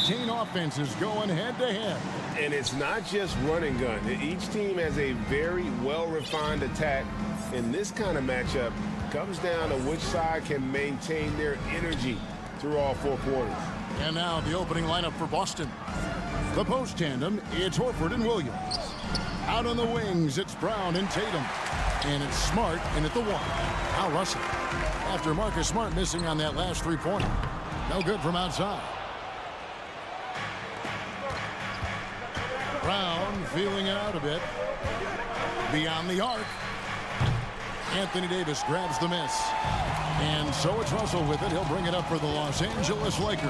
15 offenses going head-to-head. And it's not just run and gun. Each team has a very well-refined attack. And this kind of matchup comes down to which side can maintain their energy through all 4 quarters. And now the opening lineup for Boston. The post tandem, it's Horford and Williams. Out on the wings, it's Brown and Tatum. And it's Smart in at the 1. Now Russell. After Marcus Smart missing on that last 3-pointer. No good from outside. Brown feeling it out a bit. Beyond the arc. Anthony Davis grabs the miss. And so it's Russell with it. He'll bring it up for the Los Angeles Lakers.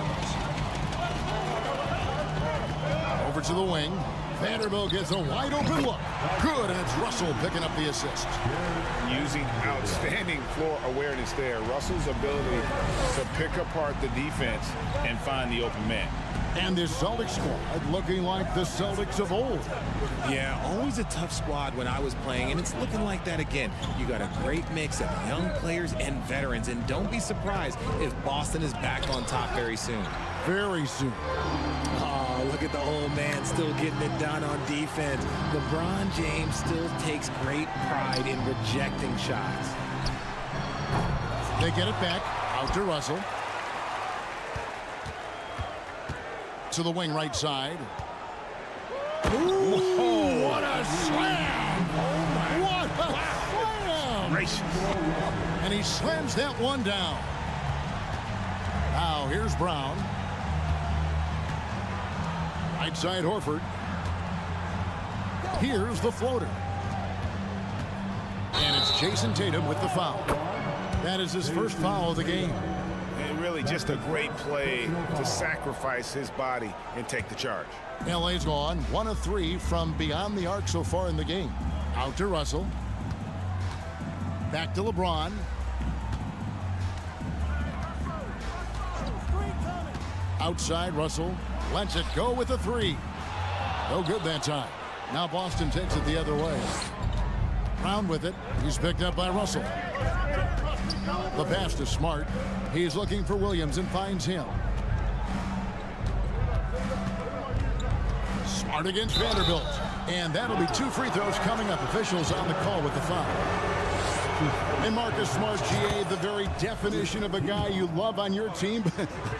Over to the wing. Vanderbilt gets a wide-open look. Good, and it's Russell picking up the assist. Using outstanding floor awareness there. Russell's ability to pick apart the defense and find the open man. And this Celtics squad looking like the Celtics of old. Yeah, always a tough squad when I was playing, and it's looking like that again. You got a great mix of young players and veterans, and don't be surprised if Boston is back on top very soon. Very soon. Oh, look at the old man still getting it done on defense. LeBron James still takes great pride in rejecting shots. They get it back. Out to Russell. To the wing right side. Ooh, what a slam! What a slam! Gracious. And he slams that one down. Now here's Brown. Right side Horford. Here's the floater. And it's Jason Tatum with the foul. That is his first foul of the game. And really just a great play to sacrifice his body and take the charge. LA's gone 1 of 3 from beyond the arc so far in the game. Out to Russell. Back to LeBron. Outside Russell. Lets it go with a 3. No good that time. Now Boston takes it the other way. Brown with it. He's picked up by Russell. The pass to Smart. He's looking for Williams and finds him. Smart against Vanderbilt. And that'll be 2 free throws coming up. Officials on the call with the foul. And Marcus Smart, GA, the very definition of a guy you love on your team,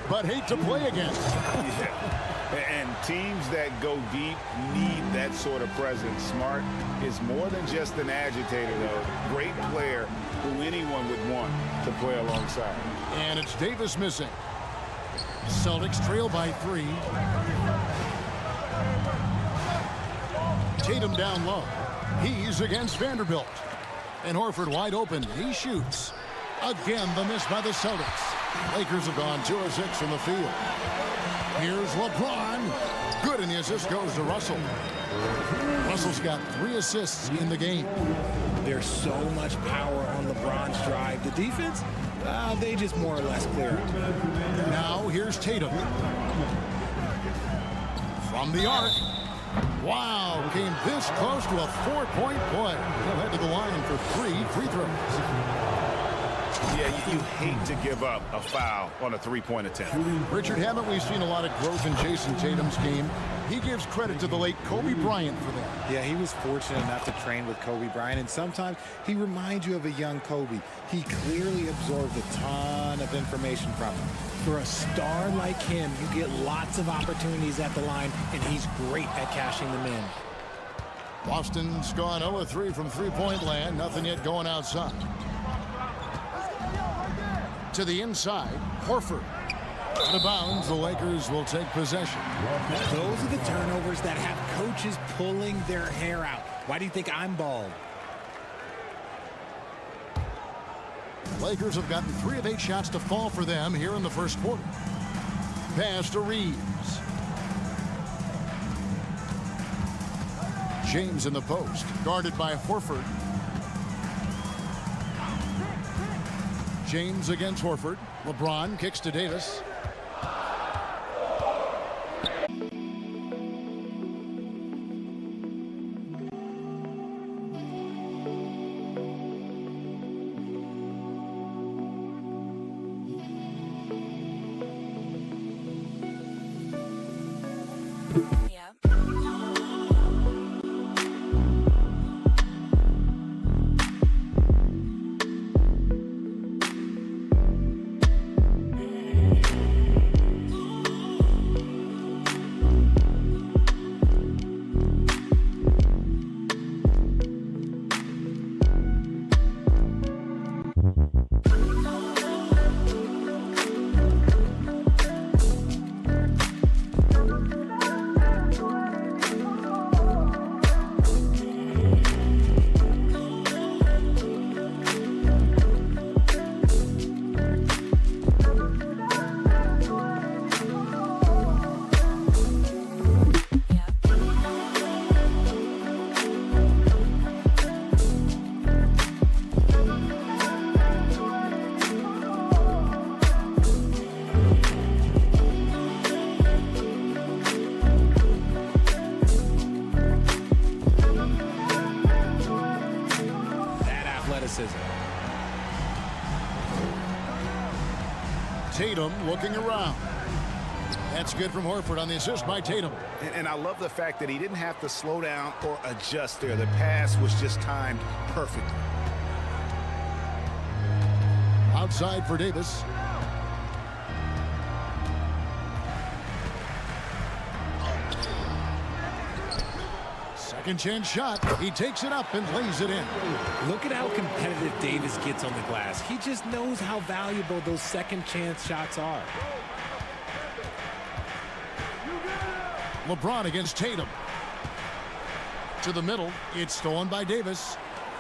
but hate to play against. Yeah. And teams that go deep need that sort of presence. Smart is more than just an agitator, though. Great player who anyone would want to play alongside. And it's Davis missing. Celtics trail by 3. Tatum down low. He's against Vanderbilt. And Horford wide open. He shoots. Again, the miss by the Celtics. Lakers have gone 2 of 6 from the field. Here's LeBron. Good, and the assist goes to Russell. Russell's got 3 assists in the game. There's so much power on LeBron's drive. The defense, they just more or less clear it. Now here's Tatum. From the arc. Wow, came this close to a 4-point play. He'll head to the line for 3 free throws. Yeah, you hate to give up a foul on a 3-point attempt. Richard, haven't we seen a lot of growth in Jason Tatum's game? He gives credit to the late Kobe Bryant for that. Yeah, he was fortunate enough to train with Kobe Bryant, and sometimes he reminds you of a young Kobe. He clearly absorbed a ton of information from him. For a star like him, you get lots of opportunities at the line, and he's great at cashing them in. Boston's gone 0 of 3 from 3-point land. Nothing yet going outside. To the inside, Horford. Out of bounds, the Lakers will take possession. Those are the turnovers that have coaches pulling their hair out. Why do you think I'm bald? Lakers have gotten 3 of 8 shots to fall for them here in the first quarter. Pass to Reeves. James in the post, guarded by Horford. James against Horford. LeBron kicks to Davis. Tatum looking around. That's good from Horford on the assist by Tatum. And I love the fact that he didn't have to slow down or adjust there. The pass was just timed perfectly. Outside for Davis. Second chance shot. He takes it up and lays it in. Look at how competitive Davis gets on the glass. He just knows how valuable those second chance shots are. LeBron against Tatum. To the middle. It's stolen by Davis.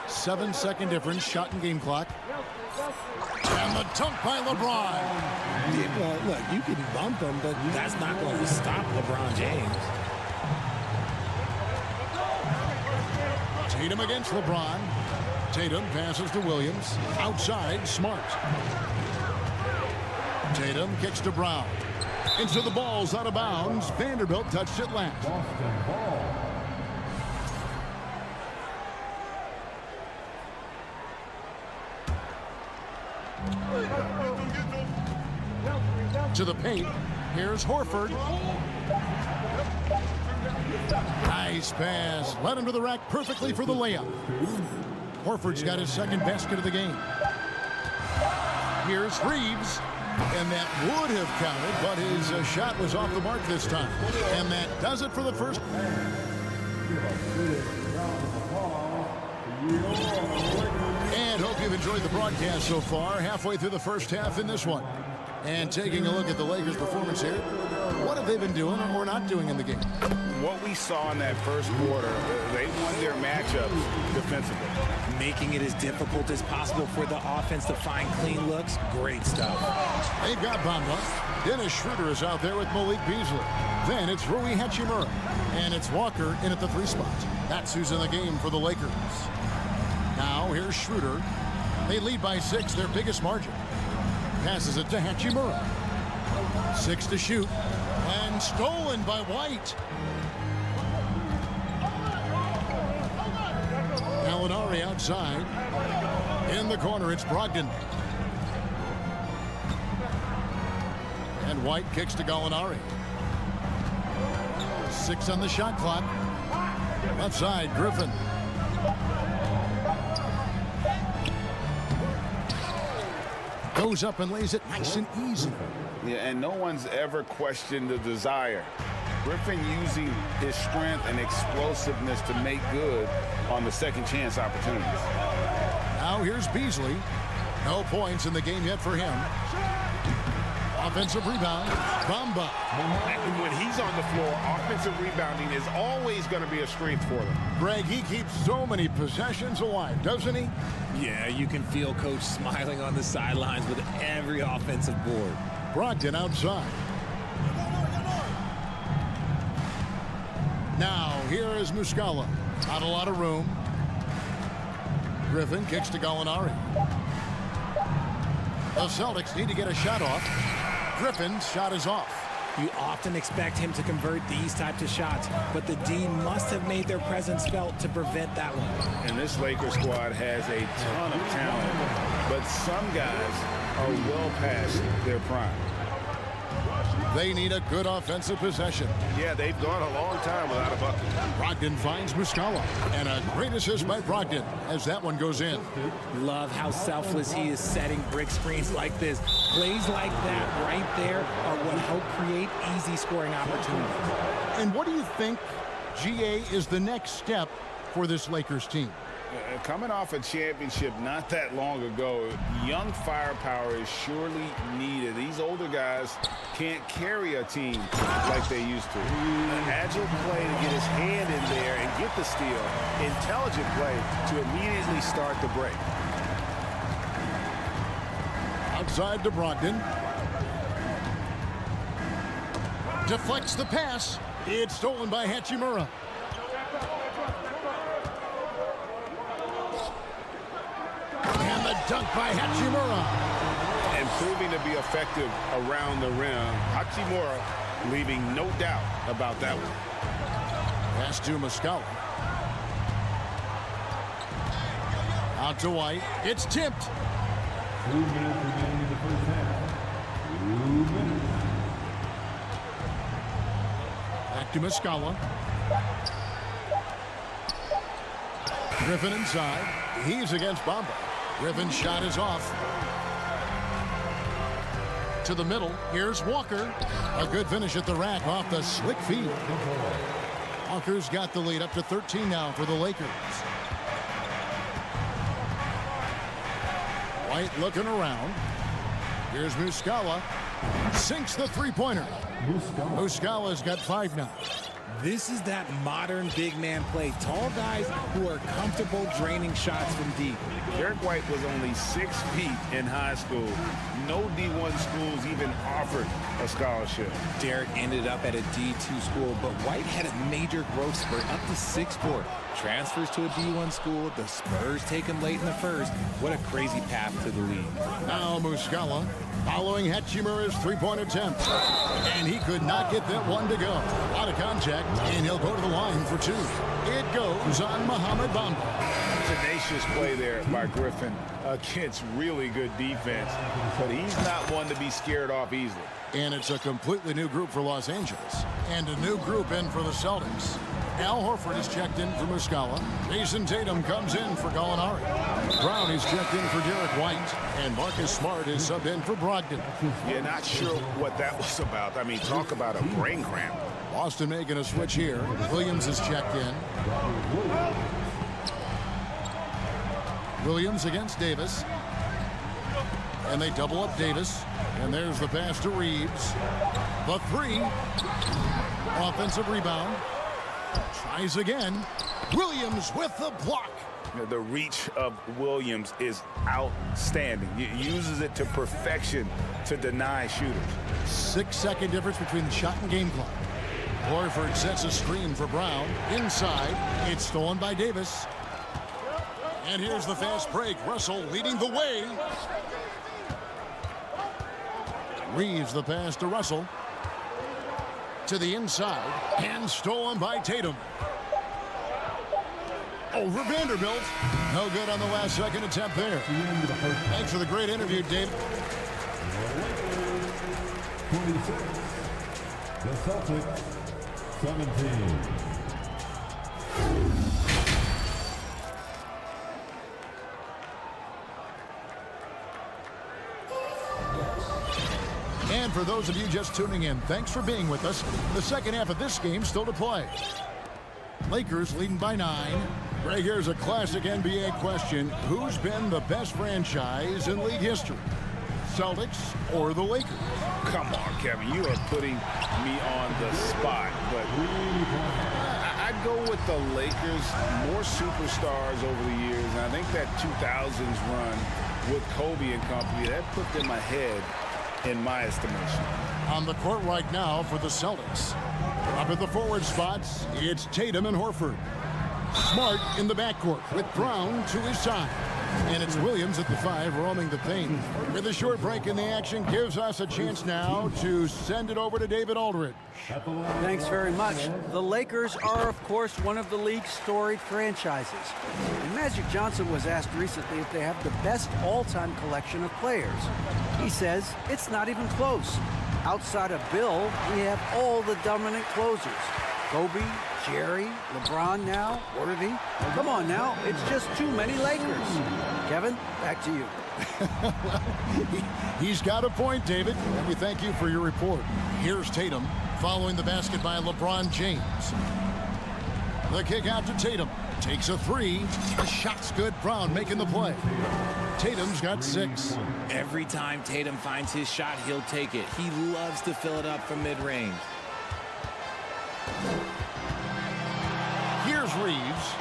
7-second difference. Shot and game clock. And the dunk by LeBron. Yeah, well, look, you can bump him, but that's not going to stop LeBron James. Tatum against LeBron. Tatum passes to Williams. Outside, Smart. Tatum kicks to Brown. Into the ball's out of bounds. Vanderbilt touched it last. To the paint. Here's Horford. Nice pass. Led him to the rack perfectly for the layup. Horford's got his second basket of the game. Here's Reeves. And that would have counted, but his shot was off the mark this time. And that does it for the first. And hope you've enjoyed the broadcast so far. Halfway through the first half in this one. And taking a look at the Lakers' performance here. What have they been doing or not doing in the game? What we saw in that first quarter, they won their matchups defensively. Making it as difficult as possible for the offense to find clean looks. Great stuff. They've got Bamba. Dennis Schroeder is out there with Malik Beasley. Then it's Rui Hachimura. And it's Walker in at the 3 spot. That's who's in the game for the Lakers. Now here's Schroeder. They lead by 6, their biggest margin. Passes it to Hachimura. 6 to shoot. And stolen by White. Gallinari outside. In the corner, it's Brogdon. And White kicks to Gallinari. 6 on the shot clock. Left side, Griffin. Goes up and lays it nice and easy. Yeah, and no one's ever questioned the desire. Griffin using his strength and explosiveness to make good on the second chance opportunities. Now here's Beasley. No points in the game yet for him. Offensive rebound. Bamba. And when he's on the floor, offensive rebounding is always going to be a strength for them. Greg, he keeps so many possessions alive, doesn't he? Yeah, you can feel Coach smiling on the sidelines with every offensive board. Brogdon outside. Now, here is Muscala. Not a lot of room. Griffin kicks to Gallinari. The Celtics need to get a shot off. Griffin's shot is off. You often expect him to convert these types of shots, but the D must have made their presence felt to prevent that one. And this Lakers squad has a ton of talent, but some guys are well past their prime. They need a good offensive possession. Yeah, they've gone a long time without a bucket. Brogdon finds Muscala. And a great assist by Brogdon as that one goes in. Love how selfless he is setting brick screens like this. Plays like that right there are what help create easy scoring opportunities. And what do you think, GA, is the next step for this Lakers team? Coming off a championship not that long ago, young firepower is surely needed. These older guys can't carry a team like they used to. An agile play to get his hand in there and get the steal. Intelligent play to immediately start the break. Outside to Brogdon. Deflects the pass. It's stolen by Hachimura. And the dunk by Hachimura. And proving to be effective around the rim. Hachimura leaving no doubt about that one. Pass to Muscala. Out to White. It's tipped. 2 minutes remaining in the first half. 2 minutes. Back to Muscala. Griffin inside. He's against Bamba. Griffin's shot is off. To the middle. Here's Walker. A good finish at the rack off the slick feed. Walker's got the lead up to 13 now for the Lakers. White looking around. Here's Muscala. Sinks the three-pointer. Muscala's got 5 now. This is that modern big man play. Tall guys who are comfortable draining shots from deep. Derek White was only 6 feet in high school. No D1 schools even offered a scholarship. Derek ended up at a D2 school, but White had a major growth spurt up to 6'4". Transfers to a D1 school. The Spurs take him late in the first. What a crazy path to the league. Now Muscala following Hachimura's three-point attempt. And he could not get that one to go. Out of contact, and he'll go to the line for 2. It goes on Mohamed Bamba. Tenacious play there by Griffin against really good defense. But he's not one to be scared off easily. And it's a completely new group for Los Angeles. And a new group in for the Celtics. Al Horford is checked in for Muscala. Jason Tatum comes in for Gallinari. Brown is checked in for Derek White. And Marcus Smart is subbed in for Brogdon. Yeah, not sure what that was about. I mean, talk about a brain cramp. Boston making a switch here. Williams is checked in. Williams against Davis. And they double up Davis. And there's the pass to Reeves. The 3. Offensive rebound. Tries again. Williams with the block. The reach of Williams is outstanding. He uses it to perfection to deny shooters. 6-second difference between the shot and game clock. Horford sets a screen for Brown. Inside. It's stolen by Davis. And here's the fast break. Russell leading the way. Reeves the pass to Russell. To the inside. And stolen by Tatum. Over Vanderbilt. No good on the last second attempt there. Thanks for the great interview, Dave. 26. The Celtics, 17. And for those of you just tuning in, thanks for being with us. The second half of this game still to play. Lakers leading by 9. Right here's a classic NBA question. Who's been the best franchise in league history? Celtics or the Lakers? Come on, Kevin. You are putting me on the spot. But I'd go with the Lakers. More superstars over the years. And I think that 2000s run with Kobe and company, that put them ahead in my estimation. On the court right now for the Celtics. Up at the forward spots, it's Tatum and Horford. Smart in the backcourt with Brown to his side. And it's Williams at the 5 roaming the paint. With a short break in the action gives us a chance now to send it over to David Aldridge. Thanks very much. The Lakers are, of course, one of the league's storied franchises. And Magic Johnson was asked recently if they have the best all-time collection of players. He says it's not even close. Outside of Bill, we have all the dominant closers. Kobe, Jerry, LeBron now, Worthy. Come on now, it's just too many Lakers. Kevin, back to you. He's got a point, David, and we thank you for your report. Here's Tatum following the basket by LeBron James. The kick out to Tatum. Takes a three. The shot's good. Brown making the play. Tatum's got 6. Every time Tatum finds his shot, he'll take it. He loves to fill it up from mid-range. Here's Reeves.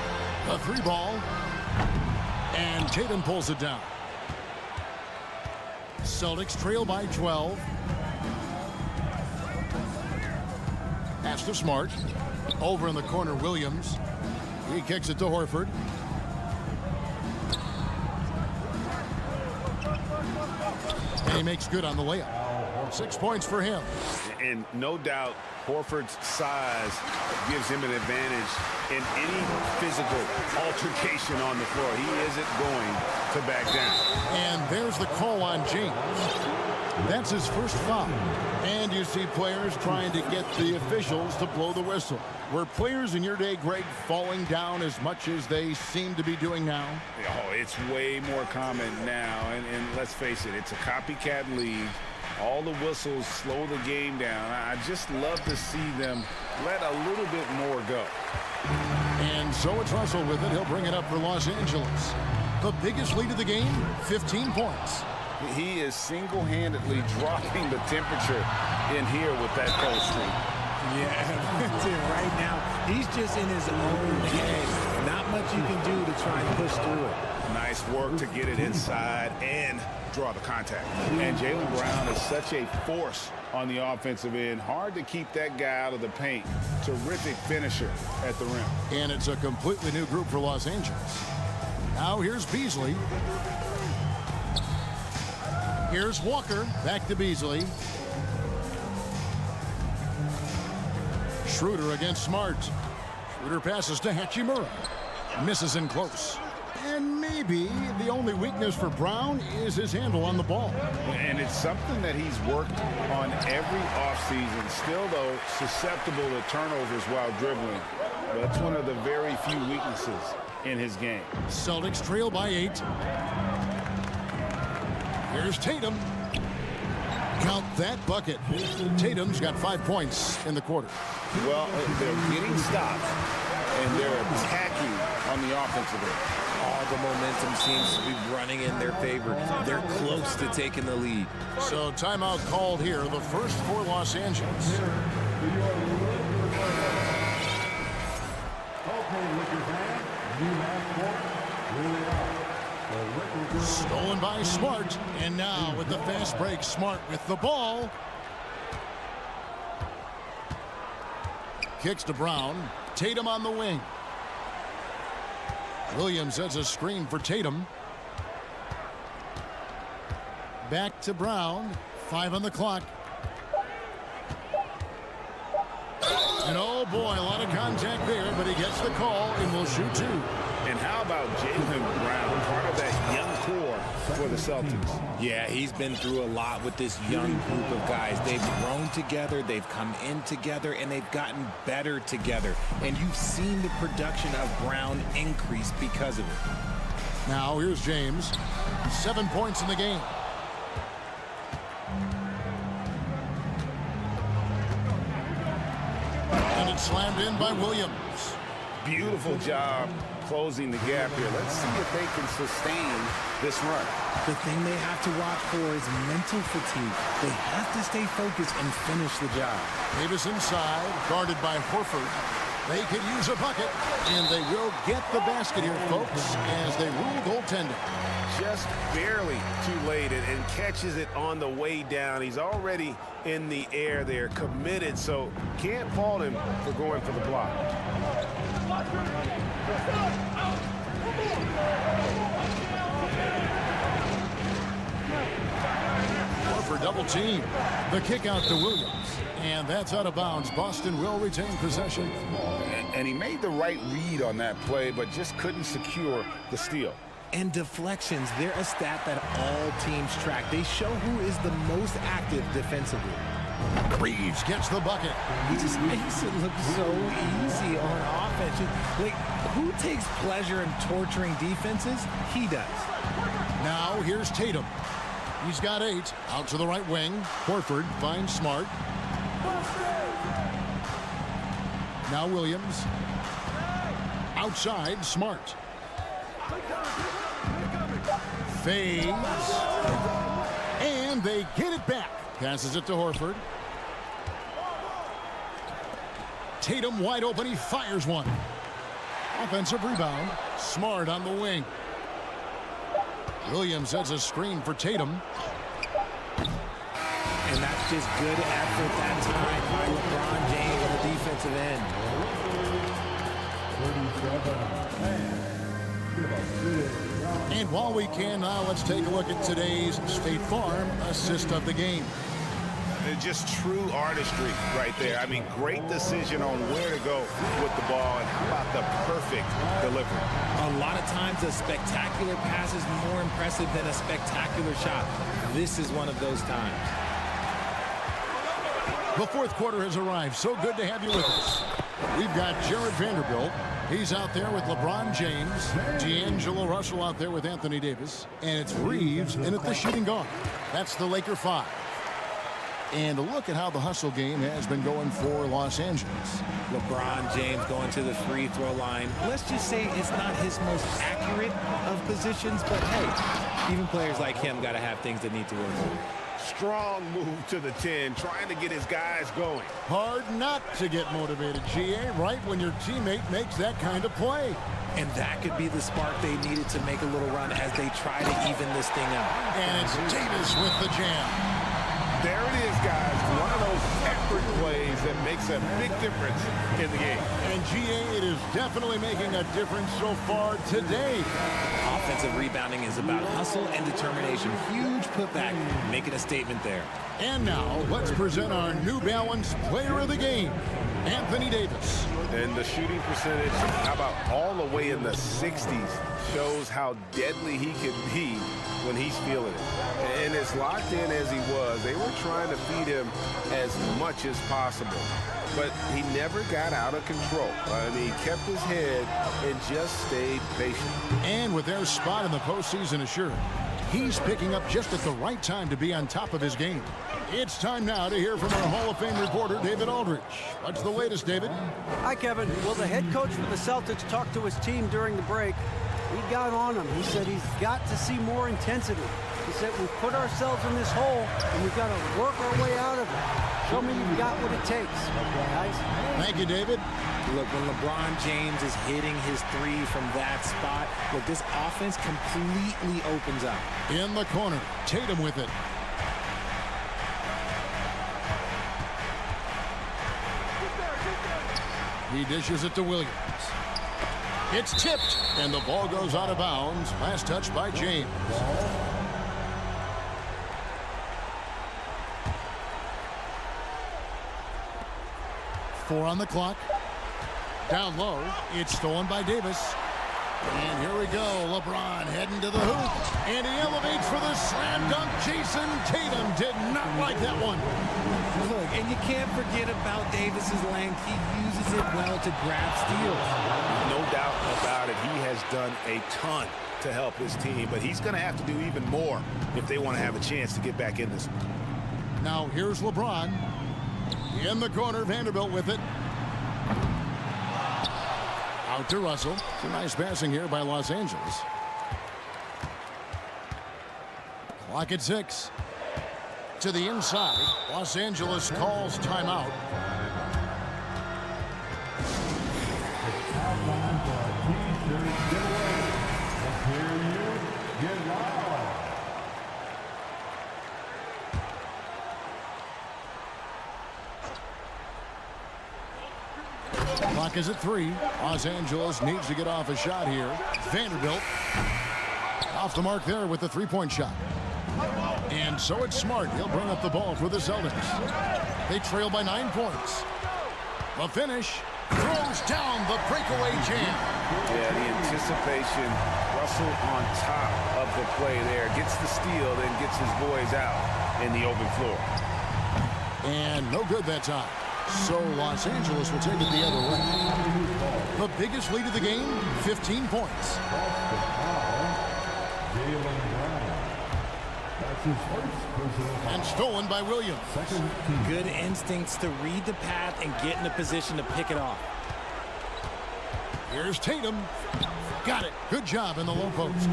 A 3-ball. And Tatum pulls it down. Celtics trail by 12. Pass to Smart. Over in the corner, Williams. He kicks it to Horford. And he makes good on the layup. 6 points for him. And no doubt, Horford's size gives him an advantage in any physical altercation on the floor. He isn't going to back down. And there's the call on James. That's his first foul. And you see players trying to get the officials to blow the whistle. Were players in your day, Greg, falling down as much as they seem to be doing now? Oh, it's way more common now. And let's face it, it's a copycat league. All the whistles slow the game down. I just love to see them let a little bit more go. And so it's Russell with it. He'll bring it up for Los Angeles. The biggest lead of the game, 15 points. He is single-handedly dropping the temperature in here with that cold streak. Yeah, right now, he's just in his own head. Not much you can do to try and push through it. Nice work to get it inside and draw the contact. And Jaylen Brown is such a force on the offensive end. Hard to keep that guy out of the paint. Terrific finisher at the rim. And it's a completely new group for Los Angeles. Now here's Beasley. Here's Walker. Back to Beasley. Schroeder against Smart. Schroeder passes to Hachimura. Misses in close. And maybe the only weakness for Brown is his handle on the ball. And it's something that he's worked on every offseason. Still, though, susceptible to turnovers while dribbling. That's one of the very few weaknesses in his game. Celtics trail by 8. Here's Tatum. Count that bucket. Tatum's got 5 points in the quarter. Well, they're getting stops, and they're attacking on the offensive end. All the momentum seems to be running in their favor. They're close to taking the lead. So timeout called here, the first for Los Angeles. Stolen by Smart, and now with the fast break, Smart with the ball. Kicks to Brown. Tatum on the wing. Williams has a screen for Tatum. Back to Brown. 5 on the clock. And oh boy, a lot of contact there, but he gets the call and will shoot 2. And how about Jaylen Brown, part of that young core for the Celtics? Yeah, he's been through a lot with this young group of guys. They've grown together, they've come in together, and they've gotten better together. And you've seen the production of Brown increase because of it. Now here's James. 7 points in the game. And it's slammed in by Williams. Beautiful job closing the gap here. Let's see if they can sustain this run. The thing they have to watch for is mental fatigue. They have to stay focused and finish the job. Davis inside, guarded by Horford. They could use a bucket, and they will get the basket here, folks, as they rule goaltending. Just barely too late and catches it on the way down. He's already in the air there, committed, so can't fault him for going for the block. Horford double team. The kick out to Williams. And that's out of bounds. Boston will retain possession. And he made the right read on that play, but just couldn't secure the steal. And deflections, they're a stat that all teams track. They show who is the most active defensively. Reeves gets the bucket. He just makes it look so easy on offense. Like, who takes pleasure in torturing defenses? He does. Now here's Tatum. He's got 8. Out to the right wing. Horford finds Smart. Now Williams. Outside, Smart. Fades. And they get it back. Passes it to Horford. Tatum wide open. He fires one. Offensive rebound. Smart on the wing. Williams has a screen for Tatum. And that's just good effort that time by LeBron James on the defensive end. 37. And while we can now, let's take a look at today's State Farm assist of the game. Just true artistry right there. I mean, great decision on where to go with the ball, and how about the perfect delivery? A lot of times a spectacular pass is more impressive than a spectacular shot. This is one of those times. The fourth quarter has arrived. So good to have you with us. We've got Jared Vanderbilt. He's out there with LeBron James. D'Angelo Russell out there with Anthony Davis. And it's Reeves in at the shooting guard. That's the Laker 5. And a look at how the hustle game has been going for Los Angeles. LeBron James going to the free throw line. Let's just say it's not his most accurate of positions, but hey, even players like him got to have things that need to work on. Strong move to the 10, trying to get his guys going. Hard not to get motivated, GA, right when your teammate makes that kind of play. And that could be the spark they needed to make a little run as they try to even this thing out. And it's Davis with the jam. There it is, guys. One of those effort plays that makes a big difference in the game. And GA, it is definitely making a difference so far today. Offensive rebounding is about hustle and determination. Huge putback, making a statement there. And now, let's present our New Balance player of the game, Anthony Davis. And the shooting percentage, how about all the way in the 60s, shows how deadly he can be when he's feeling it. And as locked in as he was, they were trying to feed him as much as possible. But he never got out of control. I mean, he kept his head and just stayed patient. And with their spot in the postseason assured, he's picking up just at the right time to be on top of his game. It's time now to hear from our Hall of Fame reporter, David Aldridge. What's the latest, David? Hi, Kevin. Well, the head coach for the Celtics talked to his team during the break. He got on him. He said he's got to see more intensity. He said we've put ourselves in this hole, and we've got to work our way out of it. Show me you've got what it takes, guys. Thank you, David. Look, when LeBron James is hitting his three from that spot, look, this offense completely opens up. In the corner, Tatum with it. He dishes it to Williams. It's tipped, and the ball goes out of bounds. Last touch by James. 4 on the clock. Down low. It's stolen by Davis. And here we go. LeBron heading to the hoop. And he elevates for the slam dunk. Jason Tatum did not like that one. Look, and you can't forget about Davis's length. He uses it well to grab steals. No doubt about it. He has done a ton to help his team, but he's going to have to do even more if they want to have a chance to get back in this one. Now here's LeBron. In the corner, Vanderbilt with it. Out to Russell. It's a nice passing here by Los Angeles. Clock at 6. To the inside. Los Angeles calls timeout. Clock is at 3. Los Angeles needs to get off a shot here. Vanderbilt off the mark there with the three-point shot. And so it's Smart. He'll bring up the ball for the Celtics. They trail by 9 points. The finish. Throws down the breakaway jam. Yeah, the anticipation. Russell on top of the play there. Gets the steal, then gets his boys out in the open floor. And no good that time. So Los Angeles will take it the other way. The biggest lead of the game, 15 points. And stolen by Williams. Good instincts to read the path and get in a position to pick it off. Here's Tatum. Got it. Good job in the low post.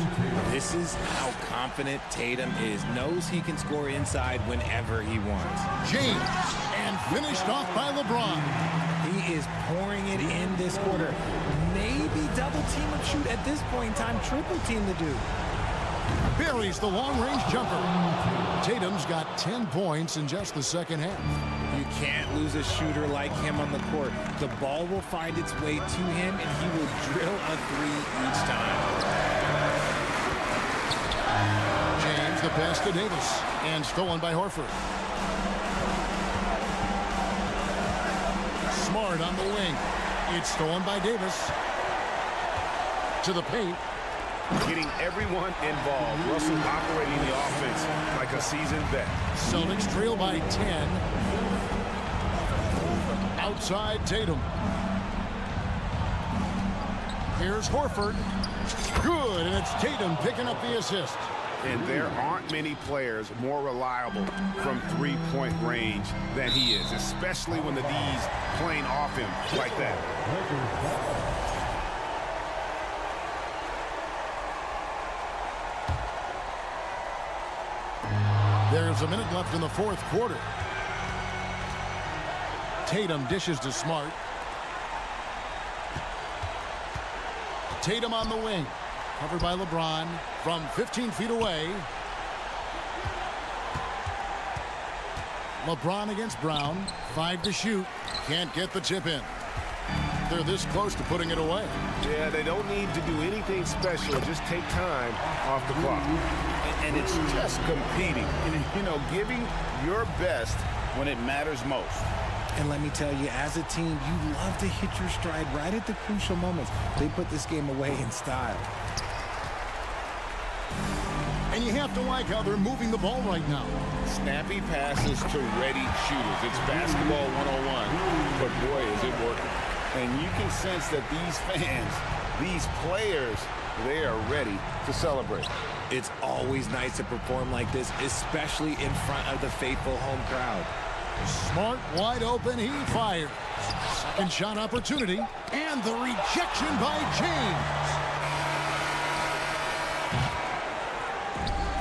This is how confident Tatum is. Knows he can score inside whenever he wants. James. And finished off by LeBron. He is pouring it in this quarter. Maybe double team or shoot at this point in time. Triple team to do. Buries the long-range jumper. Tatum's got 10 points in just the second half. You can't lose a shooter like him on the court. The ball will find its way to him, and he will drill a three each time. James the pass to Davis. And stolen by Horford. Smart on the wing. It's stolen by Davis. To the paint. Getting everyone involved. Russell operating the offense like a seasoned vet. Celtics trail by 10. Outside Tatum. Here's Horford. Good, and it's Tatum picking up the assist. And there aren't many players more reliable from three-point range than he is, especially when the D's playing off him like that. There's a minute left in the fourth quarter. Tatum dishes to Smart. Tatum on the wing. Covered by LeBron from 15 feet away. LeBron against Brown. 5 to shoot. Can't get the tip in. They're this close to putting it away. Yeah, they don't need to do anything special. Just take time off the clock. And it's just competing. And, you know, giving your best when it matters most. And let me tell you, as a team, you love to hit your stride right at the crucial moments. They put this game away in style. And you have to like how they're moving the ball right now. Snappy passes to ready shooters. It's basketball 101. But boy, is it working. And you can sense that these fans, these players, they are ready to celebrate. It's always nice to perform like this, especially in front of the faithful home crowd. Smart, wide open, he fires. Second shot opportunity, and the rejection by James.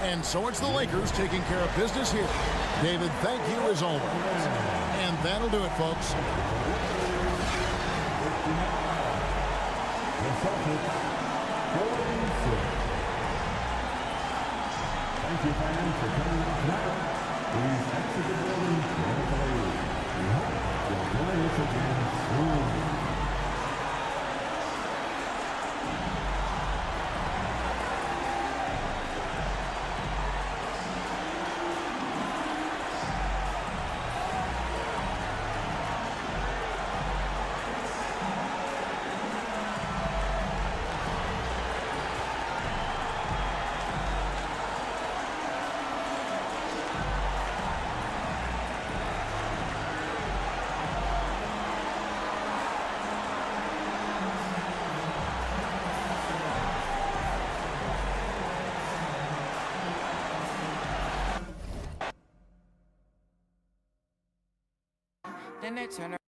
And so it's the Lakers taking care of business here. David, thank you as always. And that'll do it, folks. Thank you, fans, for coming out tonight. Please exit the building carefully. We hope you'll join us again soon. Then they turn around.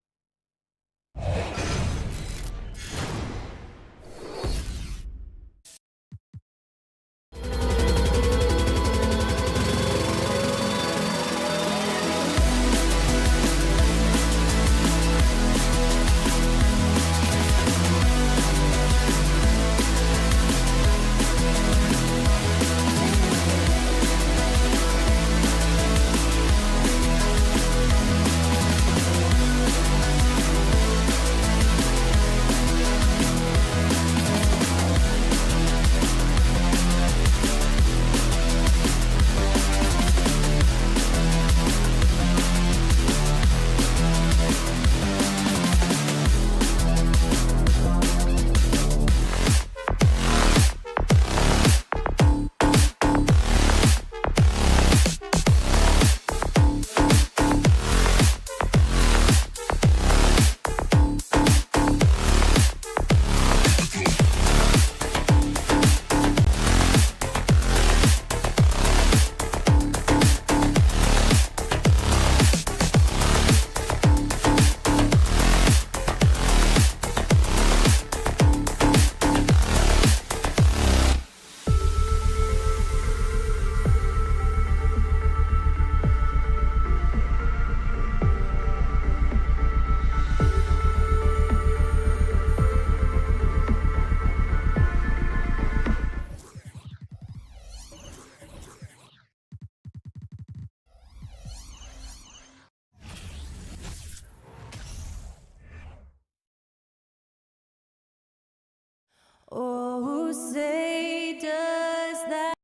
who say does that.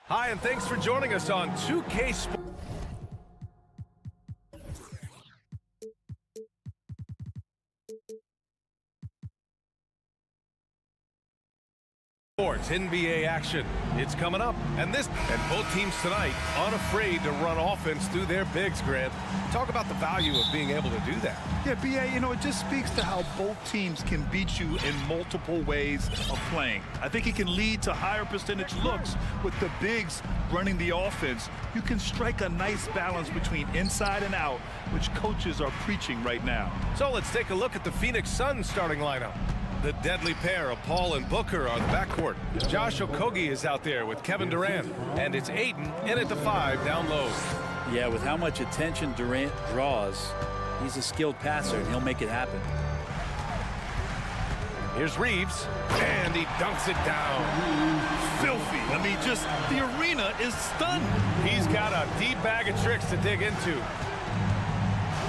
Hi, and thanks for joining us on 2K Sports. NBA action. It's coming up. And both teams tonight unafraid to run offense through their bigs, Grant. Talk about the value of being able to do that. Yeah, BA, you know, it just speaks to how both teams can beat you in multiple ways of playing. I think it can lead to higher percentage looks with the bigs running the offense. You can strike a nice balance between inside and out, which coaches are preaching right now. So let's take a look at the Phoenix Suns starting lineup. The deadly pair of Paul and Booker are the backcourt. Josh Okogie is out there with Kevin Durant. And it's Ayton in at the 5 down low. Yeah, with how much attention Durant draws, he's a skilled passer, and he'll make it happen. Here's Reeves, and he dunks it down. Filthy. I mean, just the arena is stunned. He's got a deep bag of tricks to dig into.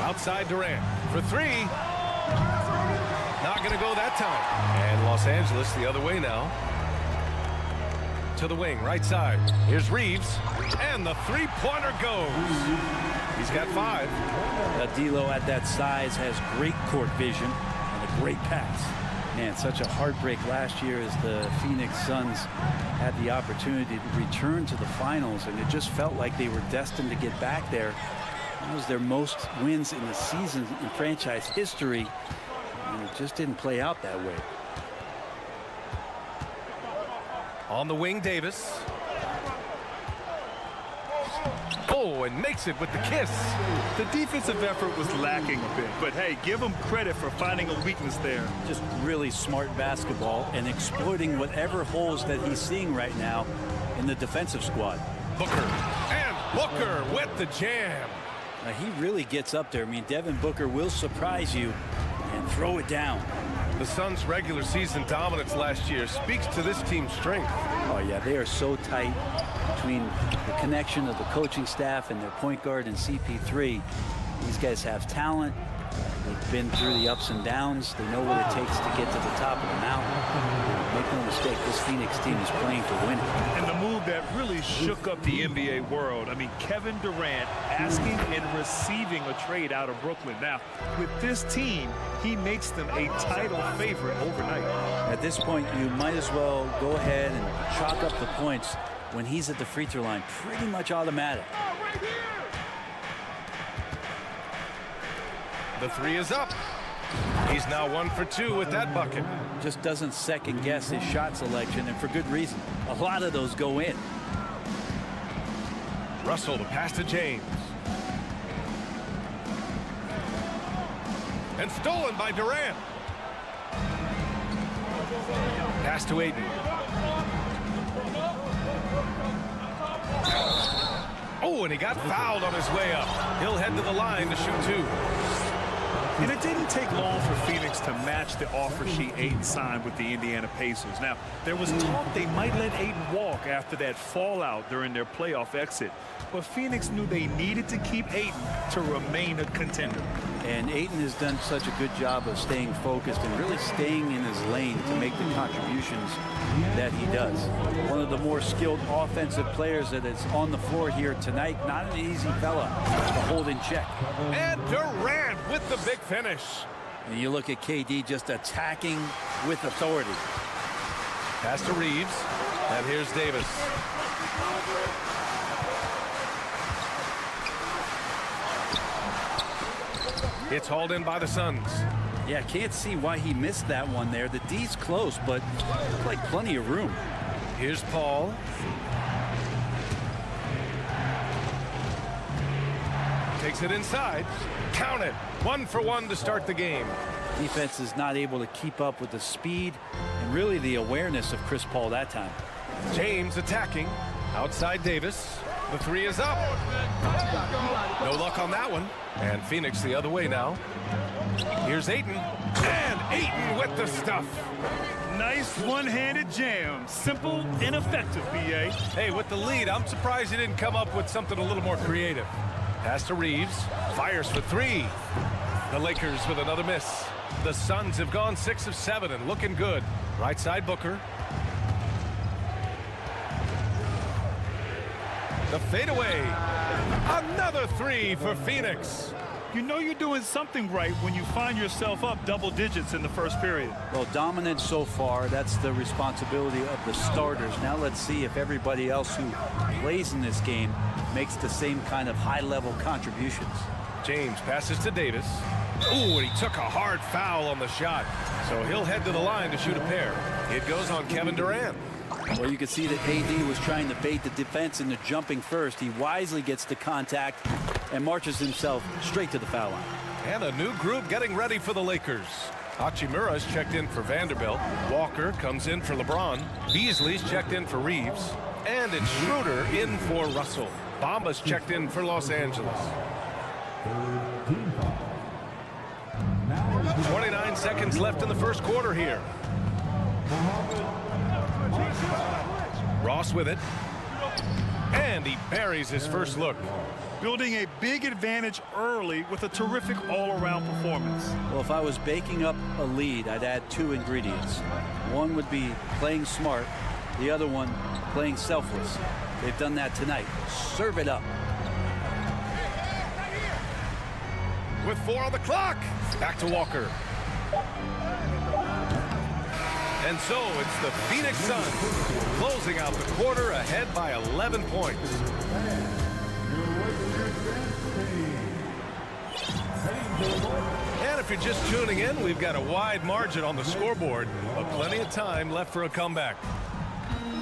Outside Durant for 3. Not going to go that time. And Los Angeles the other way now. To the wing, right side. Here's Reeves, and the three-pointer goes. He's got 5. D'Lo at that size has great court vision and a great pass. Man, such a heartbreak last year as the Phoenix Suns had the opportunity to return to the finals, and it just felt like they were destined to get back there. That was their most wins in the season in franchise history, and it just didn't play out that way. On the wing, Davis. Oh, and makes it with the kiss. The defensive effort was lacking a bit, but hey, give him credit for finding a weakness there. Just really smart basketball and exploiting whatever holes that he's seeing right now in the defensive squad. Booker, and Booker with the jam. Now, he really gets up there. I mean, Devin Booker will surprise you and throw it down. The Suns' regular season dominance last year speaks to this team's strength. Oh, yeah, they are so tight between the connection of the coaching staff and their point guard and CP3. These guys have talent. They've been through the ups and downs. They know what it takes to get to the top of the mountain. Make no mistake, this Phoenix team is playing to win it. And the move that really shook up the NBA world, I mean, Kevin Durant asking and receiving a trade out of Brooklyn. Now, with this team, he makes them a title favorite overnight. At this point, you might as well go ahead and chalk up the points when he's at the free throw line. Pretty much automatic. The 3 is up. He's now 1 for 2 with that bucket. Just doesn't second guess his shot selection, and for good reason. A lot of those go in. Russell, the pass to James. And stolen by Durant. Pass to Ayton. Oh, and he got fouled on his way up. He'll head to the line to shoot 2. And it didn't take long for Phoenix to match the offer sheet Ayton signed with the Indiana Pacers. Now, there was talk they might let Ayton walk after that fallout during their playoff exit. But Phoenix knew they needed to keep Ayton to remain a contender. And Ayton has done such a good job of staying focused and really staying in his lane to make the contributions that he does. One of the more skilled offensive players that is on the floor here tonight. Not an easy fella to hold in check. And Durant with the big finish. And you look at KD just attacking with authority. Pass to Reeves. And here's Davis. It's hauled in by the Suns. Yeah, can't see why he missed that one there. The D's close, but looked like plenty of room. Here's Paul. Takes it inside. Count it. 1 for 1 to start the game. Defense is not able to keep up with the speed and really the awareness of Chris Paul that time. James attacking. Outside Davis. The 3 is up. No luck on that one. And Phoenix the other way now. Here's Ayton. And Ayton with the stuff. Nice one-handed jam. Simple and effective, B.A. Hey, with the lead, I'm surprised he didn't come up with something a little more creative. Pass to Reeves. Fires for 3. The Lakers with another miss. The Suns have gone 6 of 7 and looking good. Right side Booker. The fadeaway. Another 3 for Phoenix. You know you're doing something right when you find yourself up double digits in the first period. Well, dominant so far. That's the responsibility of the starters. Now let's see if everybody else who plays in this game makes the same kind of high-level contributions. James passes to Davis. Ooh, and he took a hard foul on the shot. So he'll head to the line to shoot a pair. It goes on Kevin Durant. Well, you can see that AD was trying to bait the defense into jumping first. He wisely gets the contact and marches himself straight to the foul line. And a new group getting ready for the Lakers. Hachimura's checked in for Vanderbilt. Walker comes in for LeBron. Beasley's checked in for Reeves. And it's Schroeder in for Russell. Bamba's checked in for Los Angeles. 29 seconds left in the first quarter here. Ross with it. And he buries his first look. Building a big advantage early with a terrific all-around performance. Well, if I was baking up a lead, I'd add 2 ingredients. One would be playing smart. The other one, playing selfless. They've done that tonight. Serve it up. With 4 on the clock. Back to Walker. And so it's the Phoenix Suns closing out the quarter ahead by 11 points. And if you're just tuning in, we've got a wide margin on the scoreboard, but plenty of time left for a comeback.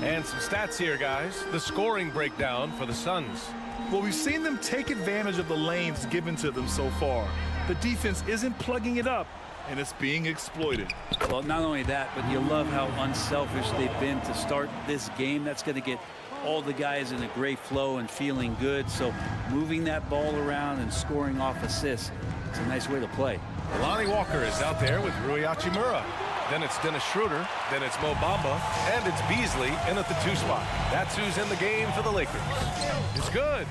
And some stats here, guys. The scoring breakdown for the Suns. Well, we've seen them take advantage of the lanes given to them so far. The defense isn't plugging it up, and it's being exploited. Well, not only that, but you love how unselfish they've been to start this game. That's going to get all the guys in a great flow and feeling good. So moving that ball around and scoring off assists, it's a nice way to play. Lonnie Walker is out there with Rui Hachimura. Then it's Dennis Schroeder. Then it's Mo Bamba. And it's Beasley in at the 2 spot. That's who's in the game for the Lakers. It's good.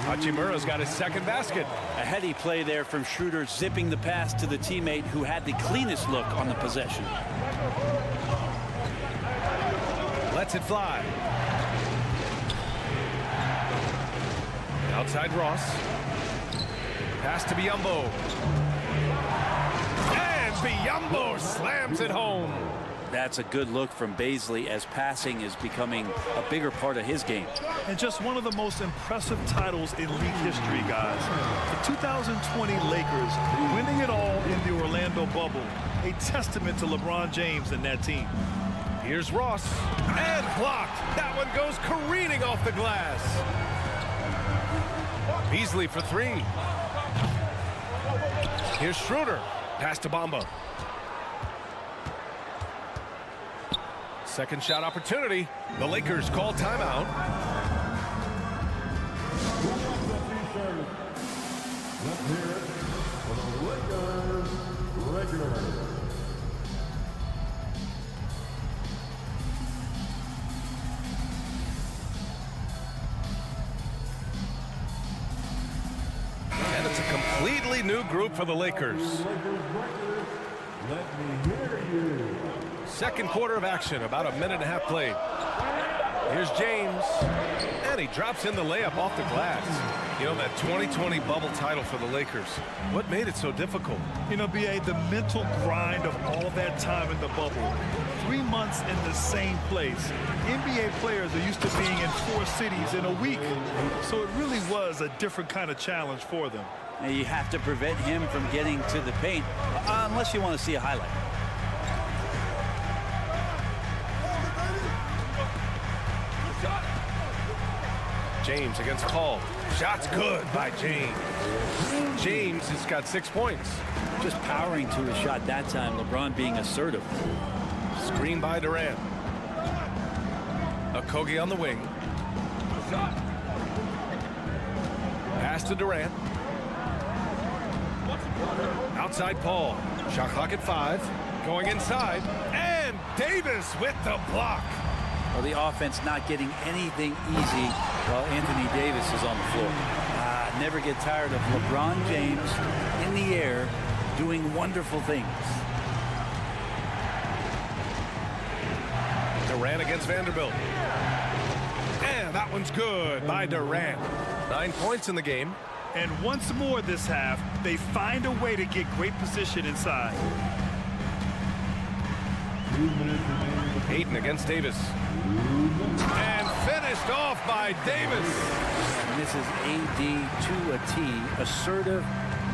Hachimura's got his second basket. A heady play there from Schroeder, zipping the pass to the teammate who had the cleanest look on the possession. Lets it fly. Outside Ross. Pass to Biyombo. And Biyombo slams it home. That's a good look from Beasley as passing is becoming a bigger part of his game. And just one of the most impressive titles in league history, guys. The 2020 Lakers winning it all in the Orlando bubble. A testament to LeBron James and that team. Here's Ross. And blocked. That one goes careening off the glass. Beasley for 3. Here's Schroeder. Pass to Bamba. Second shot opportunity. The Lakers call timeout. Let's hear it for the Lakers regulars. And it's a completely new group for the Lakers. Let me hear you. Second quarter of action, about a minute and a half played. Here's James, and he drops in the layup off the glass. You know, that 2020 bubble title for the Lakers. What made it so difficult? You know, B.A., the mental grind of all that time in the bubble. 3 months in the same place. NBA players are used to being in 4 cities in a week. So it really was a different kind of challenge for them. And you have to prevent him from getting to the paint, unless you want to see a highlight. James against Paul. Shot's good by James. James has got 6 points. Just powering to his shot that time. LeBron being assertive. Screen by Durant. Okogie on the wing. Pass to Durant. Outside Paul. Shot clock at 5. Going inside. And Davis with the block. Well, the offense not getting anything easy while Anthony Davis is on the floor. Never get tired of LeBron James in the air doing wonderful things. Durant against Vanderbilt. And that one's good by Durant. 9 points in the game. And once more this half, they find a way to get great position inside. 2 minutes remaining. Ayton against Davis. And finished off by Davis. And this is AD to a T. Assertive,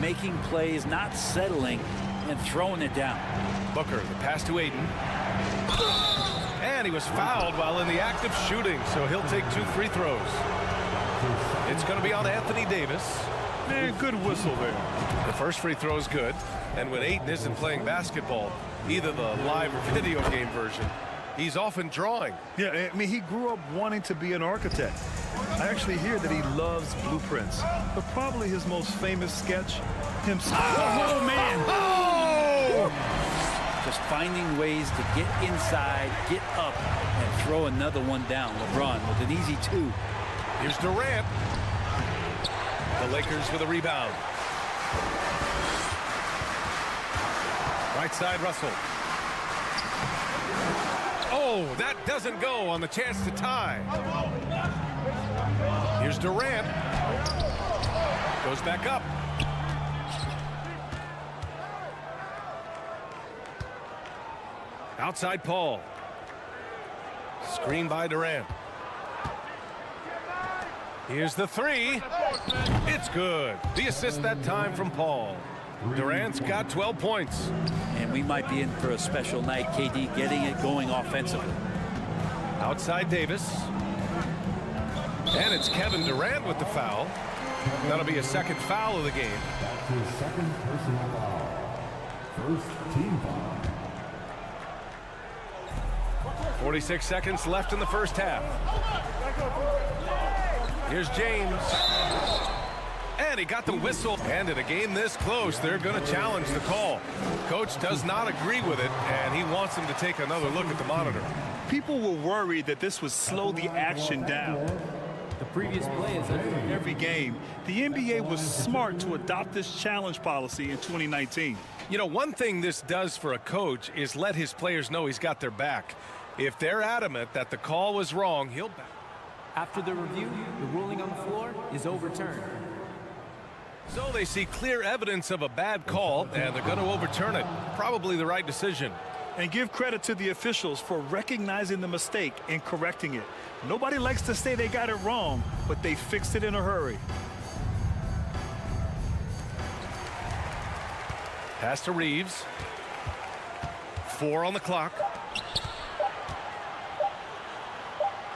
making plays, not settling, and throwing it down. Booker, the pass to Ayton. And he was fouled while in the act of shooting, so he'll take 2 free throws. It's going to be on Anthony Davis. Man, good whistle there. The first free throw is good. And when Ayton isn't playing basketball, either the live or video game version, he's often drawing. Yeah, I mean, he grew up wanting to be an architect. I actually hear that he loves blueprints. But probably his most famous sketch, himself. Oh, man. Oh! Just finding ways to get inside, get up, and throw another one down. LeBron with an easy 2. Here's Durant. The Lakers with a rebound. Right side, Russell. Oh, that doesn't go on the chance to tie. Here's Durant. Goes back up. Outside Paul. Screen by Durant. Here's the 3. It's good. The assist that time from Paul. Durant's got 12 points. And we might be in for a special night, KD, getting it going offensively. Outside Davis. And it's Kevin Durant with the foul. That'll be a second foul of the game. That's his second personal foul. First team foul. 46 seconds left in the first half. Here's James. And he got the whistle. And in a game this close, they're going to challenge the call. Coach does not agree with it, and he wants him to take another look at the monitor. People were worried that this would slow the action down. The previous play is under Every game, the NBA was smart to adopt this challenge policy in 2019. You know, one thing this does for a coach is let his players know he's got their back. If they're adamant that the call was wrong, he'll back. After the review, the ruling on the floor is overturned. So they see clear evidence of a bad call, and they're going to overturn it. Probably the right decision. And give credit to the officials for recognizing the mistake and correcting it. Nobody likes to say they got it wrong, but they fixed it in a hurry. Pass to Reeves. 4 on the clock.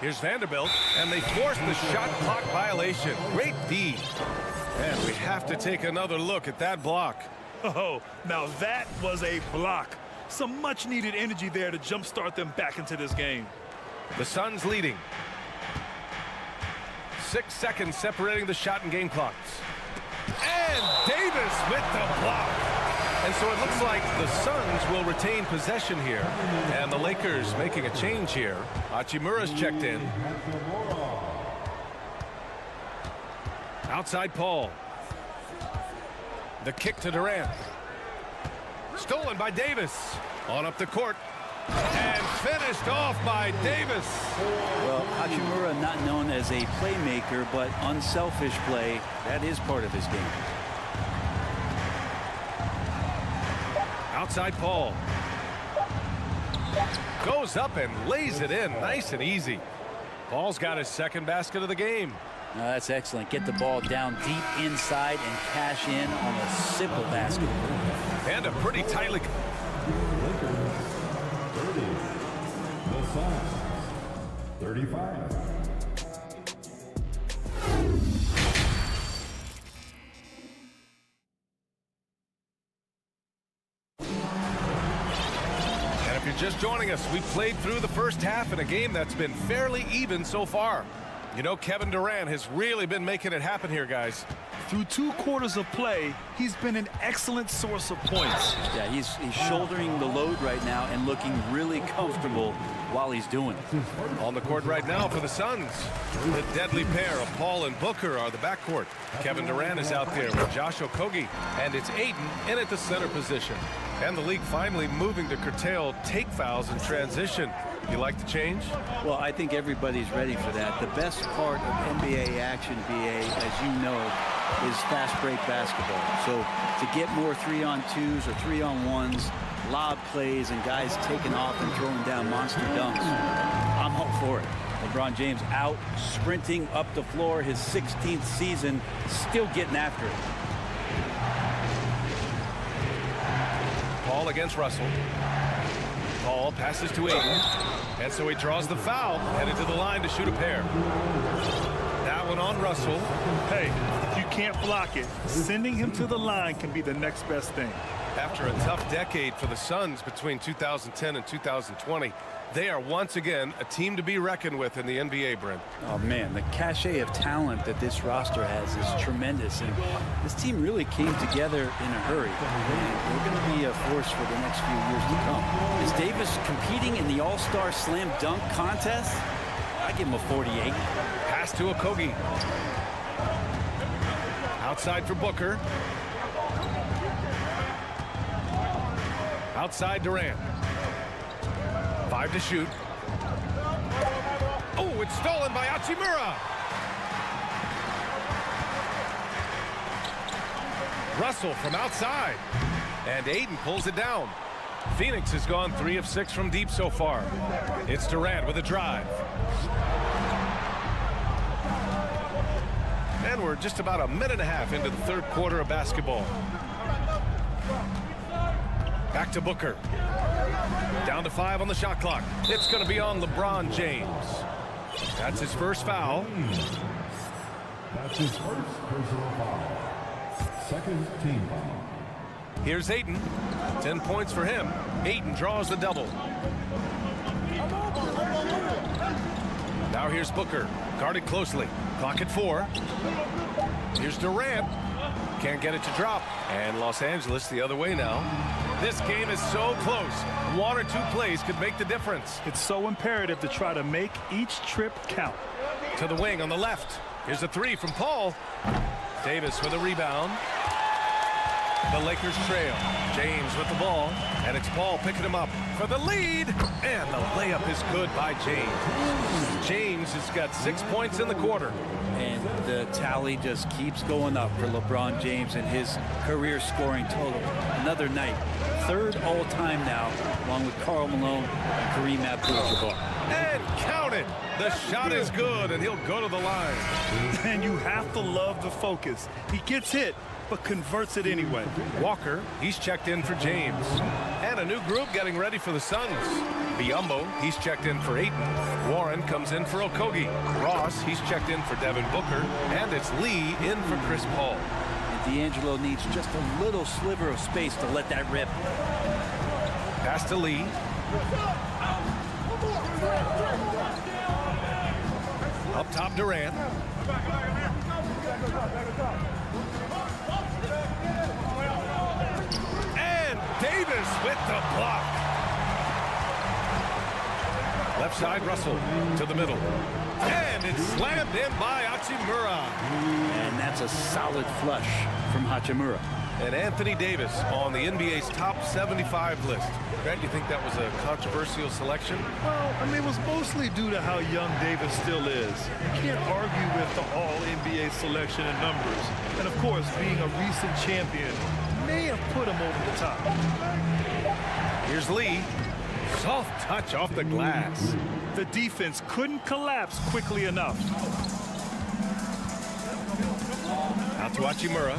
Here's Vanderbilt, and they force the shot clock violation. Great D. And we have to take another look at that block. Oh, now that was a block. Some much-needed energy there to jumpstart them back into this game. The Suns leading. 6 seconds separating the shot and game clocks. And Davis with the block. And so it looks like the Suns will retain possession here. And the Lakers making a change here. Hachimura's checked in. Outside Paul. The kick to Durant. Stolen by Davis. On up the court. And finished off by Davis. Well, Hachimura not known as a playmaker, but unselfish play. That is part of his game. Outside Paul. Goes up and lays it in nice and easy. Paul's got his second basket of the game. That's excellent. Get the ball down deep inside and cash in on a simple basket. And a pretty tightly. Lakers 30. The Suns 35. If you're just joining us, we played through the first half in a game that's been fairly even so far. You know, Kevin Durant has really been making it happen here, guys. Through 2 quarters of play, he's been an excellent source of points. Yeah, he's shouldering the load right now and looking really comfortable while he's doing it. On the court right now for the Suns. The deadly pair of Paul and Booker are the backcourt. Kevin Durant is out there with Josh Okogie, and it's Ayton in at the center position. And the league finally moving to curtail take fouls in transition. You like the change? Well, I think everybody's ready for that. The best part of NBA action, BA, as you know, is fast break basketball. So to get more 3-on-2s or 3-on-1s, lob plays, and guys taking off and throwing down monster dunks, I'm all for it. LeBron James out sprinting up the floor, his 16th season, still getting after it. Paul against Russell. Paul passes to Ayton, and so he draws the foul, headed to the line to shoot a pair. That one on Russell. Hey, if you can't block it, sending him to the line can be the next best thing. After a tough decade for the Suns between 2010 and 2020, they are once again a team to be reckoned with in the NBA, Brent. Oh, man, the cachet of talent that this roster has is tremendous, and this team really came together in a hurry. They're going to be a force for the next few years to come. Is Davis competing in the All-Star Slam Dunk contest? I give him a 48. Pass to Okogie. Outside for Booker. Outside Durant. 5 to shoot. Oh, it's stolen by Hachimura. Russell from outside. And Ayton pulls it down. Phoenix has gone 3 of 6 from deep so far. It's Durant with a drive. And we're just about a minute and a half into the third quarter of basketball. Back to Booker. Down to 5 on the shot clock. It's going to be on LeBron James. That's his first foul. That's his first personal foul. Second team foul. Here's Ayton. 10 points for him. Ayton draws the double. Now here's Booker. Guarded closely. Clock at 4. Here's Durant. Can't get it to drop. And Los Angeles the other way now. This game is so close. 1 or 2 plays could make the difference. It's so imperative to try to make each trip count. To the wing on the left. Here's a 3 from Paul. Davis with a rebound. The Lakers trail. James with the ball. And it's Paul picking him up for the lead. And the layup is good by James. James has got 6 points in the quarter. And the tally just keeps going up for LeBron James and his career scoring total. Another night. 3rd all-time now, along with Karl Malone and Kareem Abdul-Jabbar. And count it. The shot is good, and he'll go to the line. And you have to love the focus. He gets hit, but converts it anyway. Walker, he's checked in for James. And a new group getting ready for the Suns. Biyombo, he's checked in for Ayton. Warren comes in for Okogie. Ross, he's checked in for Devin Booker. And it's Lee in for Chris Paul. D'Angelo needs just a little sliver of space to let that rip. Pass to Lee. Up top, Durant. And Davis with the block. Left side, Russell to the middle. And it's slammed in by Hachimura. And that's a solid flush from Hachimura. And Anthony Davis on the NBA's top 75 list. Grant, you think that was a controversial selection? Well, I mean, it was mostly due to how young Davis still is. You can't argue with the all-NBA selection in numbers. And, of course, being a recent champion may have put him over the top. Here's Lee. Soft touch off the glass. The defense couldn't collapse quickly enough. Out to Hachimura.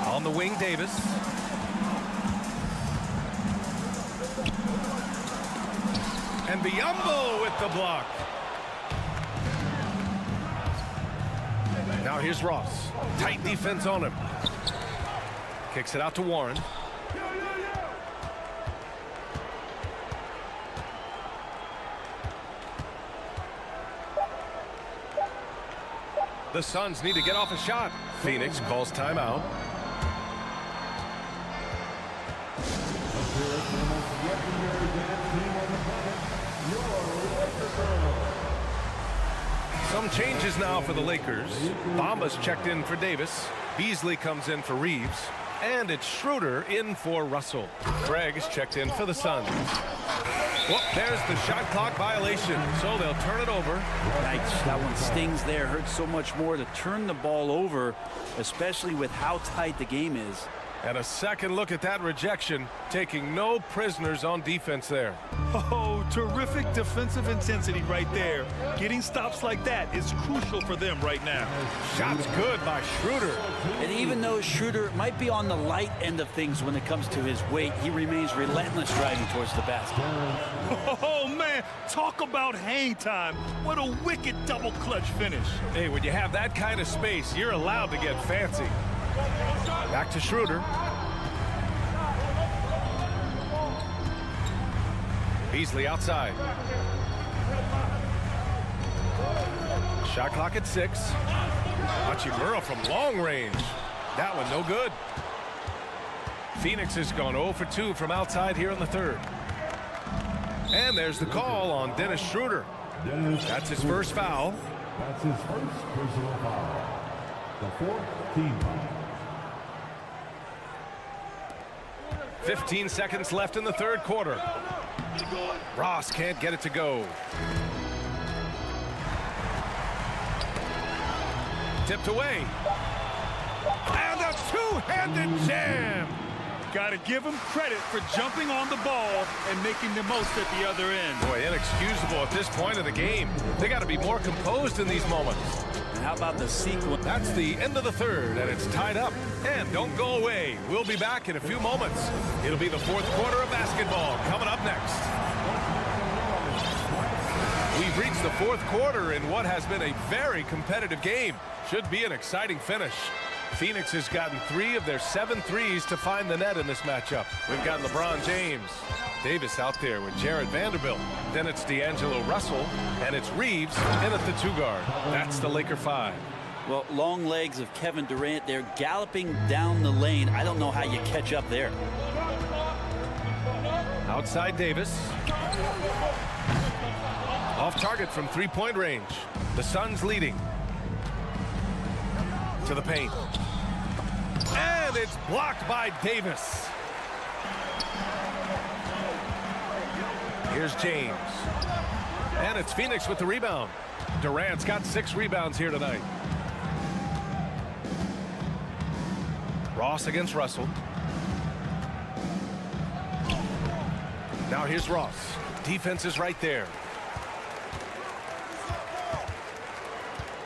On the wing, Davis. And Biyombo with the block. Now here's Ross. Tight defense on him. Kicks it out to Warren. The Suns need to get off a shot. Phoenix calls timeout. Some changes now for the Lakers. Bamba's checked in for Davis. Beasley comes in for Reeves. And it's Schroeder in for Russell. Craig's checked in for the Suns. Well, there's the shot clock violation, so they'll turn it over. Yikes, that one stings there. Hurts so much more to turn the ball over, especially with how tight the game is. And a second look at that rejection, taking no prisoners on defense there. Oh, terrific defensive intensity right there. Getting stops like that is crucial for them right now. Shots good by Schroeder. And even though Schroeder might be on the light end of things when it comes to his weight, he remains relentless driving towards the basket. Oh, man, talk about hang time. What a wicked double clutch finish. Hey, when you have that kind of space, you're allowed to get fancy. Back to Schroeder. Beasley outside. Shot clock at 6. Hachimura from long range. That one no good. Phoenix has gone 0 for 2 from outside here in the third. And there's the call on Dennis Schroeder. That's his first foul. That's his first personal foul. The 4th team foul. 15 seconds left in the third quarter. Ross can't get it to go. Tipped away. And a two-handed jam. Got to give him credit for jumping on the ball and making the most at the other end. Boy, inexcusable at this point of the game. They got to be more composed in these moments. And how about the sequence? That's the end of the third, and it's tied up. And don't go away. We'll be back in a few moments. It'll be the fourth quarter of basketball coming up next. We've reached the fourth quarter in what has been a very competitive game. Should be an exciting finish. Phoenix has gotten 3 of their 7 threes to find the net in this matchup. We've got LeBron James. Davis out there with Jared Vanderbilt. Then it's D'Angelo Russell, and it's Reeves in at the 2-guard. That's the Laker 5. Well, long legs of Kevin Durant. They're galloping down the lane. I don't know how you catch up there. Outside Davis. Off target from 3-point range. The Suns leading. To the paint. And it's blocked by Davis. Here's James. And it's Phoenix with the rebound. Durant's got 6 rebounds here tonight. Ross against Russell. Now here's Ross. Defense is right there.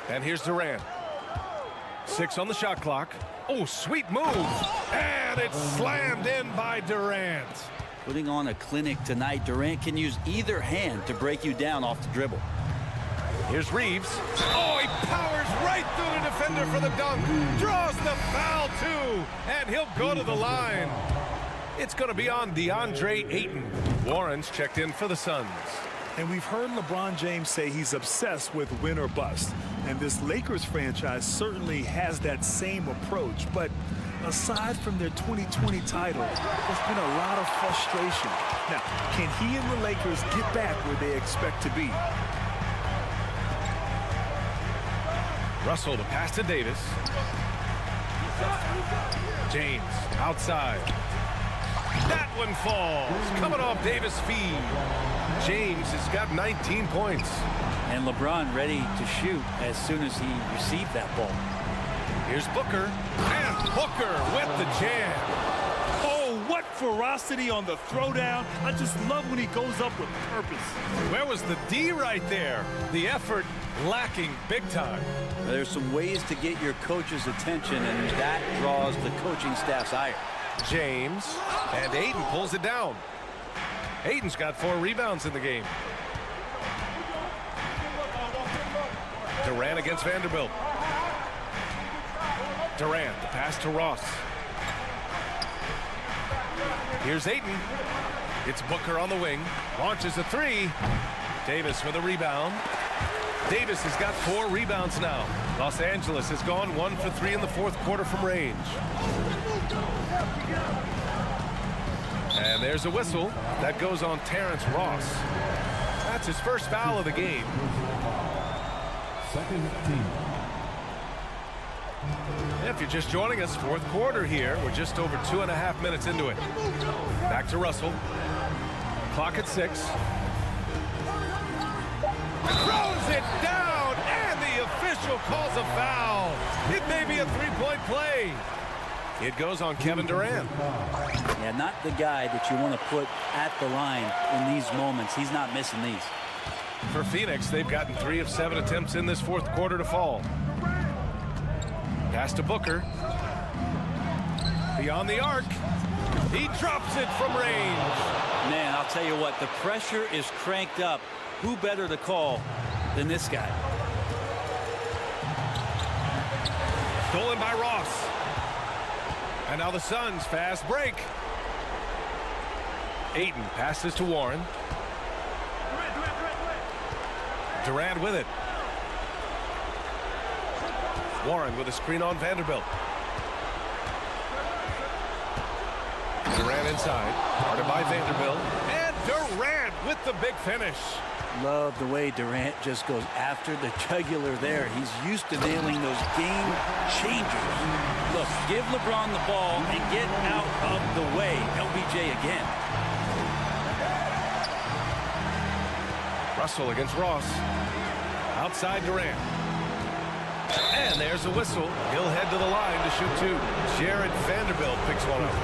And here's Durant. 6 on the shot clock. Oh, sweet move. And it's slammed in by Durant. Putting on a clinic tonight. Durant can use either hand to break you down off the dribble. Here's Reeves. Oh, he powers right through the defender for the dunk. Draws the foul, too. And he'll go to the line. It's going to be on DeAndre Ayton. Warren's checked in for the Suns. And we've heard LeBron James say he's obsessed with win or bust. And this Lakers franchise certainly has that same approach. But aside from their 2020 title, there's been a lot of frustration. Now, can he and the Lakers get back where they expect to be? Russell to pass to Davis. James outside. That one falls. Coming off Davis' feed. James has got 19 points. And LeBron ready to shoot as soon as he received that ball. Here's Booker. And Booker with the jam. Oh, what ferocity on the throwdown. I just love when he goes up with purpose. Where was the D right there? The effort lacking big time. There's some ways to get your coach's attention, and that draws the coaching staff's ire. James. And Ayton pulls it down. Ayton's got 4 rebounds in the game. Durant against Vanderbilt. Durant, the pass to Ross. Here's Ayton. It's Booker on the wing. Launches a 3. Davis with a rebound. Davis has got 4 rebounds now. Los Angeles has gone 1 for 3 in the fourth quarter from range. And there's a whistle. That goes on Terrence Ross. That's his first foul of the game. Second team. If you're just joining us, fourth quarter here. We're just over 2.5 minutes into it. Back to Russell. Clock at 6. Throws it down, and the official calls a foul. It may be a three-point play. It goes on Kevin Durant. Yeah, not the guy that you want to put at the line in these moments. He's not missing these. For Phoenix, they've gotten 3 of 7 attempts in this fourth quarter to fall. Pass to Booker. Beyond the arc. He drops it from range. Man, I'll tell you what, the pressure is cranked up. Who better to call than this guy? Stolen by Ross. And now the Suns fast break. Ayton passes to Warren. Durant with it. Warren with a screen on Vanderbilt. Durant inside. Guarded by Vanderbilt. And Durant with the big finish. Love the way Durant just goes after the jugular there. He's used to nailing those game changers. Look, give LeBron the ball and get out of the way. LBJ again. Russell against Ross. Outside Durant. And there's a whistle. He'll head to the line to shoot 2. Jared Vanderbilt picks one up.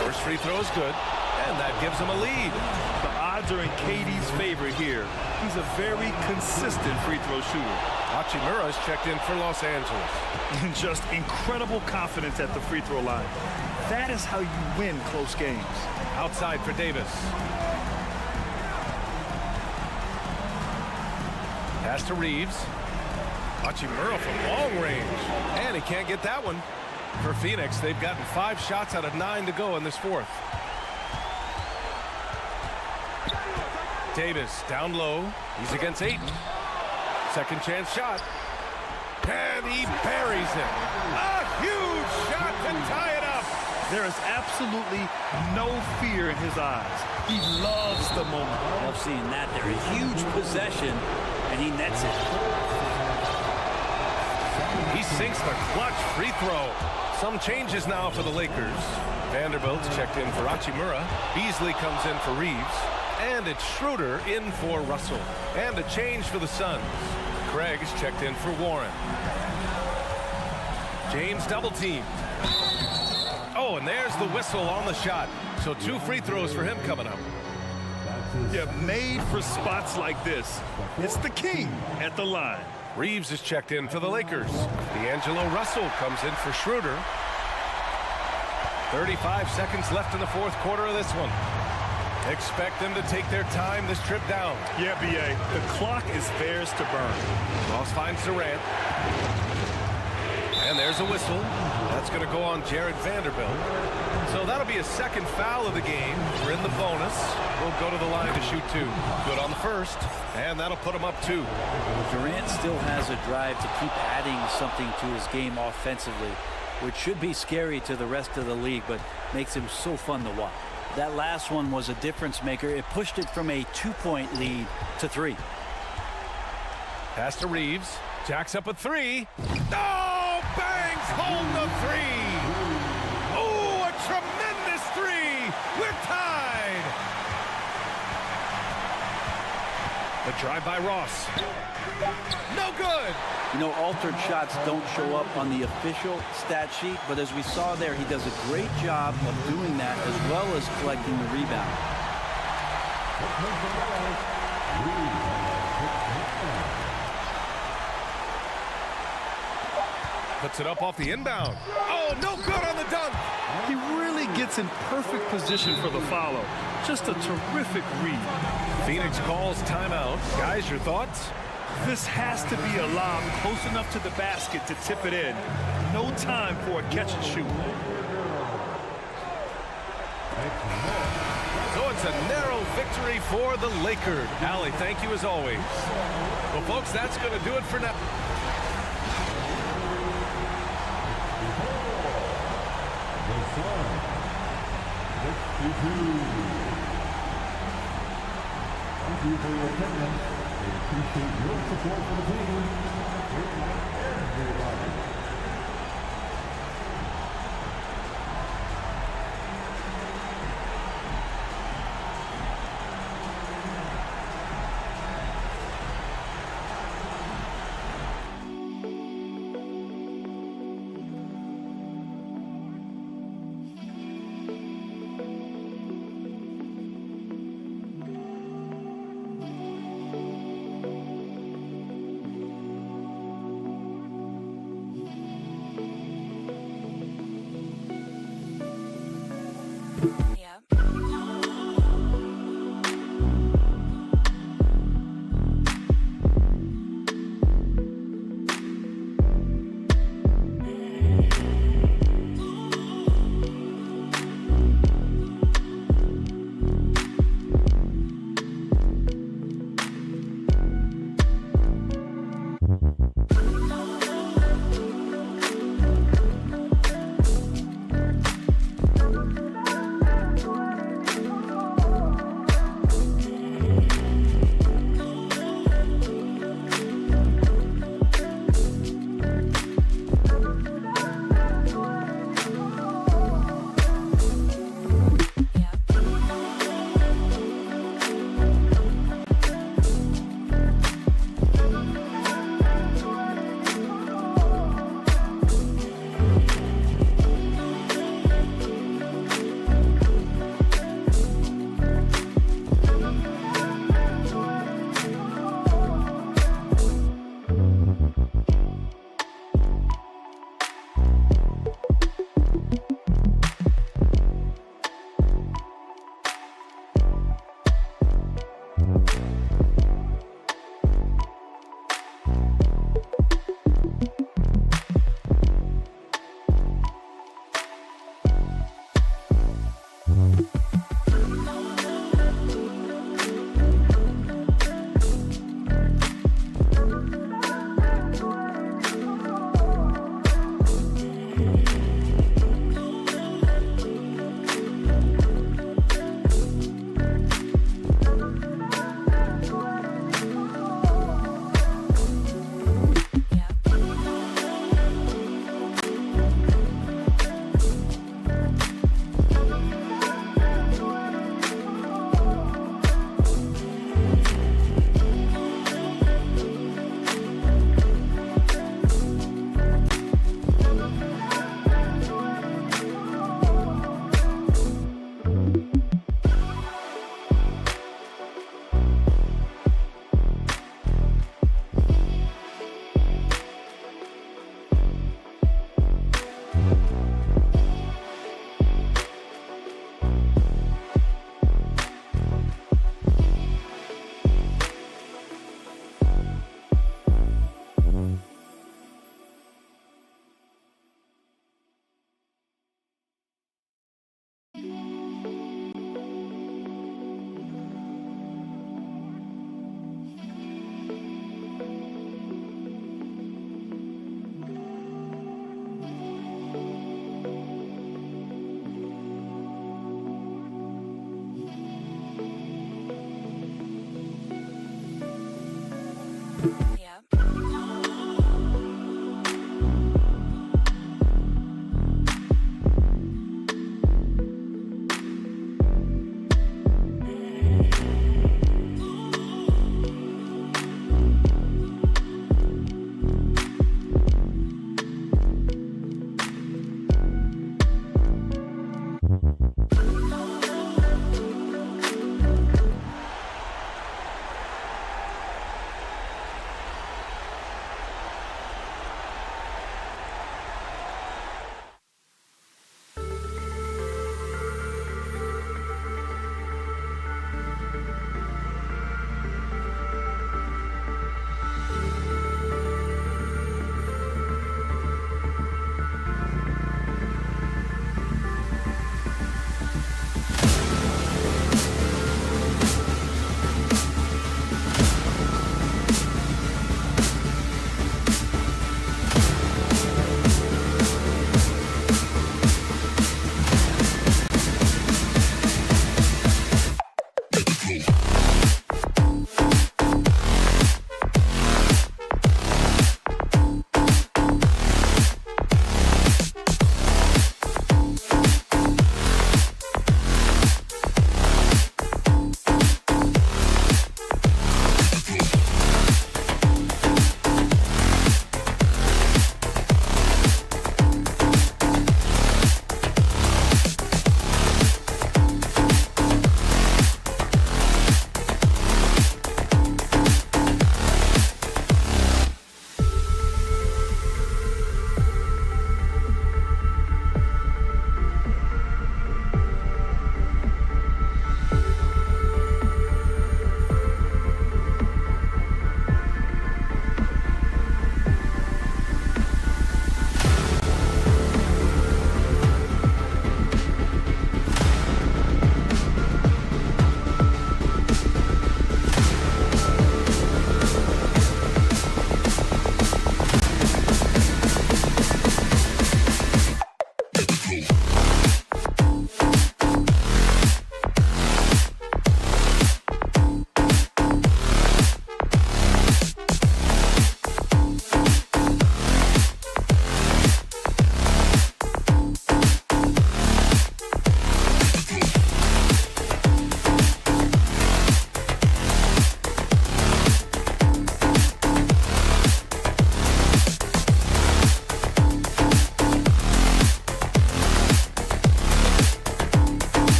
First free throw is good. And that gives him a lead. The odds are in KD's favor here. He's a very consistent free throw shooter. Hachimura is checked in for Los Angeles. And just incredible confidence at the free throw line. That is how you win close games. Outside for Davis. Pass to Reeves. Hachimura from long range. And he can't get that one. For Phoenix, they've gotten 5 shots out of 9 to go in this fourth. Davis down low. He's against Ayton. Second chance shot. And he buries it. A huge shot to tie it up. There is absolutely no fear in his eyes. He loves the moment. I love seeing that there. A huge possession, and he nets it. He sinks the clutch free throw. Some changes now for the Lakers. Vanderbilt's checked in for Hachimura. Beasley comes in for Reeves. And it's Schroeder in for Russell. And a change for the Suns. Craig is checked in for Warren. James double team. Oh, and there's the whistle on the shot. So 2 free throws for him coming up. Yeah, made for spots like this. It's the king at the line. Reeves is checked in for the Lakers. D'Angelo Russell comes in for Schroeder. 35 seconds left in the fourth quarter of this one. Expect them to take their time this trip down. Yeah, B.A., the clock is theirs to burn. Ross finds Durant. And there's a whistle. That's going to go on Jared Vanderbilt. So that'll be a second foul of the game. We're in the bonus. We'll go to the line to shoot 2. Good on the first. And that'll put him up 2. Durant still has a drive to keep adding something to his game offensively, which should be scary to the rest of the league, but makes him so fun to watch. That last one was a difference maker. It pushed it from a 2-point lead to 3. Pass to Reeves. Jacks up a 3. Oh, bangs home the 3. Oh, a tremendous 3. We're tied. The drive by Ross. No good. You know, altered shots don't show up on the official stat sheet, but as we saw there, he does a great job of doing that as well as collecting the rebound. Puts it up off the inbound. Oh, no good on the dunk. He really gets in perfect position for the follow. Just a terrific read. Phoenix calls timeout. Guys, your thoughts? This has to be a lob close enough to the basket to tip it in. No time for a catch and shoot. So it's a narrow victory for the Lakers. Allie, thank you as always. Well, folks, that's going to do it for now. The Suns, 62. Thank you for your attendance. We appreciate your support for the team. Good night, everybody.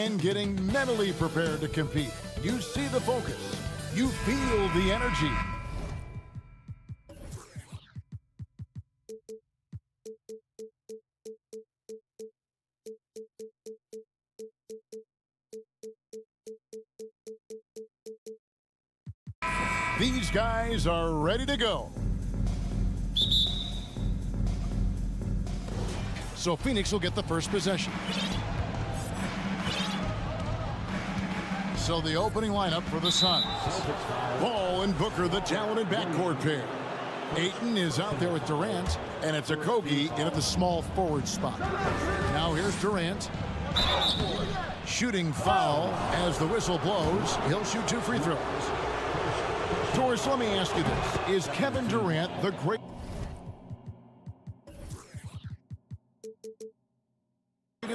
and getting mentally prepared to compete. You see the focus. You feel the energy. These guys are ready to go. So Phoenix will get the first possession. So the opening lineup for the Suns. Ball and Booker, the talented backcourt pair. Ayton is out there with Durant, and it's Okogie in at the small forward spot. Now here's Durant. Shooting foul as the whistle blows. He'll shoot 2 free throws. Doris, let me ask you this. Is Kevin Durant the greatest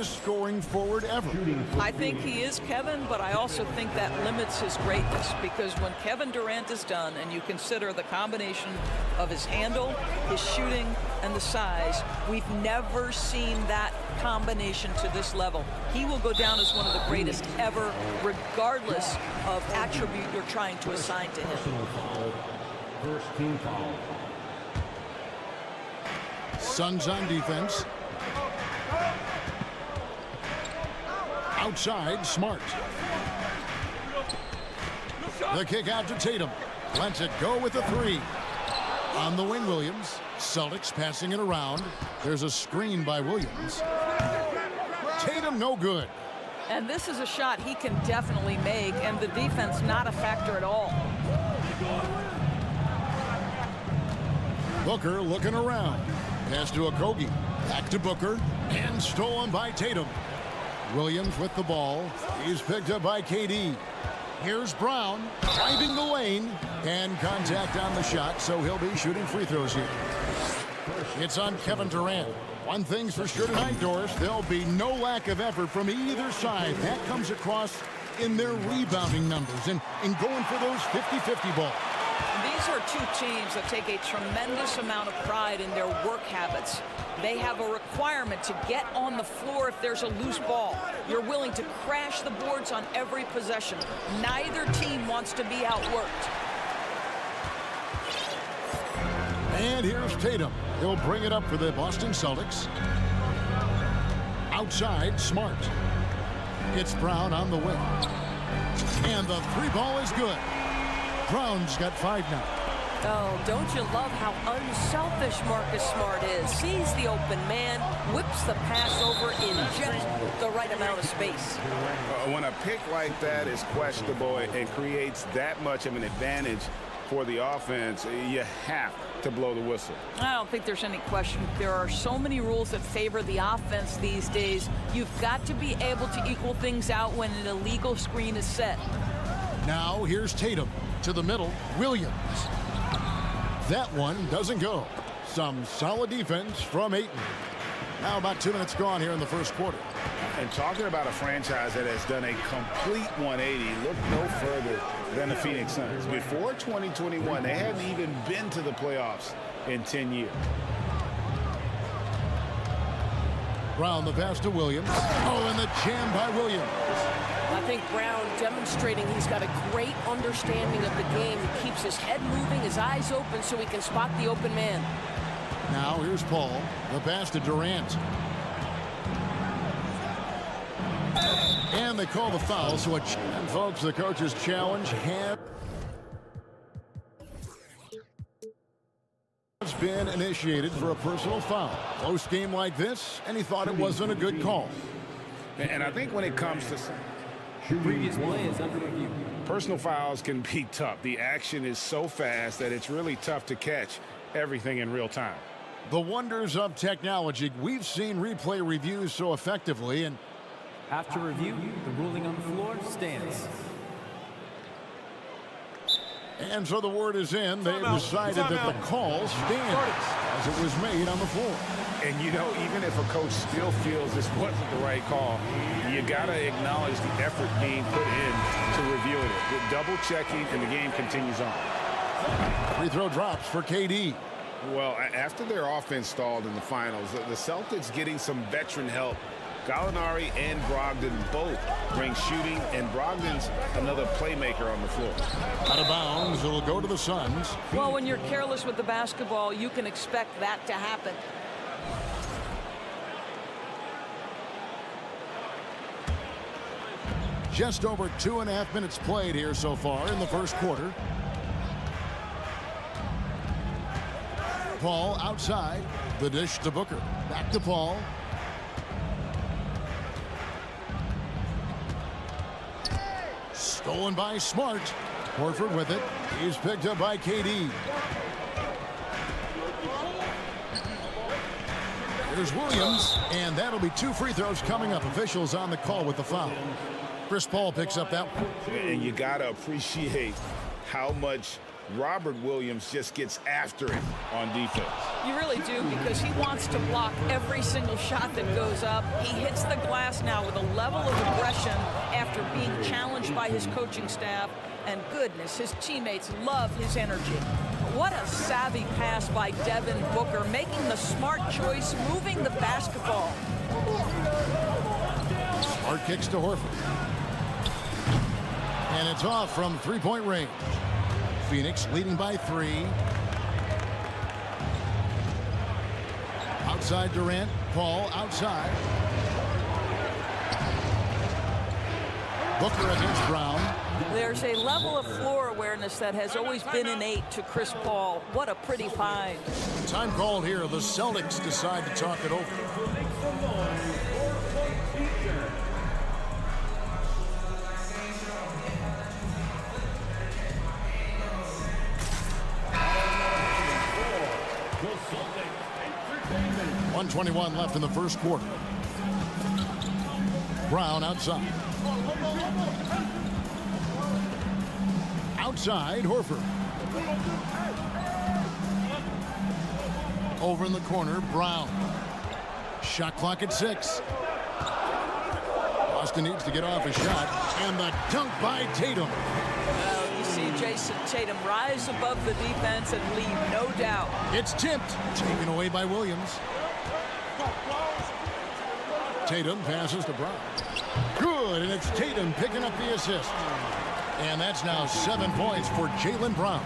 scoring forward ever? I think he is, Kevin, but I also think that limits his greatness, because when Kevin Durant is done and you consider the combination of his handle, his shooting, and the size, we've never seen that combination to this level. He will go down as one of the greatest ever, regardless of attribute you're trying to assign to him. First team foul. Suns on defense. Outside, Smart. The kick out to Tatum. Lets it go with a 3. On the wing, Williams. Celtics passing it around. There's a screen by Williams. Tatum no good. And this is a shot he can definitely make, and the defense not a factor at all. Booker looking around. Pass to Okogie. Back to Booker. And stolen by Tatum. Williams with the ball. He's picked up by KD. Here's Brown driving the lane, and contact on the shot, so he'll be shooting free throws here. It's on Kevin Durant. One thing's for sure tonight, Doris, there'll be no lack of effort from either side. That comes across in their rebounding numbers and in going for those 50-50 balls. These are two teams that take a tremendous amount of pride in their work habits. They have a requirement to get on the floor if there's a loose ball. You're willing to crash the boards on every possession. Neither team wants to be outworked. And here's Tatum. He'll bring it up for the Boston Celtics. Outside, Smart. It's Brown on the wing. And the 3 ball is good. Brown's got 5 now. Oh, don't you love how unselfish Marcus Smart is? Sees the open man, whips the pass over in just the right amount of space. When a pick like that is questionable and creates that much of an advantage for the offense, you have to blow the whistle. I don't think there's any question. There are so many rules that favor the offense these days. You've got to be able to equal things out when an illegal screen is set. Now here's Tatum to the middle. Williams. That one doesn't go. Some solid defense from Ayton. Now about 2 minutes gone here in the first quarter. And talking about a franchise that has done a complete 180, look no further than the Phoenix Suns. Before 2021, they hadn't even been to the playoffs in 10 years. Brown the pass to Williams. Oh, and the jam by Williams. I think Brown demonstrating he's got a great understanding of the game. He keeps his head moving, his eyes open so he can spot the open man. Now here's Paul. The pass to Durant. And they call the foul, so and folks, the coach's challenge has been initiated for a personal foul. Close game like this, and he thought it wasn't a good call. And I think when it comes to previous play is under review. Personal fouls can be tough. The action is so fast that it's really tough to catch everything in real time. The wonders of technology. We've seen replay reviews so effectively, and after review, the ruling on the floor stands. And so the word is in. They've decided that the call stands as it was made on the floor. And, you know, even if a coach still feels this wasn't the right call, you got to acknowledge the effort being put in to reviewing it. With double checking, and the game continues on. Free throw drops for KD. Well, after their offense stalled in the finals, the Celtics getting some veteran help Gallinari and Brogdon both bring shooting, and Brogdon's another playmaker on the floor. Out of bounds, it'll go to the Suns. Well, when you're careless with the basketball, you can expect that to happen. Just over 2.5 minutes played here so far in the first quarter. Paul outside. The dish to Booker. Back to Paul. Stolen by Smart. Horford with it. He's picked up by KD. There's Williams, and that'll be 2 free throws coming up. Officials on the call with the foul. Chris Paul picks up that one. And you got to appreciate how much Robert Williams just gets after it on defense. You really do, because he wants to block every single shot that goes up. He hits the glass now with a level of aggression after being challenged by his coaching staff. And goodness, his teammates love his energy. What a savvy pass by Devin Booker, making the smart choice, moving the basketball. Smart kicks to Horford. And it's off from three-point range. Phoenix leading by 3. Outside Durant. Paul outside. Booker against Brown. There's a level of floor awareness that has always been innate to Chris Paul. What a pretty find. Time called here. The Celtics decide to talk it over. .121 left in the first quarter. Brown outside. Outside, Horford. Over in the corner, Brown. Shot clock at 6. Boston needs to get off a shot. And the dunk by Tatum. Well, you see Jason Tatum rise above the defense and leave no doubt. It's tipped. Taken away by Williams. Tatum passes to Brown. Good, and it's Tatum picking up the assist. And that's now 7 points for Jaylen Brown.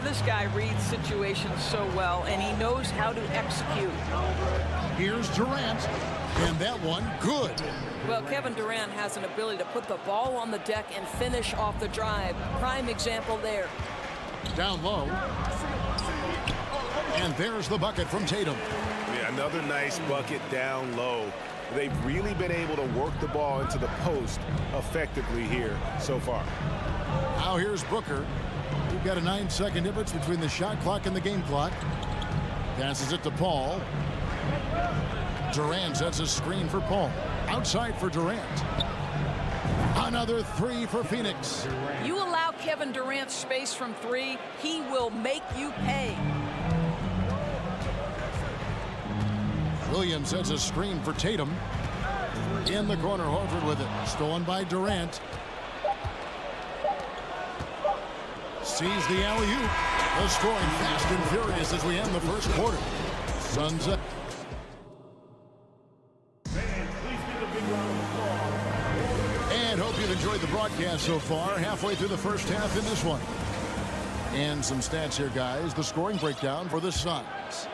This guy reads situations so well, and he knows how to execute. Here's Durant, and that one good. Well, Kevin Durant has an ability to put the ball on the deck and finish off the drive. Prime example there. Down low. And there's the bucket from Tatum. Yeah, another nice bucket down low. They've really been able to work the ball into the post effectively here so far. Now here's Booker. We've got a 9-second difference between the shot clock and the game clock. Passes it to Paul. Durant sets a screen for Paul. Outside for Durant. Another 3 for Phoenix. You allow Kevin Durant space from 3, he will make you pay. Williams sets a screen for Tatum. In the corner, Horford with it. Stolen by Durant. Sees the alley-oop. The scoring fast and furious as we end the first quarter. Suns up. And hope you've enjoyed the broadcast so far. Halfway through the first half in this one. And some stats here, guys. The scoring breakdown for the Suns.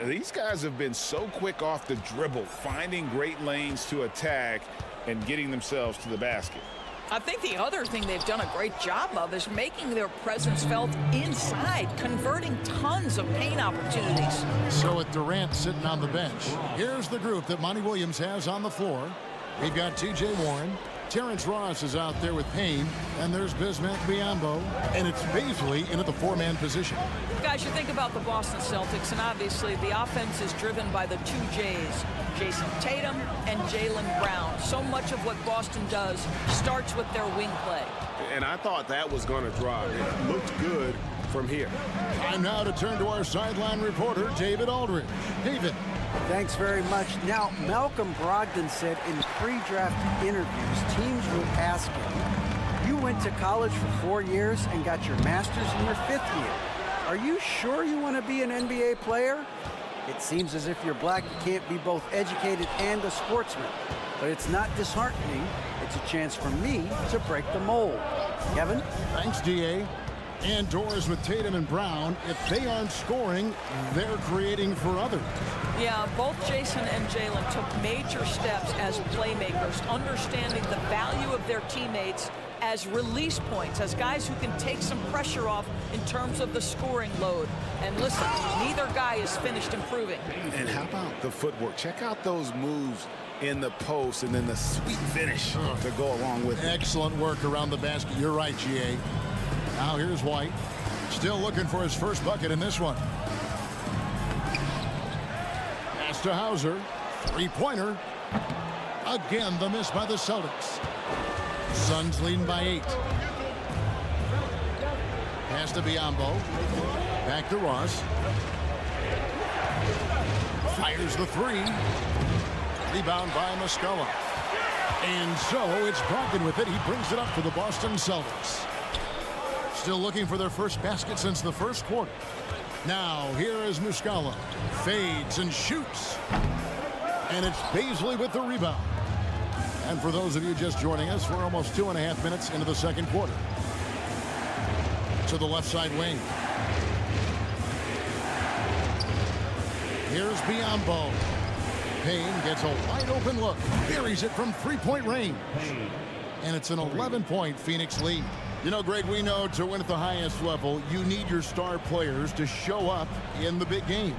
These guys have been so quick off the dribble, finding great lanes to attack and getting themselves to the basket. I think the other thing they've done a great job of is making their presence felt inside, converting tons of paint opportunities. So with Durant sitting on the bench, here's the group that Monty Williams has on the floor. We've got T.J. Warren. Terrence Ross is out there with Payne, and there's Bismack Biyombo, and it's Baisley in at the 4-man position. Guys, you think about the Boston Celtics, and obviously the offense is driven by the 2 J's, Jason Tatum and Jaylen Brown. So much of what Boston does starts with their wing play. And I thought that was going to drop. It looked good from here. Time now to turn to our sideline reporter, David Aldridge. David. Thanks very much. Now, Malcolm Brogdon said in pre-draft interviews, teams would ask him, you went to college for 4 years and got your master's in your 5th year. Are you sure you want to be an NBA player? It seems as if you're black, you can't be both educated and a sportsman. But it's not disheartening. It's a chance for me to break the mold. Kevin? Thanks, D.A. And doors with Tatum and Brown. If they aren't scoring, they're creating for others. Yeah, both Jason and Jalen took major steps as playmakers, understanding the value of their teammates as release points, as guys who can take some pressure off in terms of the scoring load. And listen, neither guy is finished improving. And how about the footwork? Check out those moves in the post and then the sweet finish to go along with it. Excellent work around the basket. You're right, G.A. Now here's White. Still looking for his first bucket in this one. Pass to Hauser. Three-pointer. Again, the miss by the Celtics. Suns leading by 8. Pass to Biyombo. Back to Ross. Fires the three. Rebound by Muscala. And so it's Brogdon with it. He brings it up for the Boston Celtics. Still looking for their first basket since the first quarter. Now here is Muscala. Fades and shoots. And it's Bazley with the rebound. And for those of you just joining us, we're almost 2.5 minutes into the second quarter. To the left side wing. Here's Biyombo. Payne gets a wide open look. Buries it from three-point range. And it's an 11-point Phoenix lead. You know, Greg, we know to win at the highest level, you need your star players to show up in the big games.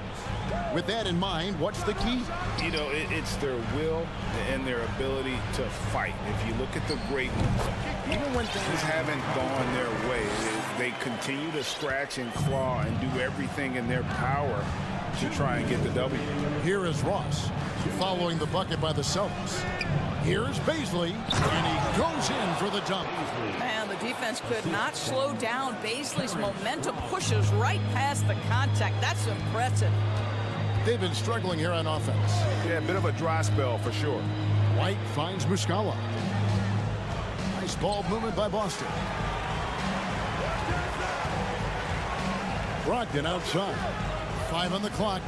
With that in mind, what's the key? You know, it's their will and their ability to fight. If you look at the great ones, even when things haven't gone their way, they continue to scratch and claw and do everything in their power to try and get the W. Here is Ross, following the bucket by the Celtics. Here's Bazley, and he goes in for the dunk. Man, the defense could not slow down. Bazley's momentum pushes right past the contact. That's impressive. They've been struggling here on offense. Yeah, a bit of a dry spell for sure. White finds Muscala. Nice ball movement by Boston. Brogdon outside. 5 on the clock.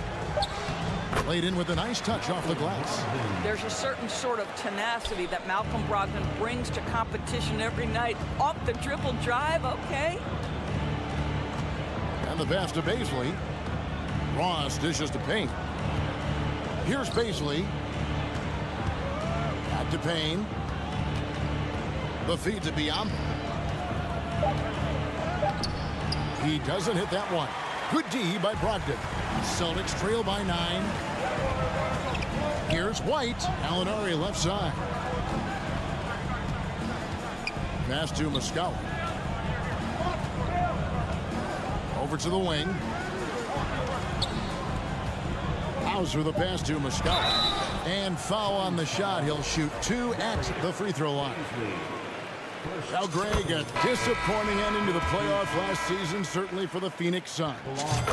Played in with a nice touch off the glass. There's a certain sort of tenacity that Malcolm Brogdon brings to competition every night. Off the dribble drive, okay. And the pass to Bazley. Ross dishes to Payne. Here's Bazley. Back to Payne. The feed to Biyombo. He doesn't hit that one. Good D by Brogdon. Celtics trail by 9. Here's White. Alinari left side. Pass to Muscala. Over to the wing. Hauser the pass to Muscala. And foul on the shot. He'll shoot 2 at the free throw line. Now, Greg, a disappointing ending to the playoffs last season, certainly for the Phoenix Suns.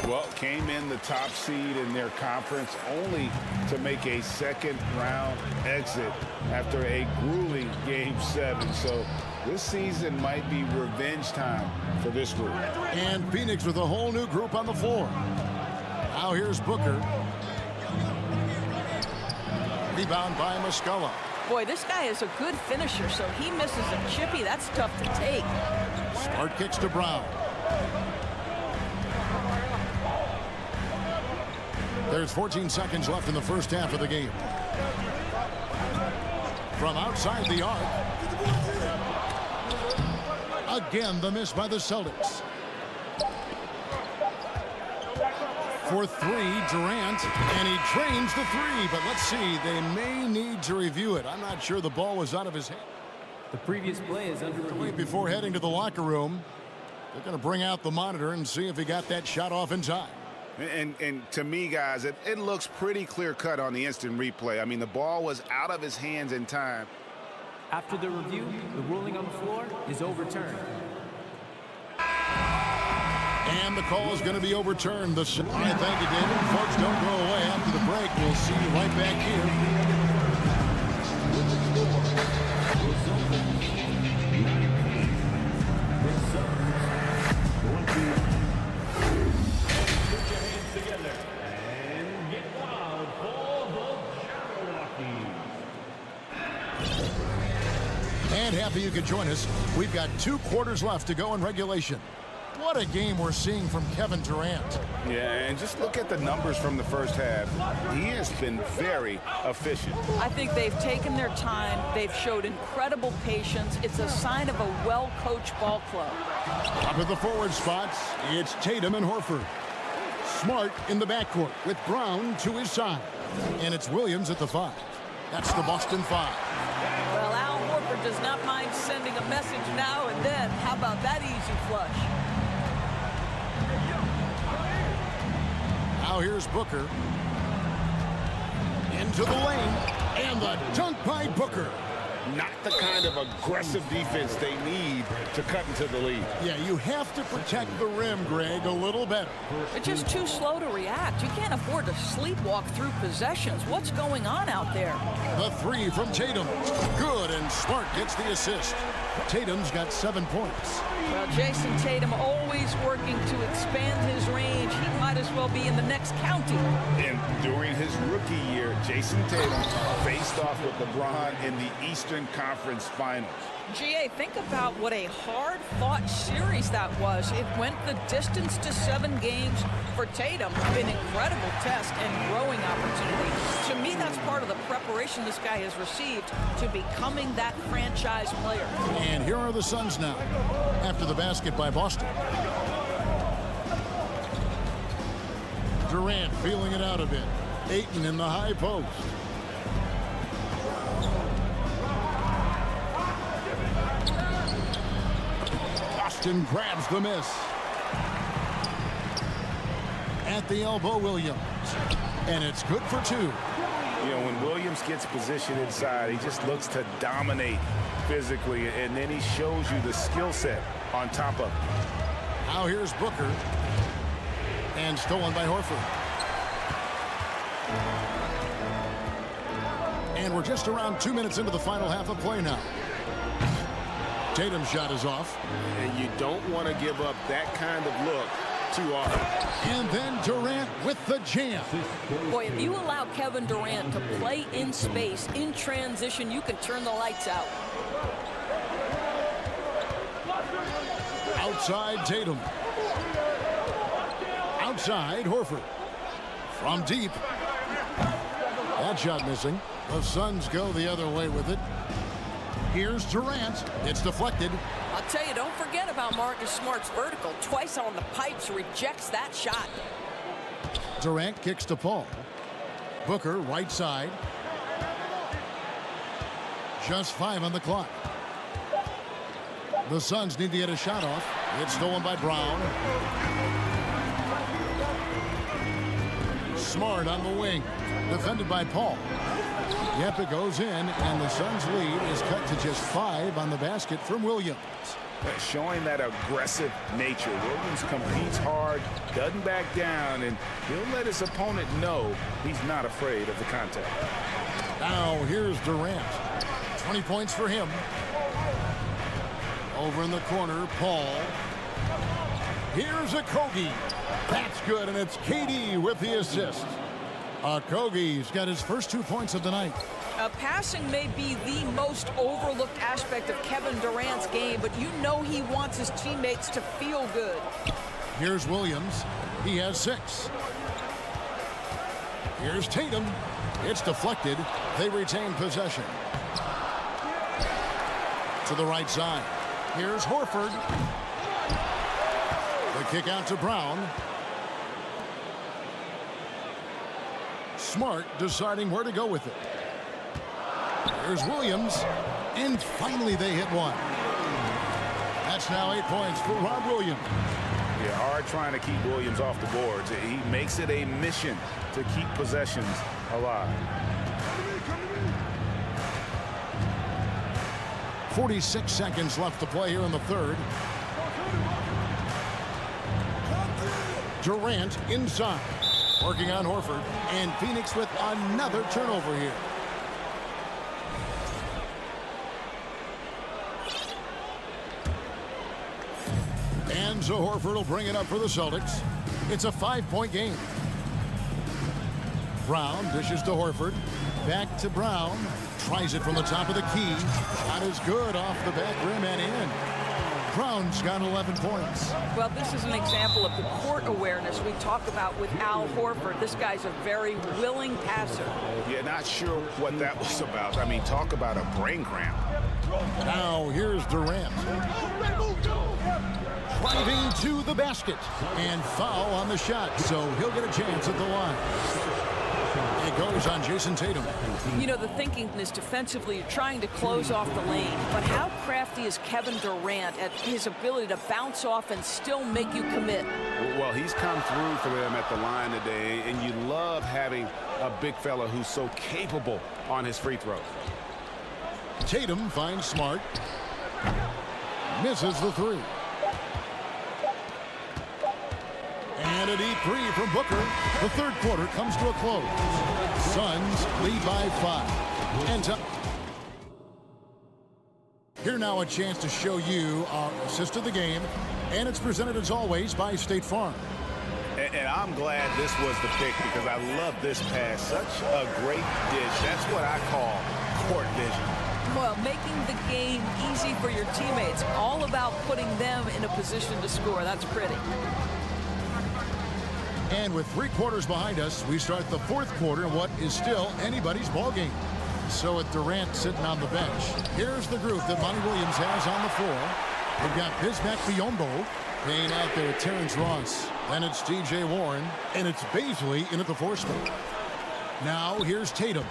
Well, came in the top seed in their conference only to make a second-round exit after a grueling Game 7. So this season might be revenge time for this group. And Phoenix with a whole new group on the floor. Now here's Booker. Rebound by Muscala. Boy, this guy is a good finisher, so he misses a chippy. That's tough to take. Smart kicks to Brown. There's 14 seconds left in the first half of the game. From outside the arc. Again, the miss by the Celtics. For 3, Durant, and he drains the 3, but let's see, they may need to review it. I'm not sure the ball was out of his hand. The previous play is under review. Before heading to the locker room, they're going to bring out the monitor and see if he got that shot off in time. And to me, guys, it looks pretty clear-cut on the instant replay. I mean, the ball was out of his hands in time. After the review, the ruling on the floor is overturned. And the call is going to be overturned. All right, thank you, David. Folks, don't go away. After the break, we'll see you right back here. Put your hands together and get happy you could join us. We've got 2 quarters left to go in regulation. What a game we're seeing from Kevin Durant. Yeah, and just look at the numbers from the first half. He has been very efficient. I think they've taken their time. They've showed incredible patience. It's a sign of a well-coached ball club. Up at the forward spots, it's Tatum and Horford. Smart in the backcourt with Brown to his side. And it's Williams at the 5. That's the Boston 5. Well, Al Horford does not mind sending a message now and then. How about that easy flush? Now here's Booker. Into the lane. And the dunk by Booker. Not the kind of aggressive defense they need to cut into the lead. Yeah, you have to protect the rim, Greg, a little better. They're just too slow to react. You can't afford to sleepwalk through possessions. What's going on out there? The 3 from Tatum. Good, and Smart gets the assist. Tatum's got 7 points. Well, Jason Tatum always working to expand his range. He might as well be in the next county. And during his rookie year, Jason Tatum faced off with LeBron in the Eastern Conference Finals. GA, think about what a hard-fought series that was. It went the distance to 7 games for Tatum. An incredible test and growing opportunity. To me, that's part of the preparation this guy has received to becoming that franchise player. And here are the Suns now, after the basket by Boston. Durant feeling it out a bit. Ayton in the high post. Boston grabs the miss. At the elbow, Williams. And it's good for 2. You know, when Williams gets positioned inside, he just looks to dominate physically, and then he shows you the skill set on top of it. Now here's Booker. And stolen by Horford. And we're just around 2 minutes into the final half of play now. Tatum's shot is off. And you don't want to give up that kind of look too often. And then Durant with the jam. Boy, if you allow Kevin Durant to play in space, in transition, you can turn the lights out. Outside Tatum. Outside Horford. From deep. That shot missing. The Suns go the other way with it. Here's Durant. It's deflected. I'll tell you, don't forget about Marcus Smart's vertical. Twice on the pipes, rejects that shot. Durant kicks to Paul. Booker, right side. Just 5 on the clock. The Suns need to get a shot off. It's stolen by Brown. Smart on the wing. Defended by Paul. Yep, it goes in, and the Suns' lead is cut to just 5 on the basket from Williams. Showing that aggressive nature. Williams competes hard, doesn't back down, and he'll let his opponent know he's not afraid of the contact. Now here's Durant. 20 points for him. Over in the corner, Paul. Here's Okogie. That's good, and it's KD with the assist. Okogie's got his first 2 points of the night. Passing may be the most overlooked aspect of Kevin Durant's game, but you know he wants his teammates to feel good. Here's Williams. He has 6. Here's Tatum. It's deflected. They retain possession. To the right side. Here's Horford. The kick out to Brown. Smart deciding where to go with it. Here's Williams. And finally they hit one. That's now 8 points for Rob Williams. Yeah, hard trying to keep Williams off the boards. He makes it a mission to keep possessions alive. 46 seconds left to play here in the third. Durant inside. Working on Horford. And Phoenix with another turnover here. And so Horford will bring it up for the Celtics. It's a 5-point game. Brown dishes to Horford. Back to Brown. Tries it from the top of the key. Not as good off the back rim and in. Brown's got 11 points. Well, this is an example of the court awareness we talk about with Al Horford. This guy's a very willing passer. Yeah, not sure what that was about. I mean, talk about a brain cramp. Now here's Durant. Driving to the basket. And foul on the shot, so he'll get a chance at the line. It goes on Jason Tatum. You know, the thinking is defensively, you're trying to close off the lane. But how crafty is Kevin Durant at his ability to bounce off and still make you commit? Well, he's come through for them at the line today, and you love having a big fella who's so capable on his free throws. Tatum finds Smart. Misses the three. And a deep three from Booker. The third quarter comes to a close. Suns lead by 5. And here now a chance to show you our assist of the game. And it's presented as always by State Farm. And I'm glad this was the pick because I love this pass. Such a great dish. That's what I call court vision. Well, making the game easy for your teammates. All about putting them in a position to score. That's pretty. And with 3 quarters behind us, we start the fourth quarter in what is still anybody's ball game. So with Durant sitting on the bench, here's the group that Monty Williams has on the floor. We've got Bismack Biyombo playing out there with Terrence Ross. Then it's T.J. Warren, and it's Baisley in at the 4 spot. Now here's Tatum.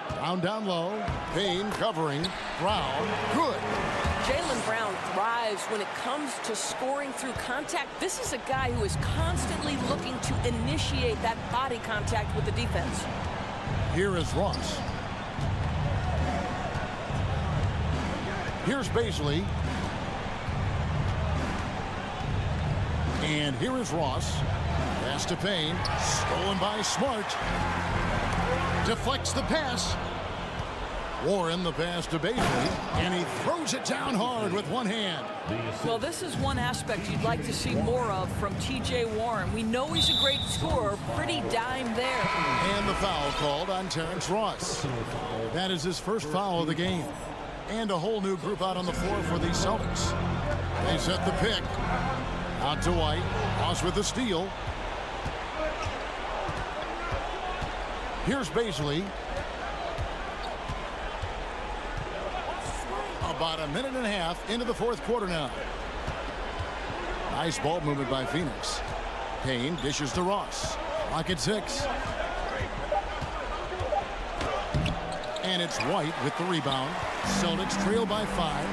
Brown down low. Payne covering. Brown. Good. Jaylen Brown thrives when it comes to scoring through contact. This is a guy who is constantly looking to initiate that body contact with the defense. Here is Ross. Here's Baisley. And here is Ross. Pass to Payne. Stolen by Smart. Deflects the pass. Warren the pass to Baisley, and he throws it down hard with one hand. Well, this is one aspect you'd like to see more of from T.J. Warren. We know he's a great scorer, pretty dime there. And the foul called on Terrence Ross. That is his first foul of the game. And a whole new group out on the floor for the Celtics. They set the pick. Out to White. Ross with the steal. Here's Baisley. About a minute and a half into the fourth quarter now. Nice ball movement by Phoenix. Payne dishes to Ross. Clock at 6. And it's White with the rebound. Celtics trail by 5.